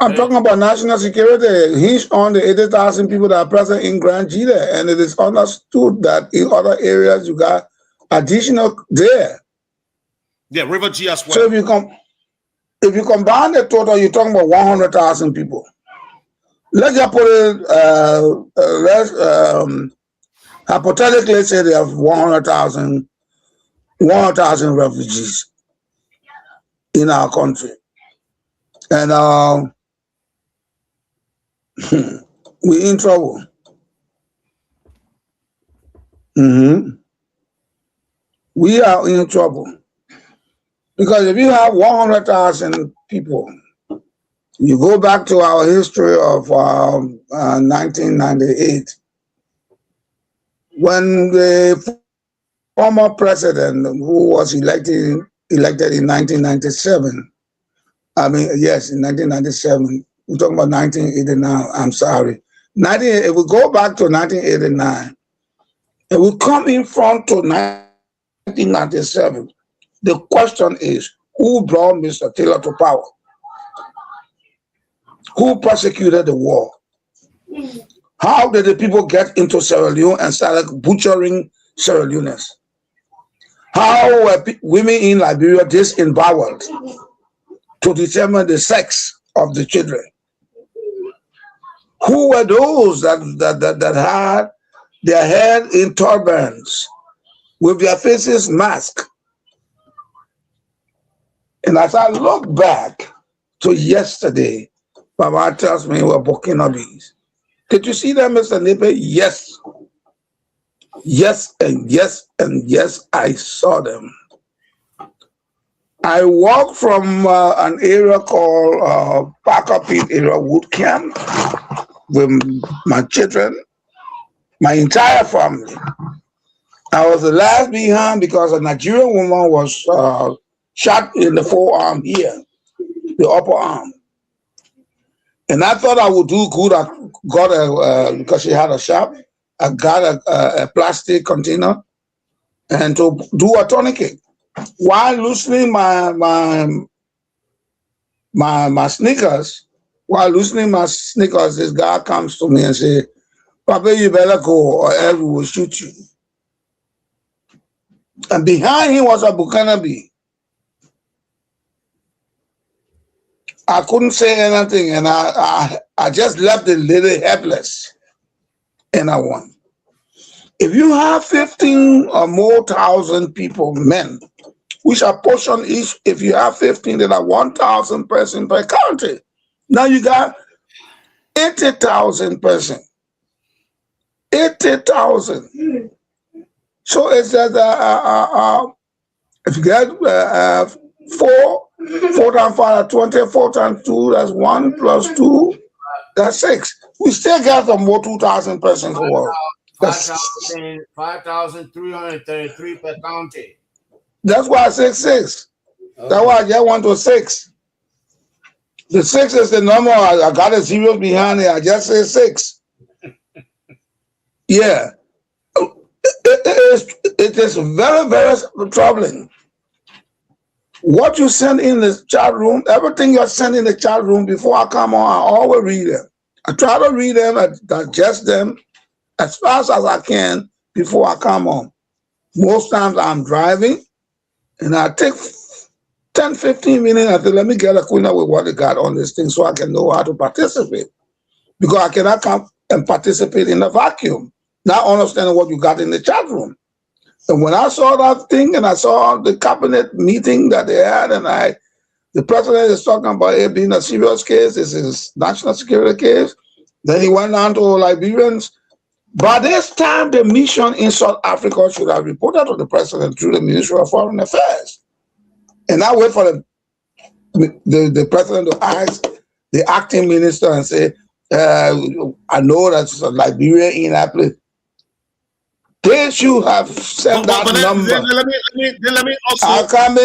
I'm talking about national security. He's on the 80,000 people that are present in Grand Gila, and it is understood that in other areas you got additional there. Yeah, River G as well. So if you combine the total, you're talking about 100,000 people. Let's just put it, hypothetically say they have 100,000 refugees in our country. And we're in trouble. We are in trouble. Because if you have 100,000 people, you go back to our history of 1998, when the former president who was elected in 1997, in 1997, we're talking about 1989, I'm sorry. If we go back to 1989, and we come in front to 1997, the question is, who brought Mr. Taylor to power? Who persecuted the war? How did the people get into Sierra Leone and started butchering Sierra Leoneans? How were women in Liberia disemboweled to determine the sex of the children? Who were those that had their head in turbans with their faces masked? And as I look back to yesterday, Baba tells me we're Burkinabes. Did you see that, Mr. Nipper? Yes. Yes, and yes, and yes, I saw them. I walked from an area called Parker Pit area, Wood Camp, with my children, my entire family. I was the last behind because a Nigerian woman was shot in the forearm here, the upper arm. And I thought I would do good. I got because she had a shop, I got a plastic container and to do a tourniquet. While loosening my sneakers, this guy comes to me and says, Papa, you better go or else we will shoot you. And behind him was a Burkinabe. I couldn't say anything, and I just left the lady helpless. And I won. If you have 15 or more thousand people, men, which are portioned each, if you have 15, there are 1,000 persons per county. Now you got 80,000 persons. 80,000. So it's that if you get 4 times 5 is 20, 4 times 2, that's 1 plus 2, that's 6. We still got some more 2,000 persons to work. 5,333 per county. That's why I said 6. Okay. That's why I just went to 6. The 6 is the number. I got a zero behind it. I just said 6. Yeah. It is very, very troubling. What you send in the chat room, everything you send in the chat room before I come on, I always read them. I try to read them and digest them as fast as I can before I come on. Most times I'm driving and I take 10, 15 minutes. I say, let me get acquainted with what they got on this thing so I can know how to participate. Because I cannot come and participate in a vacuum, not understanding what you got in the chat room. And when I saw that thing and I saw the cabinet meeting that they had, and the president is talking about it being a serious case, this is national security case. Then he went on to Liberians. By this time, the mission in South Africa should have reported to the president through the Ministry of Foreign Affairs. And I wait for the president to ask the acting minister and say, I know that's Liberia in that place. They should have sent that number. Then let me also. How do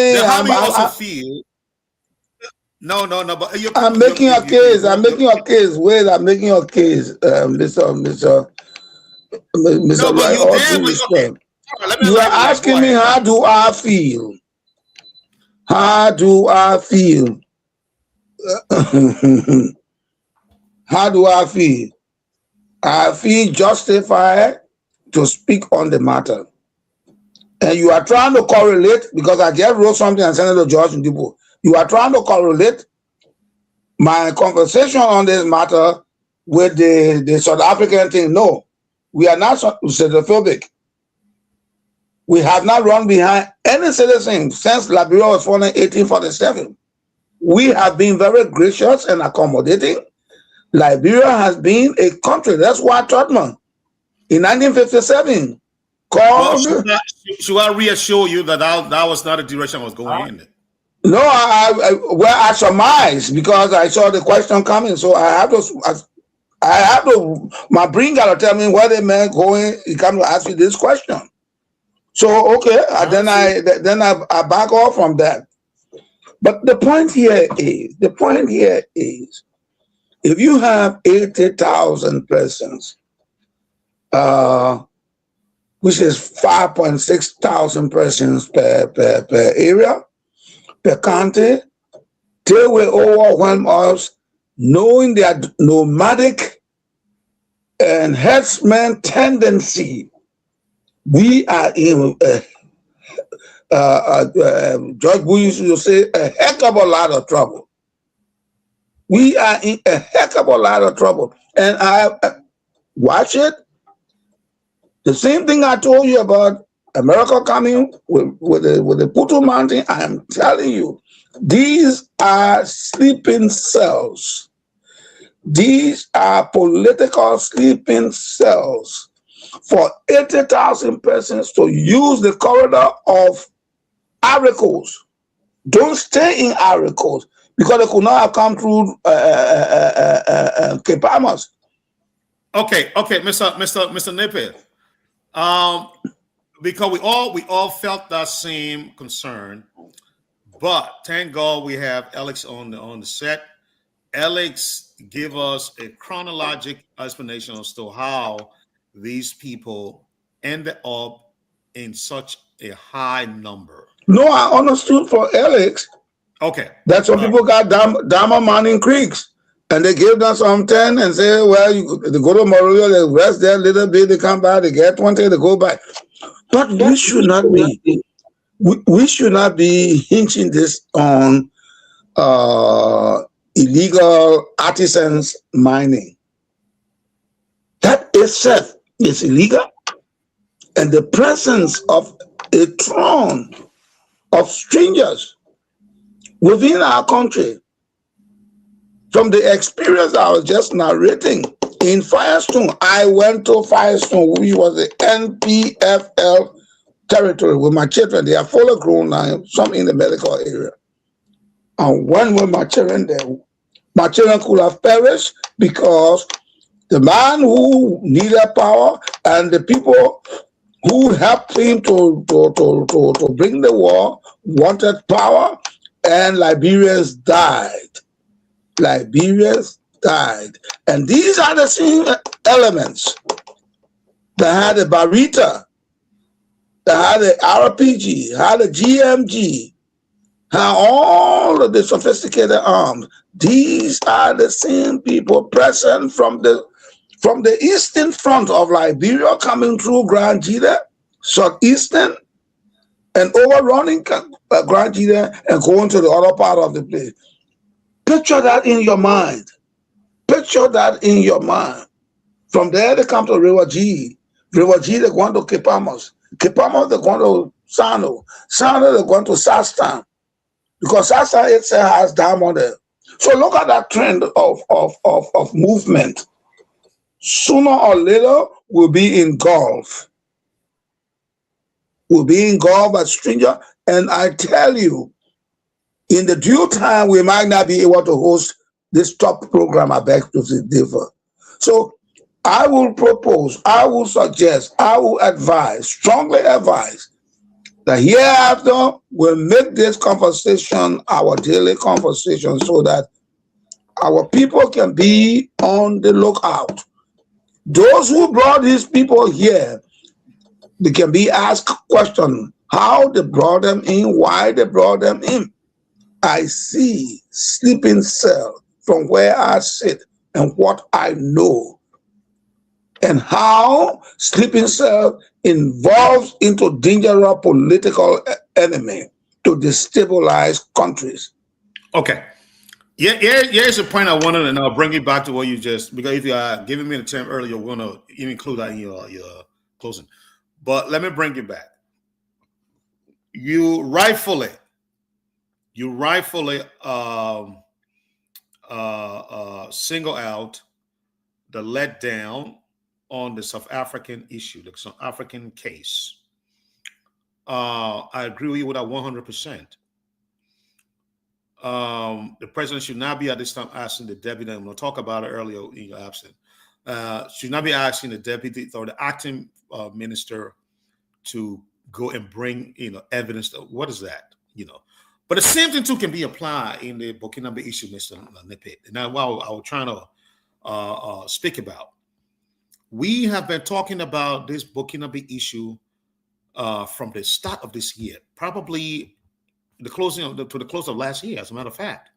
you also feel? No. But I'm making a case. I'm making a case. Wait, I'm making a case, Mr. No, but you are asking me how do I feel? How do I feel? How do I feel? I feel justified to speak on the matter. And you are trying to correlate, because I just wrote something and sent it to George Ndibo. You are trying to correlate my conversation on this matter with the South African thing. No, we are not xenophobic. We have not run behind any citizen since Liberia was formed in 1847. We have been very gracious and accommodating. Liberia has been a country. That's why Tottenham in 1957 called. Should I reassure you that that was not a direction I was going in? No, I surmise because I saw the question coming, so I have to. My brain got to tell me where they meant going. He come to ask you this question. So okay, then I back off from that. But the point here is, if you have 80,000 persons, which is 5.6 thousand persons per area, per county, they will overwhelm us, knowing their nomadic and herdsman tendency. We are in, George Bush used to say, a heck of a lot of trouble. We are in a heck of a lot of trouble. And I watch it. The same thing I told you about America coming with the Putu Mountain. I am telling you, these are sleeping cells. These are political sleeping cells for 80,000 persons to use the corridor of Ivory Coast. Don't stay in Ivory Coast because they could not have come through Cape Palmas. Okay, Mr. Napier. Because we all felt that same concern, but thank God we have Alex on the set. Alex give us a chronological explanation as to how these people ended up in such a high number. No, I understood for Alex. Okay. That some people got Dama Mining Creeks, and they gave them some 10 and say, well, they go to Morillo, they rest there a little bit, they come back, they get 20, they go back. But we should not be. We should not be hinging this on illegal artisans mining. That itself is illegal, and the presence of a throng of strangers within our country, from the experience I was just narrating in Firestone. I went to Firestone, which was the NPFL territory with my children. They are fully grown now, some in the medical area. And when were my children there? My children could have perished because the man who needed power and the people who helped him to bring the war wanted power, and Liberians died. Liberians died. And these are the same elements that had the Barita, that had the RPG, had the GMG, had all of the sophisticated arms. These are the same people present from the eastern front of Liberia, coming through Grand Jida, southeastern, and overrunning Grand Jida and going to the other part of the place. Picture that in your mind. Picture that in your mind. From there, they come to River G. River G, they're going to Kipamos. Kipamos, they're going to Sano. Sano, they're going to Sastan. Because Sastan itself has diamond there. So look at that trend of movement. Sooner or later, we'll be engulfed. We'll be engulfed by stranger. And I tell you, in the due time, we might not be able to host this top program. I beg to differ. So I will propose, I will suggest, I will advise, strongly advise, that hereafter we'll make this conversation our daily conversation so that our people can be on the lookout. Those who brought these people here, they can be asked questions, how they brought them in, why they brought them in. I see sleeping cell from where I sit and what I know, and how sleeping cell involves into dangerous political enemy to destabilize countries. Okay. Here's a point I wanted, and I'll bring it back to what you just, because if you are giving me the term earlier, we're going to include that in your closing. But let me bring it back. You rightfully single out the letdown on the South African issue, the South African case. I agree with you with that 100%. The president should not be at this time asking the deputy, and we'll talk about it earlier in your absence, should not be asking the deputy or the acting minister to go and bring, evidence. What is that? But the same thing too can be applied in the Burkinabe issue, Mr. Nippet. And that's what I was trying to speak about. We have been talking about this Burkinabe issue from the start of this year, probably to the close of last year, as a matter of fact.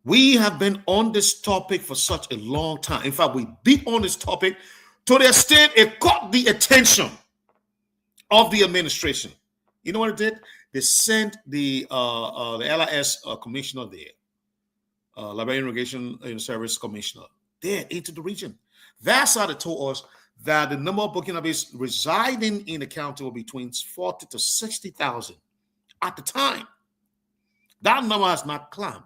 We have been on this topic for such a long time. In fact, we beat on this topic to the extent it caught the attention of the administration. You know what it did? They sent the LIS commissioner there, Liberian Irrigation Service Commissioner, there into the region. That's how they told us that the number of Burkinabes residing in the county were between 40 to 60,000 at the time. That number has not climbed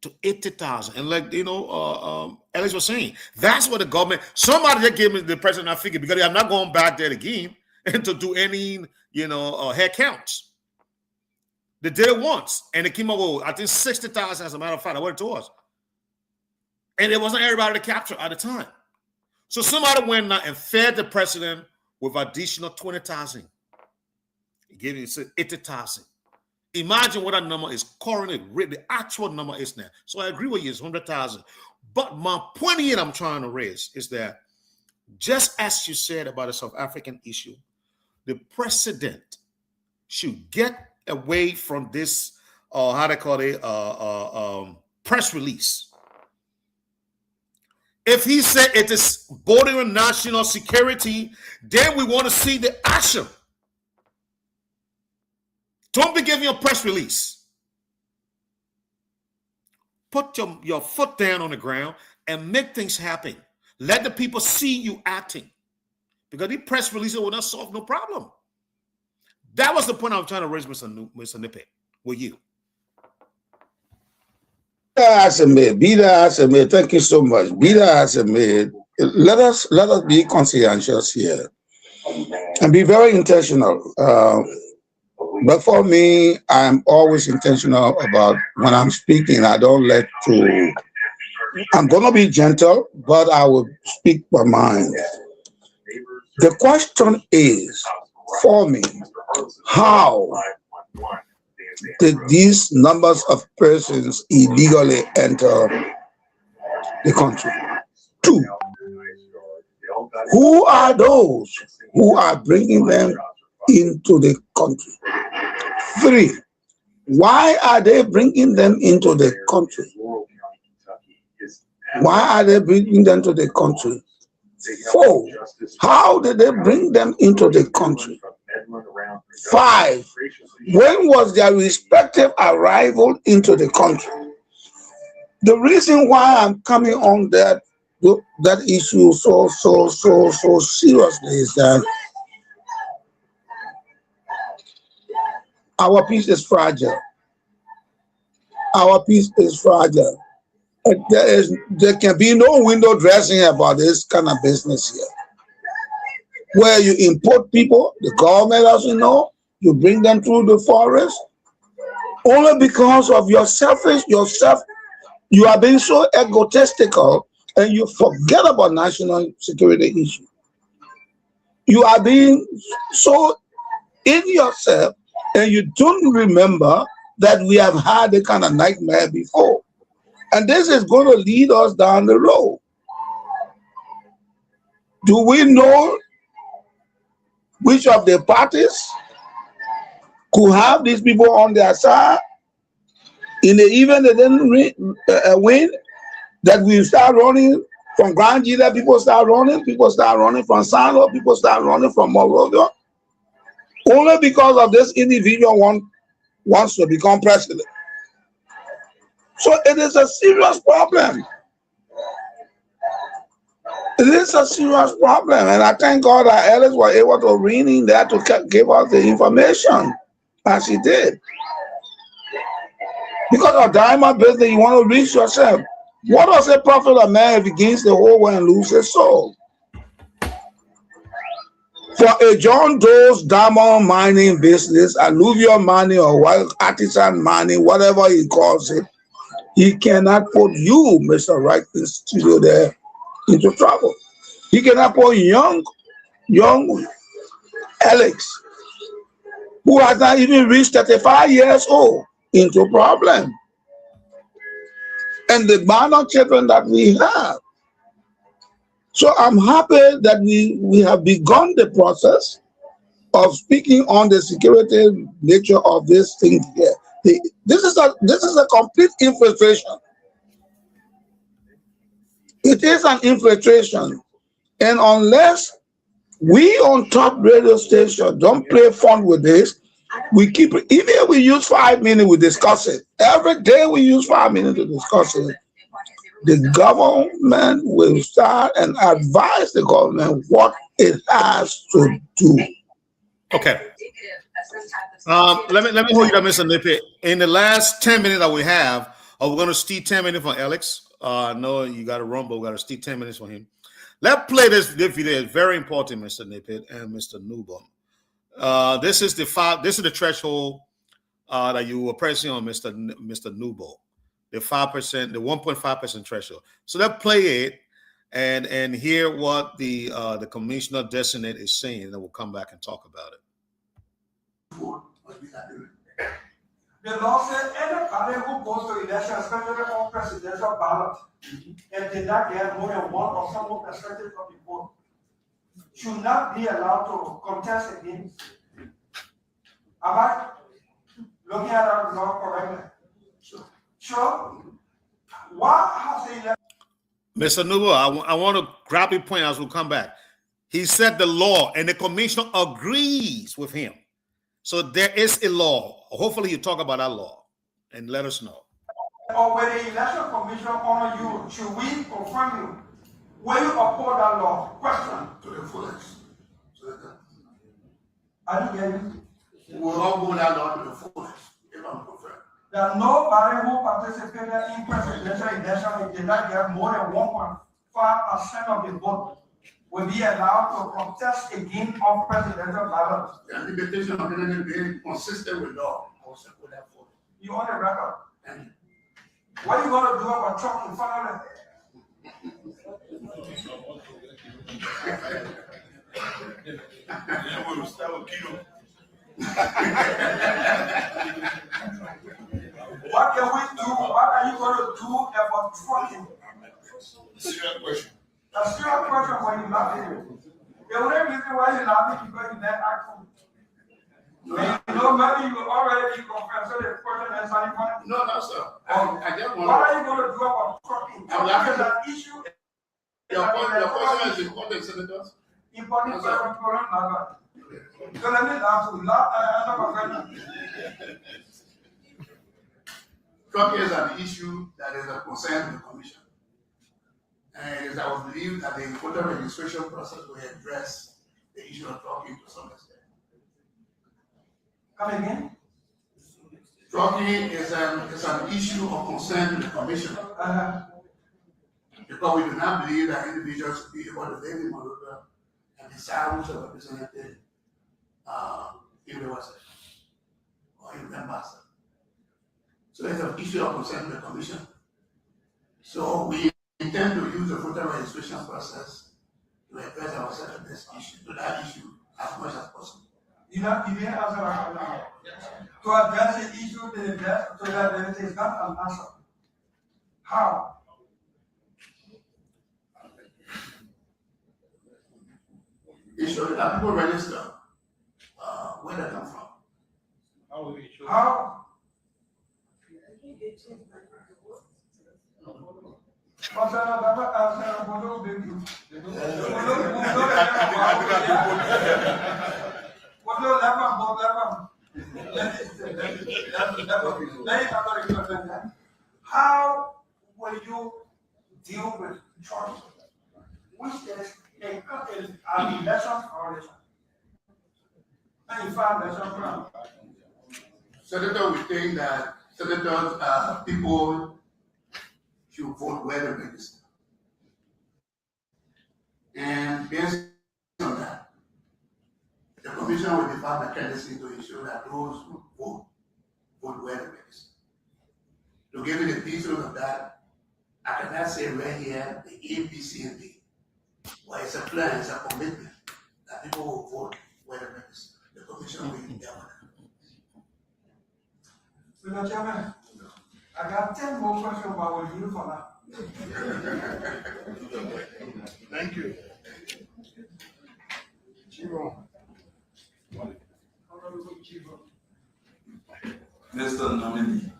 to 80,000. And like, Ellis was saying, that's what the government, somebody that gave me the president that figure, because I'm not going back there again and to do any, head counts. They did it once, and it came up with, I think, 60,000 as a matter of fact. I went to us. And it wasn't everybody to capture at the time. So somebody went now and fed the president with additional 20,000. He gave him 80,000. Imagine what that number is currently, the actual number is now. So I agree with you, it's 100,000. But my point here I'm trying to raise is that just as you said about the South African issue, the president should get away from this, press release. If he said it is bordering national security, then we want to see the action. Don't be giving a press release. Put your foot down on the ground and make things happen. Let the people see you acting. Because the press release will not solve no problem. That was the point I was trying to raise, Mr. Nippet, with you. Bida, thank you so much. Bida, let us be conscientious here. and be very intentional. But for me, I'm always intentional about when I'm speaking. I don't let to. I'm gonna be gentle, but I will speak my mind. The question is, for me, how did these numbers of persons illegally enter the country? 2, who are those who are bringing them into the country? 3, why are they bringing them into the country? Why are they bringing them to the country? 4, how did they bring them into the country? 5, when was their respective arrival into the country? The reason why I'm coming on that issue so seriously is that our peace is fragile. Our peace is fragile. There can be no window dressing about this kind of business here. Where you import people, the government doesn't know, you bring them through the forest, only because of yourself, you are being so egotistical and you forget about national security issues. You are being so in yourself and you don't remember that we have had a kind of nightmare before. And this is going to lead us down the road. Do we know which of the parties could have these people on their side? In the event they didn't win, that we start running from Grand Gila, people start running from Sano, people start running from Monrovia, only because of this individual wants to become president. So it is a serious problem. It is a serious problem, and I thank God that Ellis was able to rein in there to give us the information as he did. Because of diamond business, you want to reach yourself. What does it profit a man if he gains the whole world and loses his soul? For a John Doe's diamond mining business, alluvial mining or wild artisan mining, whatever he calls it, he cannot put you, Mr. Right, in the studio there, into trouble. He cannot put young Alex, who has not even reached 35 years old, into problem. And the minor children that we have. So I'm happy that we have begun the process of speaking on the security nature of this thing here. This is a complete infiltration. It is an infiltration. And unless we on top radio station don't play fun with this, we keep it. Even if we use 5 minutes, we discuss it. Every day we use 5 minutes to discuss it. The government will start and advise the government what it has to do. Okay. Let me hold you down, Mr. Nippy. In the last 10 minutes that we have, we're going to steal 10 minutes for Alex. I know you got to run, but we got to steal 10 minutes for him. Let's play this video. It's very important, Mr. Nippy and Mr. Newborn. This is the threshold that you were pressing on, Mr. Newborn. The 5%, the 1.5% threshold. So let's play it and hear what the commissioner designate is saying, and then we'll come back and talk about it. The law says anybody who goes to election, especially on presidential ballot, and did not get more than 1 or some more percentage of the vote, should not be allowed to contest again. Am I looking at our law correctly? Sure. What has the election? Mr. Nubo, I want to grab your point as we come back. He said the law, and the commissioner agrees with him. So there is a law. Hopefully you talk about that law and let us know. Or when the election commission honor you, should we confirm you? Will you uphold that law? Question. To the fullest. I didn't get you. We will not go that law to the fullest. That nobody who participated in presidential election did not get more than 1.5% of the vote will be allowed to contest again on presidential ballot. The limitation of candidate being consistent with law. I will support that for You on the record. and What are you going to do about trucking finally? What can we do? What are you going to do about trucking? serious question. A serious question when you laugh at it. The only reason why you laugh is because you never act on it. You know, maybe you already confess so the question is funny. No, sir. I just What want are you going to do about trucking? I'm laughing. Trucking is an issue. your question is important, senators. Important question for us, so let me laugh to laugh. Trucking is an issue that is a concern to the commission. And it is our belief that the voter registration process will address the issue of trucking to some extent. Come again? Trucking is an issue of concern to the commission. Because we do not believe that individuals should be able to live in Monrovia and decide who's a representative in the West or in the ambassador. So it's an issue of concern to the commission. So we intend to use the voter registration process to address ourselves to this issue, to that issue as much as possible. You didn't answer my question. To address the issue to the best, so that there is not an answer. How? Issue that people register where they come from. How? How will you deal with charges which is an election violation? And you find election crime. Senator, we think that senators, people should vote where they register. And based on that, the commission will develop a tendency to ensure that those who vote where they register. To give you the details of that, I cannot say right here the A, B, C, and D. Well, it's a plan, it's a commitment that people will vote where they register. The commission will deal with Mr. Chairman, I got 10 more questions, but I will leave for now. Thank you. Mr. Nominee,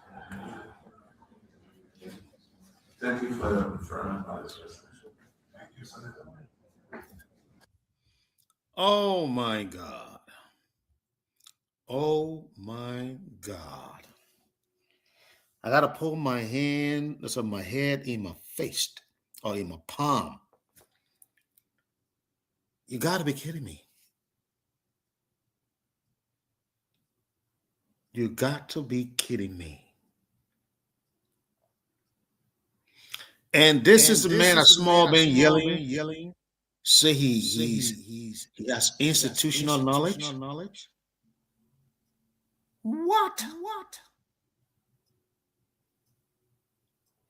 thank you for your referral on this resolution. Thank you, Senator. Oh my God. Oh my God. I gotta pull my hand, so my head in my face or in my palm. You gotta be kidding me. You got to be kidding me. And this is the man, a small man yelling. Say he has institutional knowledge. What?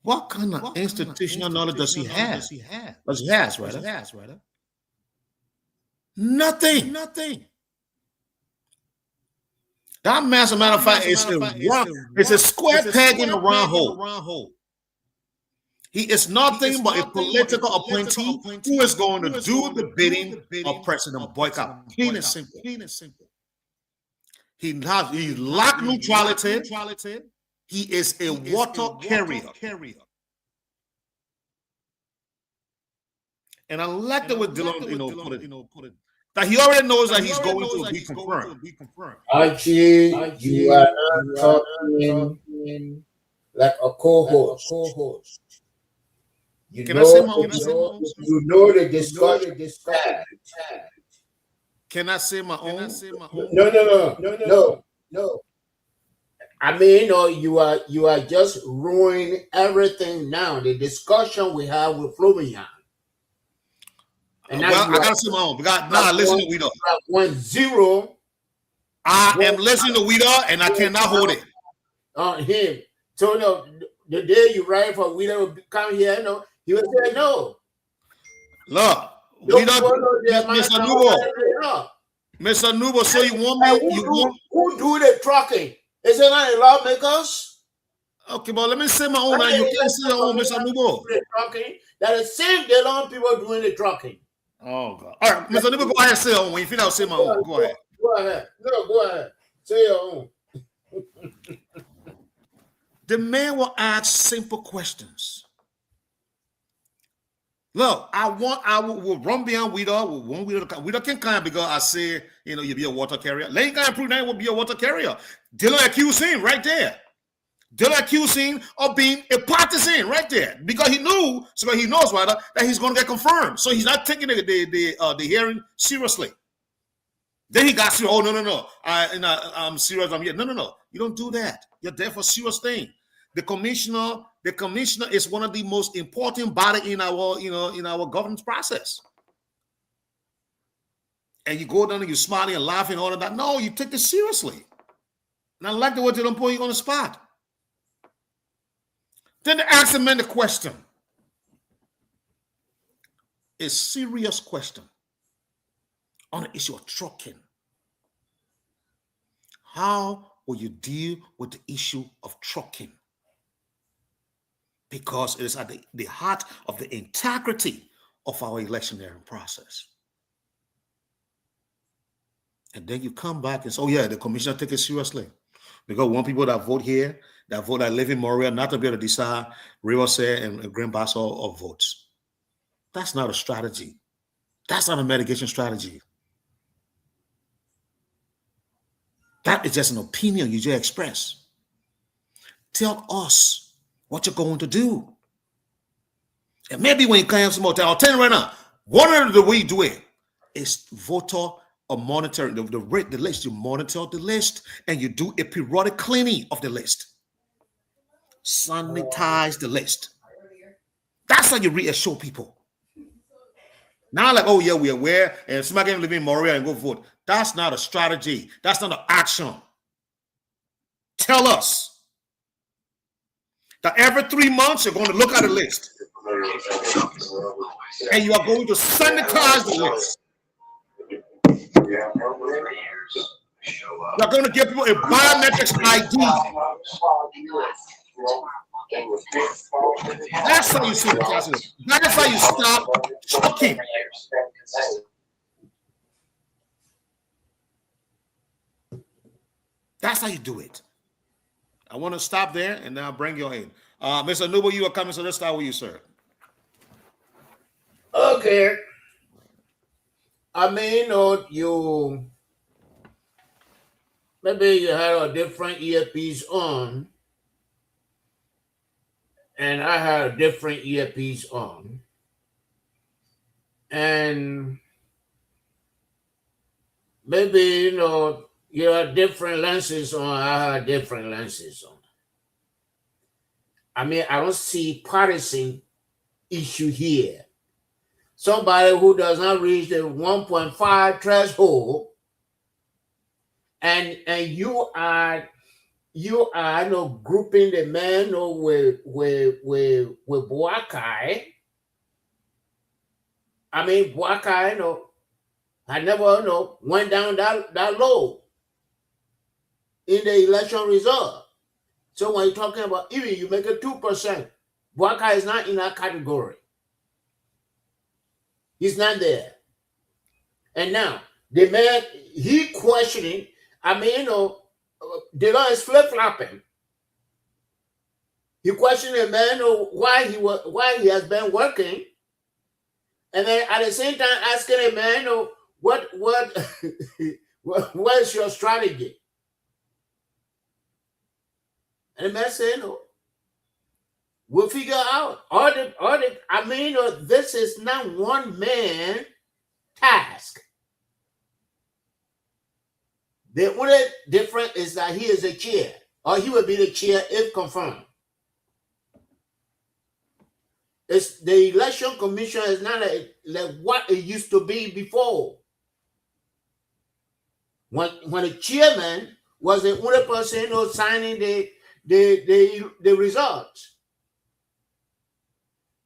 What kind of institutional knowledge does he have? Does he has, right? Nothing. That man, as a matter of fact, it's a square peg in a round hole. He is nothing but a political appointee who is going to do the bidding of President Boycott. Plain and simple. He lack neutrality. He is a water carrier. And I like the way Dillon, put it. That he already knows that he's going to be confirmed. Archie, you are not talking like a co-host. You know the discussion. Can I say my own? No. I mean, you are just ruining everything now. The discussion we have with Flumian. And now Well, you I are, gotta say my own. Because now listen to Weeder. 1-0 I am listening to Weeder, and I cannot hold it. on him. So no, the day you write for Weeder will come here, no, he will say no. Look, Don't Weeder, follow their man, Mr. no, Nubo, no. Mr. Nubo. So you want And me? You want? who do the trucking? Is it not the lawmakers? Okay, but let me say my own. And you can't say your own, Mr. Nubo. The trucking. That is same day long people doing the trucking. Oh God! All right, Mr. Nubo, go ahead and say your own. When you finish, I'll say my own. Go ahead. Go ahead. No, go ahead. Say your own. The man will ask simple questions. Look, I will run beyond Weeder. Weeder can come because I say, you know, you be a water carrier. Lane can prove that will be a water carrier. Dylan accused him right there. Dylan accused him of being a partisan right there because he knew, so he knows rather that he's going to get confirmed. So he's not taking the hearing seriously. Then he got serious. Oh no! I'm serious. I'm here. No. You don't do that. You're there for a serious thing. The commissioner is one of the most important body in our, in our governance process. And you go down and you're smiling and laughing and all of that. No, you take this seriously. And I like the way they don't put you on the spot. Then they ask the man the question. A serious question on the issue of trucking. How will you deal with the issue of trucking? Because it is at the heart of the integrity of our electioneering process. And then you come back and say, oh yeah, the commissioner take it seriously. Because one people that vote here, that live in Montreal, not to be able to decide Riverside and Grand Bassa of votes. That's not a strategy. That's not a mitigation strategy. That is just an opinion you just express. Tell us what you're going to do. And maybe when you come some more time, I'll tell you right now, one of the way you do it is voter or monitoring the list. You monitor the list and you do a periodic cleaning of the list. Sanitize the list. That's how you reassure people. Now, like, oh yeah, we're aware, and somebody can live in Montreal and go vote. That's not a strategy. That's not an action. Tell us that every 3 months you're going to look at the list and you are going to sanitize the list. You're going to give people a biometrics ID. That's how you sanitize it. That's how you stop trucking. That's how you do it. I want to stop there and now bring you in. Mr. Nubo, you are coming, so let's start with you, sir. Okay. I mean, maybe you had a different earpiece on, and I had a different earpiece on. And maybe, you had different lenses on, I had different lenses on. I mean, I don't see partisan issue here. Somebody who does not reach the 1.5 threshold, and you are grouping the man with Boakai. I mean, Boakai, I never went down that low in the election result. So when you're talking about even you make it 2%, Boakai is not in that category. He's not there. And now the man, he questioning, I mean, the law is flip-flopping. He questioned the man why he has been working, and then at the same time asking the man, what is your strategy? And the man said, we'll figure out this is not one man task. The only difference is that he is a chair, or he will be the chair if confirmed. It's the election commission is not like what it used to be before. When the chairman was the only person who signing the results.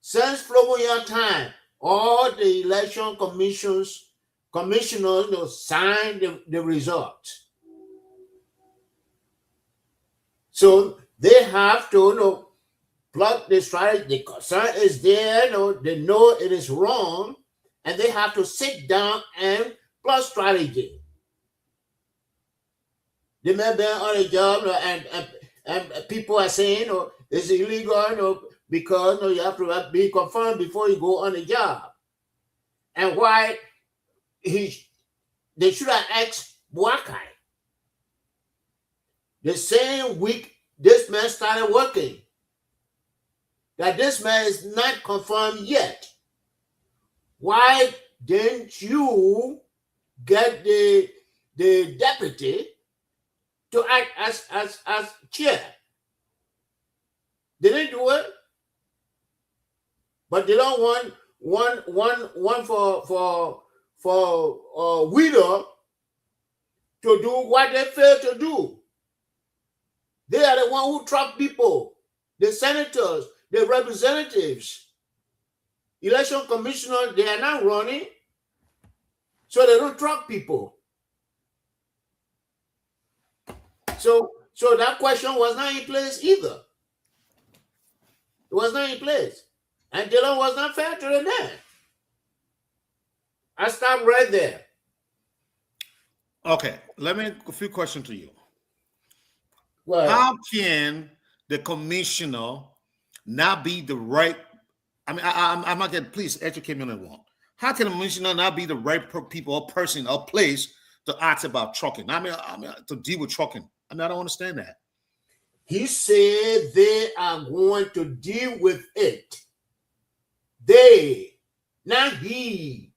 Since Flamboyant time, all the election commissioners sign the results. So they have to plug the strategy. The concern is there, they know it is wrong, and they have to sit down and plug strategy. They may be on a job, and people are saying, it's illegal, because you have to be confirmed before you go on the job. And why they should have asked Boakai. The same week this man started working, that this man is not confirmed yet. Why didn't you get the deputy to act as chair? They didn't do it, but they don't want one for widow to do what they failed to do. They are the one who trap people, the senators, the representatives, election commissioners. They are not running, so they don't trap people. So that question was not in place either. It was not in place. And Dillon was not fair to the man. I stopped right there. Okay, let me a few questions to you. Well, how can the commissioner not be the right? I mean, I'm not getting. Please educate me on that one. How can the commissioner not be the right people or person or place to ask about trucking? I mean, to deal with trucking. I mean, I don't understand that. He said they are going to deal with it. They, not he.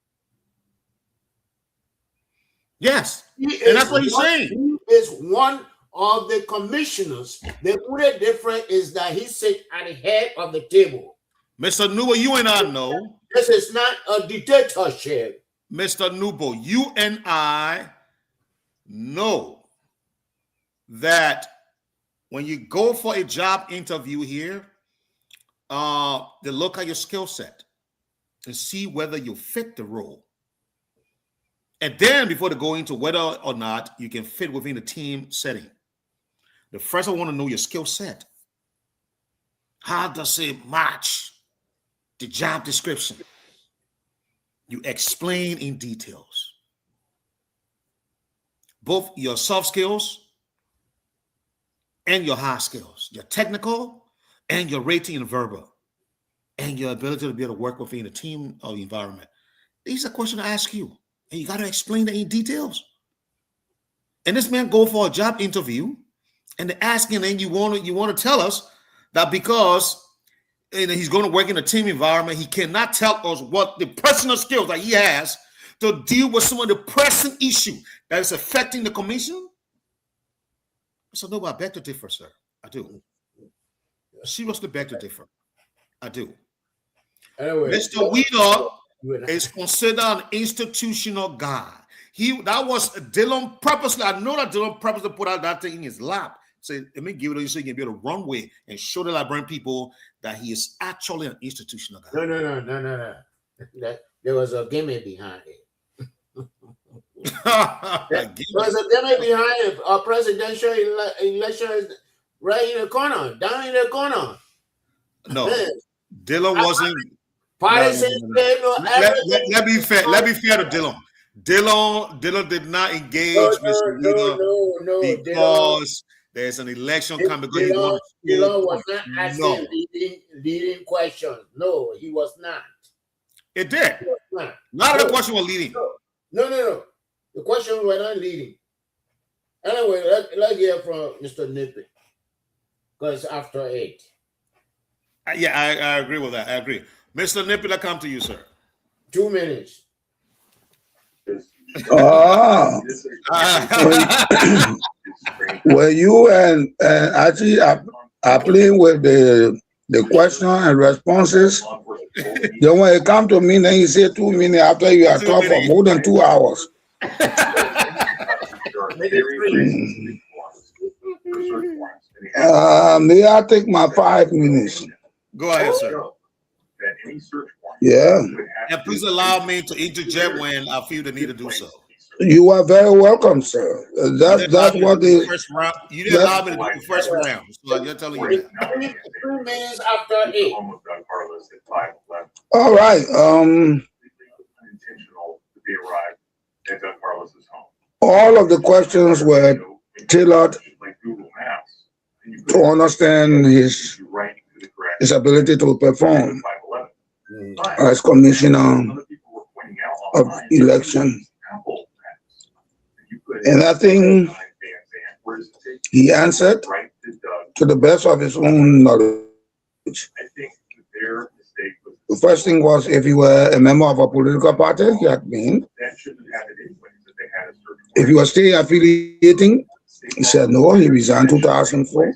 Yes, and that's what he's saying. He is one of the commissioners. The only difference is that he sits at the head of the table. Mr. Nubo, you and I know this is not a dictatorship. Mr. Nubo, you and I know that when you go for a job interview here, they look at your skill set and see whether you fit the role. And then before they go into whether or not you can fit within the team setting, the first I want to know your skill set. How does it match the job description? You explain in details. Both your soft skills and your hard skills, your technical and your rating and verbal, and your ability to be able to work within a team or environment. These are questions I ask you, and you got to explain that in details. And this man go for a job interview, and they're asking, and you want to tell us that because he's going to work in a team environment, he cannot tell us what the personal skills that he has to deal with some of the pressing issue that is affecting the commission. So no, I beg to differ, sir. I do. Seriously beg to differ. I do. Anyway, Mr. Wheeler is considered an institutional guy. That was Dillon purposely. I know that Dillon purposely put out that thing in his lap. Say, let me give it to you so you can be able to run with and show the Liberian people that he is actually an institutional guy. No. There was a gimmick behind it. There was a gimmick behind it. Our presidential election is right in the corner, down in the corner. No, Dillon wasn't. Let be fair. Let be fair to Dillon. Dillon did not engage Mr. Wheeler because there's an election coming. Dillon was not asking leading questions. No, he was not. It did. Not the question was leading. No. The questions were not leading. Anyway, let's hear from Mr. Nippy. Because after 8. Yeah, I agree with that. I agree. Mr. Nippy, I come to you, sir. 2 minutes. Well, you and actually are playing with the question and responses. Then when he come to me, then he say 2 minutes after you are talking for more than 2 hours. May I take my 5 minutes? Go ahead, sir. Yeah. And please allow me to interject when I feel the need to do so. You are very welcome, sir. That's what the first round. You didn't allow me to do the first round, so I'm just telling you that. 3 minutes after 8. All right. All of the questions were tailored to understand his ability to perform as commissioner of election. And I think he answered to the best of his own knowledge. The first thing was if he were a member of a political party, he had been. If he was still affiliating, he said no, he resigned 2004.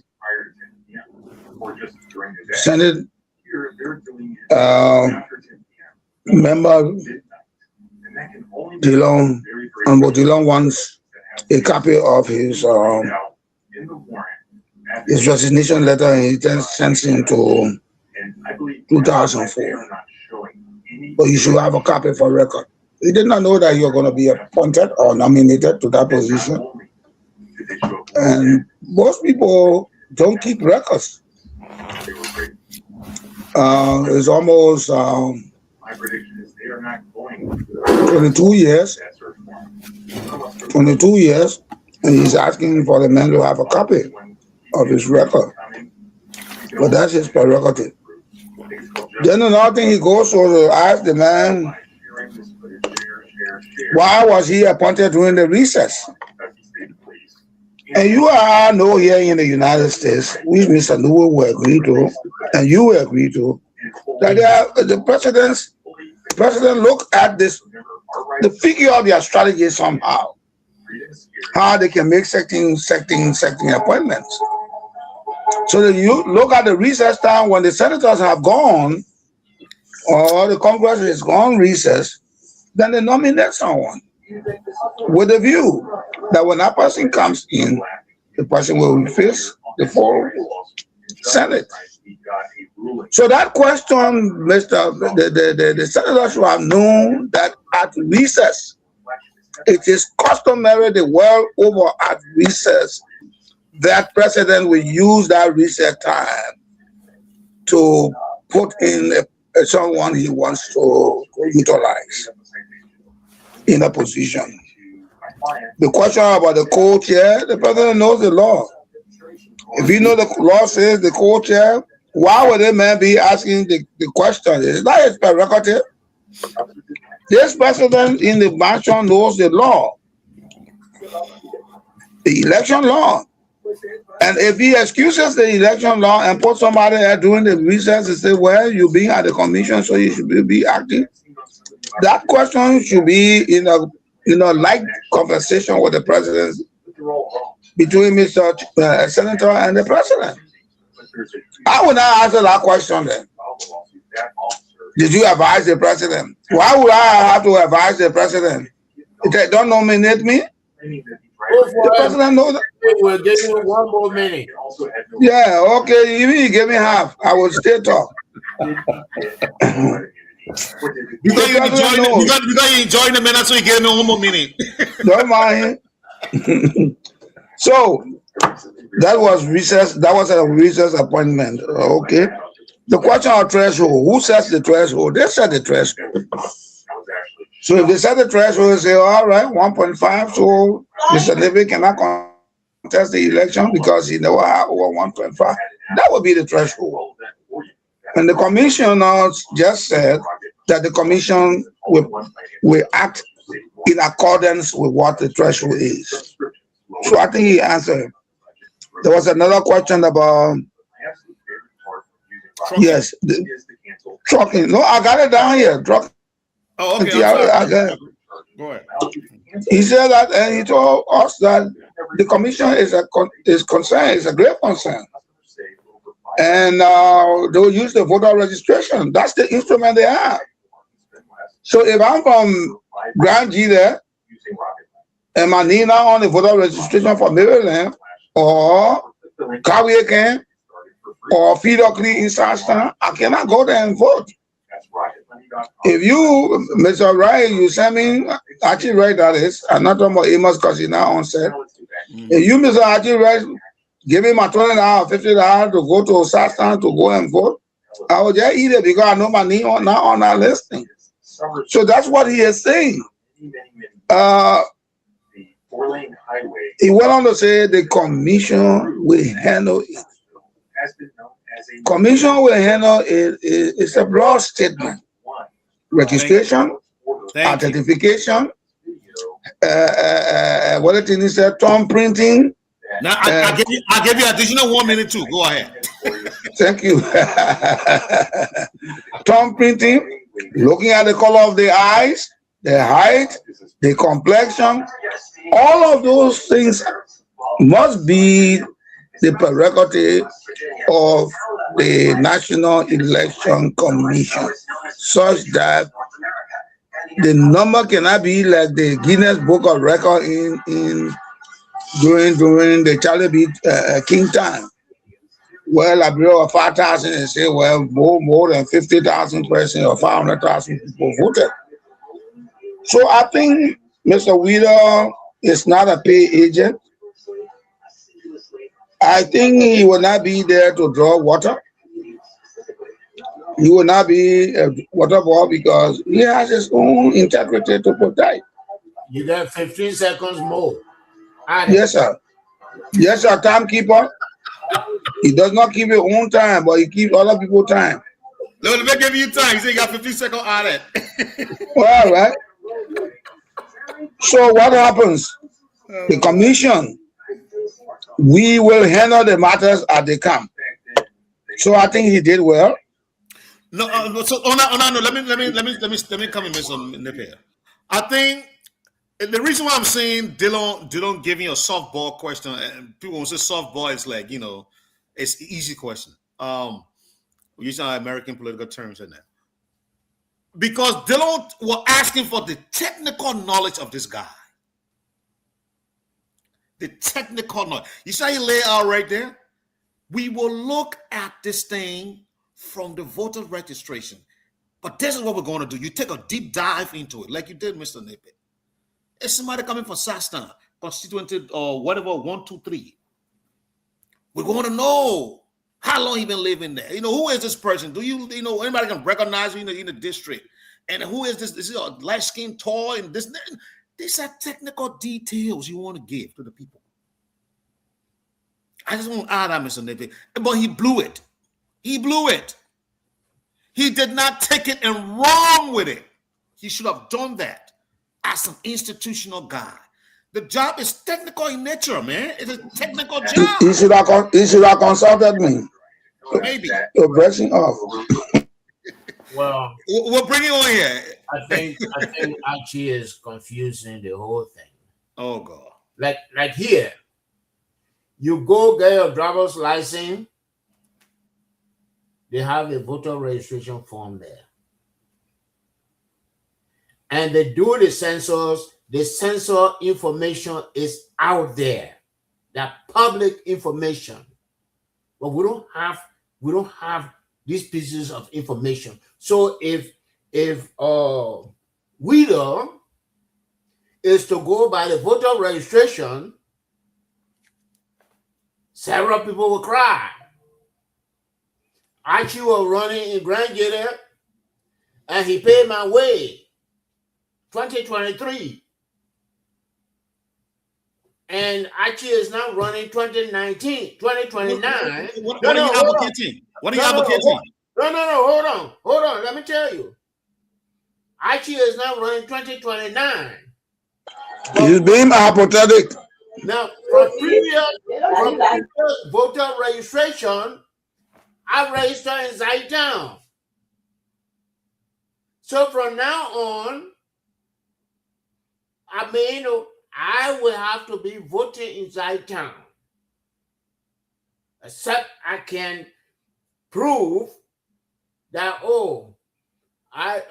Senate member Dillon, and Dillon wants a copy of his resignation letter, and he then sends him to 2004. But you should have a copy for record. He did not know that you were going to be appointed or nominated to that position. And most people don't keep records. It's almost 22 years. 22 years, and he's asking for the man to have a copy of his record. But that's his prerogative. Then another thing, he goes to ask the man, why was he appointed during the recess? And you are know here in the United States, which Mr. Newell will agree to, and you will agree to, that the president look at this, the figure of their strategy somehow, how they can make certain appointments. So that you look at the recess time when the senators have gone, or the Congress is gone recess, then they nominate someone with a view that when that person comes in, the person will face the full Senate. So that question, the senators should have known that at recess, it is customary the world over at recess that president will use that recess time to put in someone he wants to utilize in a position. The question about the co-chair, the president knows the law. If you know the law says the co-chair, why would a man be asking the question? It's not his prerogative. This president in the mansion knows the law, the election law. And if he excuses the election law and puts somebody there during the recess and say, well, you're being at the commission, so you should be acting, that question should be in a light conversation with the president, between Mr. Senator and the president. I would not answer that question then. Did you advise the president? Why would I have to advise the president? If they don't nominate me, the president knows that. We'll give you 1 more minute. Yeah, okay, even you give me half, I will still talk. Because you enjoying the minute, so you get no 1 more minute. Don't mind. So that was recess. That was a recess appointment. Okay. The question of threshold. Who sets the threshold? They set the threshold. So if they set the threshold, they say, all right, 1.5. So Mr. Levy cannot contest the election because he never had over 1.5. That would be the threshold. And the commissioner just said that the commission will act in accordance with what the threshold is. So I think he answered. There was another question about, yes, trucking. No, I got it down here. Trucking. Oh, okay. Go ahead. He said that, and he told us that the commission is concerned, it's a great concern and they'll use the voter registration. That's the instrument they have. So if I'm from Grand G there, and my name now on the voter registration for Maryland, or Kawiakan, or Fidokli in Southtown, I cannot go there and vote. If you, Mr. Wright, you send me, actually Wright that is, I'm not talking about Amos because he's now on set. If you, Mr. Archie Wright, give me my $20, $50 to go to Southtown to go and vote, I will just eat it because I know my name on, not on that listing. So that's what he is saying. He went on to say the commission will handle it. Commission will handle it. It's a broad statement. Registration, identification, what it is, thumb printing. Now I give you additional 1 minute too. Go ahead. Thank you. Thumb printing, looking at the color of the eyes, the height, the complexion, all of those things must be the prerogative of the National Election Commission, such that the number cannot be like the Guinness Book of Record during the Charlie B. King time, where Liberia of 5,000 and say, well, more than 50,000 persons or 500,000 people voted. So I think Mr. Wheeler is not a paid agent. I think he will not be there to draw water. He will not be a water boy because he has his own integrity to protect. You got 15 seconds more. Yes, sir. Yes, sir, timekeeper. He does not keep his own time, but he keeps other people's time. Let me give you time. He said you got 15 seconds out of it. All right. So what happens? The commission, we will handle the matters as they come. So I think he did well. No, so on that note, let me come in, Mr. Napier. I think the reason why I'm saying Dylan giving you a softball question, and people will say softball is like, you know, it's an easy question. We use our American political terms in that. Because Dylan were asking for the technical knowledge of this guy. The technical knowledge. You see how you lay out right there? We will look at this thing from the voter registration. But this is what we're going to do. You take a deep dive into it, like you did, Mr. Napier. If somebody coming from Southtown, constituency or whatever, 1, 2, 3, we're going to know how long he been living there. You know, who is this person? Do you know anybody can recognize you in the district? And who is this? Is he a light skin, tall, and this? These are technical details you want to give to the people. I just want to add that, Mr. Napier. But he blew it. He blew it. He did not take it and run with it. He should have done that as an institutional guy. The job is technical in nature, man. It's a technical job. He should have consulted me. Maybe. You're brushing off. Well, we'll bring it on here. I think Archie is confusing the whole thing. Oh God. Like here, you go get your driver's license, they have a voter registration form there. And they do the census. The census information is out there. That public information. But we don't have these pieces of information. So if Wheeler is to go by the voter registration, several people will cry. Archie was running in Grand Gator, and he paid my way. 2023. And Archie is now running 2029. What are you advocating? What are you advocating? No, hold on. Let me tell you. Archie is now running 2029. He's being apathetic. Now, from previous voter registration, I registered in Zaytown. So from now on, I will have to be voting in Zaytown. Except I can prove that, oh, I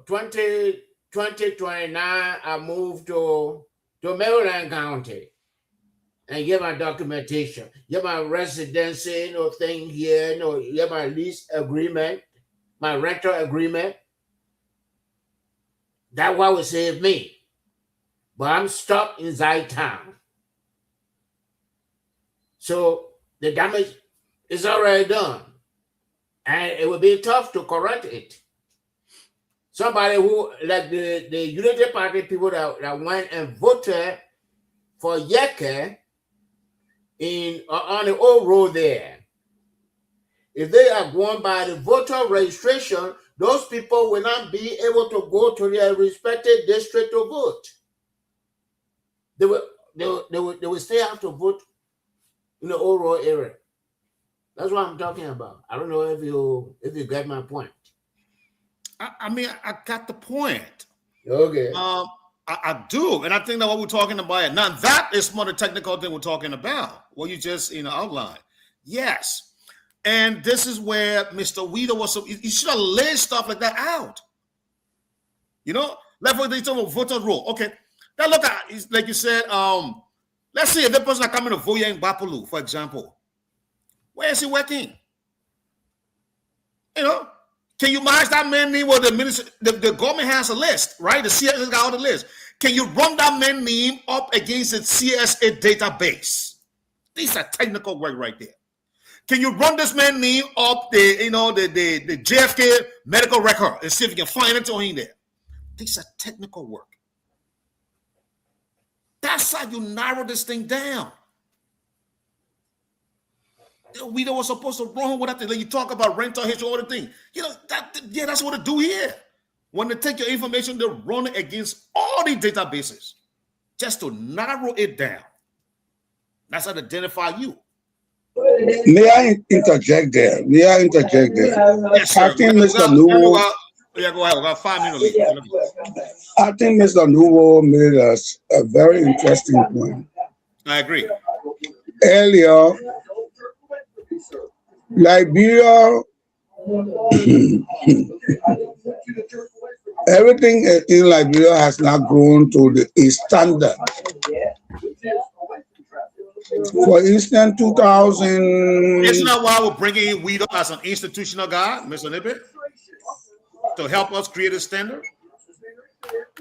2029 I moved to Maryland County and get my documentation, get my residency, thing here, get my lease agreement, my rental agreement. That what will save me. But I'm stuck inside town. So the damage is already done. And it will be tough to correct it. Somebody who, like the Unity Party people that went and voted for Yeke on the old road there. If they are going by the voter registration, those people will not be able to go to their respective district to vote. They will still have to vote in the old road area. That's what I'm talking about. I don't know if you get my point. I mean, I got the point. Okay. I do, and I think that what we're talking about now, that is more the technical thing we're talking about. What you just outlined. Yes, and this is where Mr. Weeder was. He should have laid stuff like that out. Like for the voter roll. Okay, now look at, like you said. Let's see if the person that coming to vote in Bapolu, for example, where is he working? Can you match that man name? Well, the government has a list, right? The CSA got all the list. Can you run that man name up against the CSA database? These are technical work right there. Can you run this man name up the JFK medical record and see if you can find it on in there? These are technical work. That's how you narrow this thing down. We was supposed to run with that thing. Like you talk about rental history, all the thing. That's what they do here. When they take your information, they run it against all the databases just to narrow it down. That's how they identify you. May I interject there? Yes, sir. I think Mr. Nuvo. Yeah, go ahead. About 5 minutes. I think Mr. Nuvo made us a very interesting point. I agree. Earlier, Liberia, everything in Liberia has not grown to a standard. For instance, 2000. Isn't that why we're bringing in Weeder as an institutional guy, Mr. Nippet, to help us create a standard?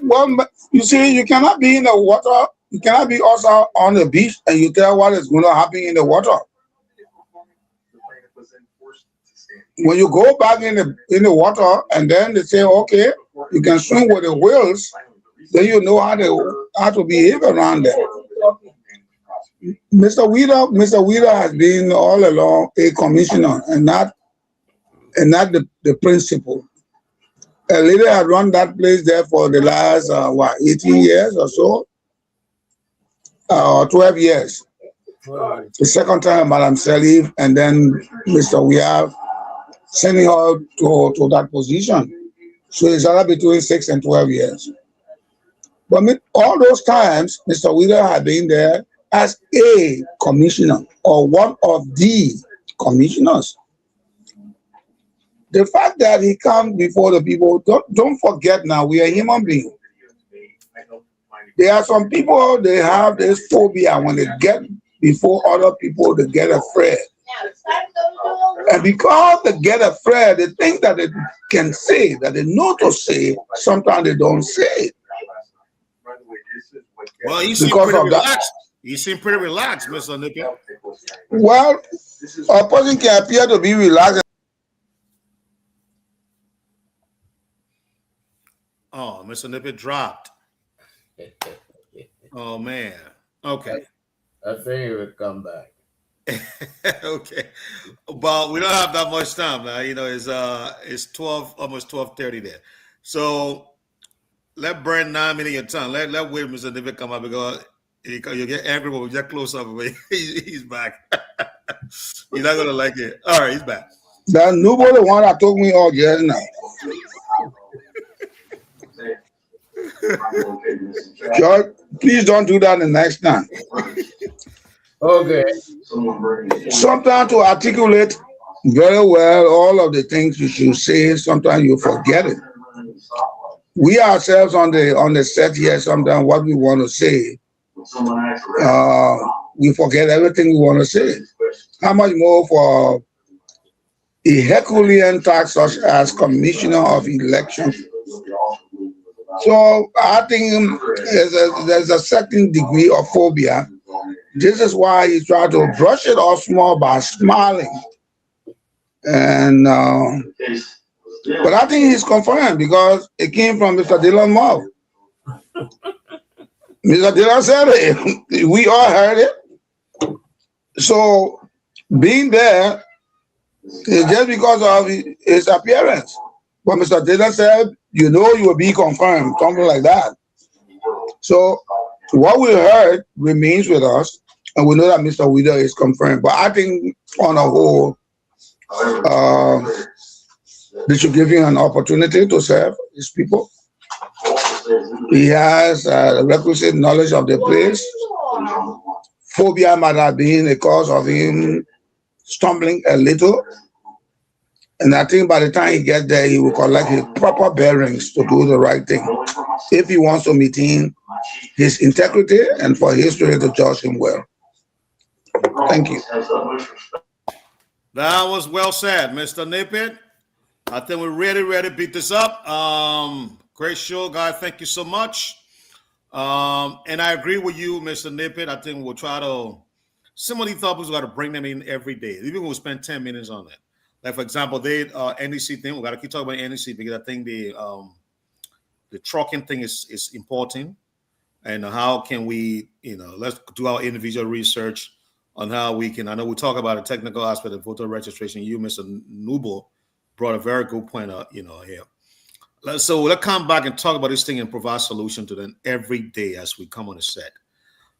Well, you see, you cannot be in the water. You cannot be also on the beach and you tell what is going to happen in the water. When you go back in the water and then they say, okay, you can swim with the whales, then you know how to behave around them. Mr. Weeder has been all along a commissioner and not the principal. A lady had run that place there for the last 18 years or so, 12 years. The second time, Madam Salif, and then Mr. Weir sending her to that position. So it's either between 6 and 12 years. But all those times, Mr. Weeder had been there as a commissioner or one of the commissioners. The fact that he comes before the people, don't forget now, we are human beings. There are some people, they have this phobia when they get before other people, they get afraid. And because they get afraid, they think that they can say, that they know to say, sometimes they don't say it. Well, you seem pretty relaxed. You seem pretty relaxed, Mr. Nippet. Well, a person can appear to be relaxed. Oh, Mr. Nippet dropped. Oh, man. Okay. I think he will come back. Okay, but we don't have that much time now. It's 12, almost 12:30 there. So let burn 9 minutes of your time. Let wait Mr. David come up because you get angry when we get close up. But he's back. He's not gonna like it. All right, he's back. That nobody one that took me all just now. George, please don't do that the next time. Okay. Sometimes to articulate very well all of the things you should say. Sometimes you forget it. We ourselves on the set here, sometimes what we want to say, we forget everything we want to say. How much more for a Herculean task such as Commissioner of Elections? So I think there's a certain degree of phobia. This is why he tried to brush it off small by smiling. And but I think he's confirmed because it came from Mr. Dillon mouth. Mr. Dillon said it. We all heard it. So being there is just because of his appearance. But Mr. Dillon said, you know, you will be confirmed, something like that. So what we heard remains with us, and we know that Mr. Weeder is confirmed. But I think on a whole, they should give him an opportunity to serve his people. He has requisite knowledge of the place. Phobia might have been a cause of him stumbling a little. And I think by the time he gets there, he will collect his proper bearings to do the right thing. If he wants to maintain his integrity and for history to judge him well. Thank you. That was well said, Mr. Nippet. I think we're ready to beat this up. Great show, guys. Thank you so much. And I agree with you, Mr. Nippet. I think we'll try to, some of these topics, we got to bring them in every day. Even we'll spend 10 minutes on it. Like, for example, the NDC thing, we got to keep talking about NDC because I think the trucking thing is important. And how can we, let's do our individual research on how we can, I know we talk about the technical aspect of voter registration. You, Mr. Nubo, brought a very good point out, here. So let's come back and talk about this thing and provide solution to them every day as we come on the set.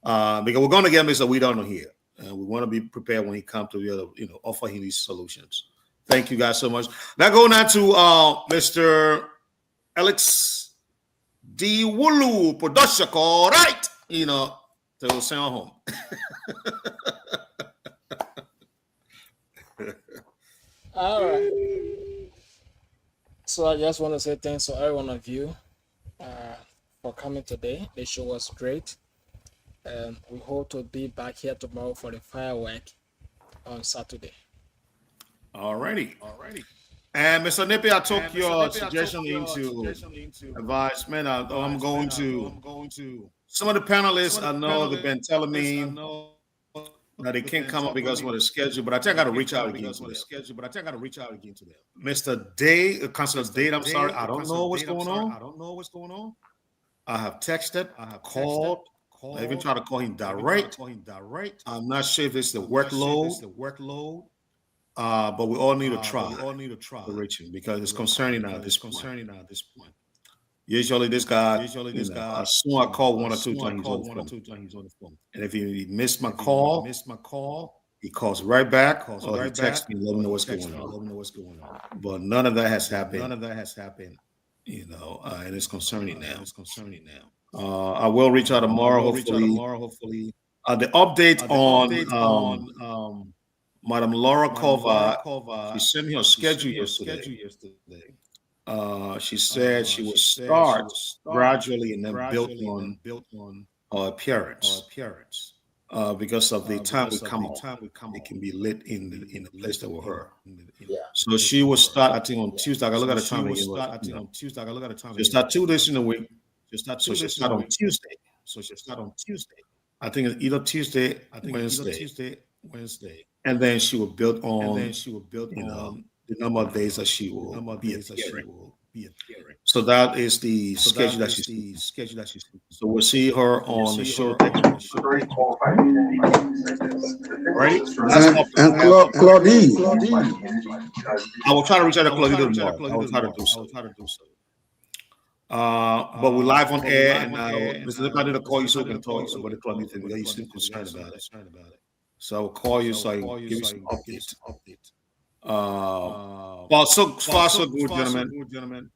Because we're going to get Mr. We don't know here. And we want to be prepared when he comes to the other, offer him these solutions. Thank you guys so much. Now go now to Mr. Alex D. Wulu production call, right? To send home. All right. So I just want to say thanks to every one of you for coming today. The show was great. And we hope to be back here tomorrow for the firework on Saturday. Alrighty. And Mr. Nippy, I took your suggestion into advice. Man, I'm going to some of the panelists. I know they've been telling me that they can't come up because of the schedule, but I think I got to reach out again to them. Mr. Day, Councilor Dade, I'm sorry, I don't know what's going on. I have texted, I have called. I even tried to call him direct. I'm not sure if it's the workload. But we all need to try. To reach him because it's concerning at this point. Usually this guy, as soon as I call one or two times, he's on the phone. And if he missed my call, he calls right back or he texts me, let me know what's going on. But none of that has happened. And it's concerning now. I will reach out tomorrow, hopefully. The update on Madam Laura Kova, she sent me her schedule yesterday. She said she will start gradually and then build on her appearance. Because of the time we come on, it can be lit in the place that we're her. So she will start, I think, on Tuesday. I gotta look at the time again. She'll start 2 days in a week. So she'll start on Tuesday. I think it's either Tuesday, Wednesday. And then she will build on, the number of days that she will be appearing. So that is the schedule that she's. So we'll see her on the show. Right? And Claudine. I will try to reach out to Claudine tomorrow. I will try to do so. But we're live on air, and Mr. Lip, I didn't call you so we can talk about the Claudine thing because you're still concerned about it. So I'll call you so I can give you some updates. Well, so far, so good, gentlemen.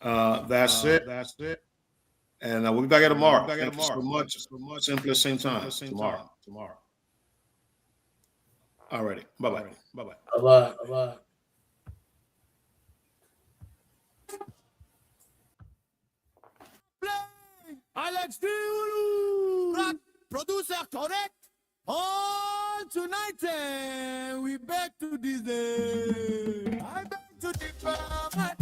That's it. And we'll be back tomorrow. Thank you so much. Simply same time tomorrow. Alrighty. Bye-bye. Bye-bye. Bye bye. Alex Diulu, rock producer correct. On tonight, we back to this day. I beg to differ.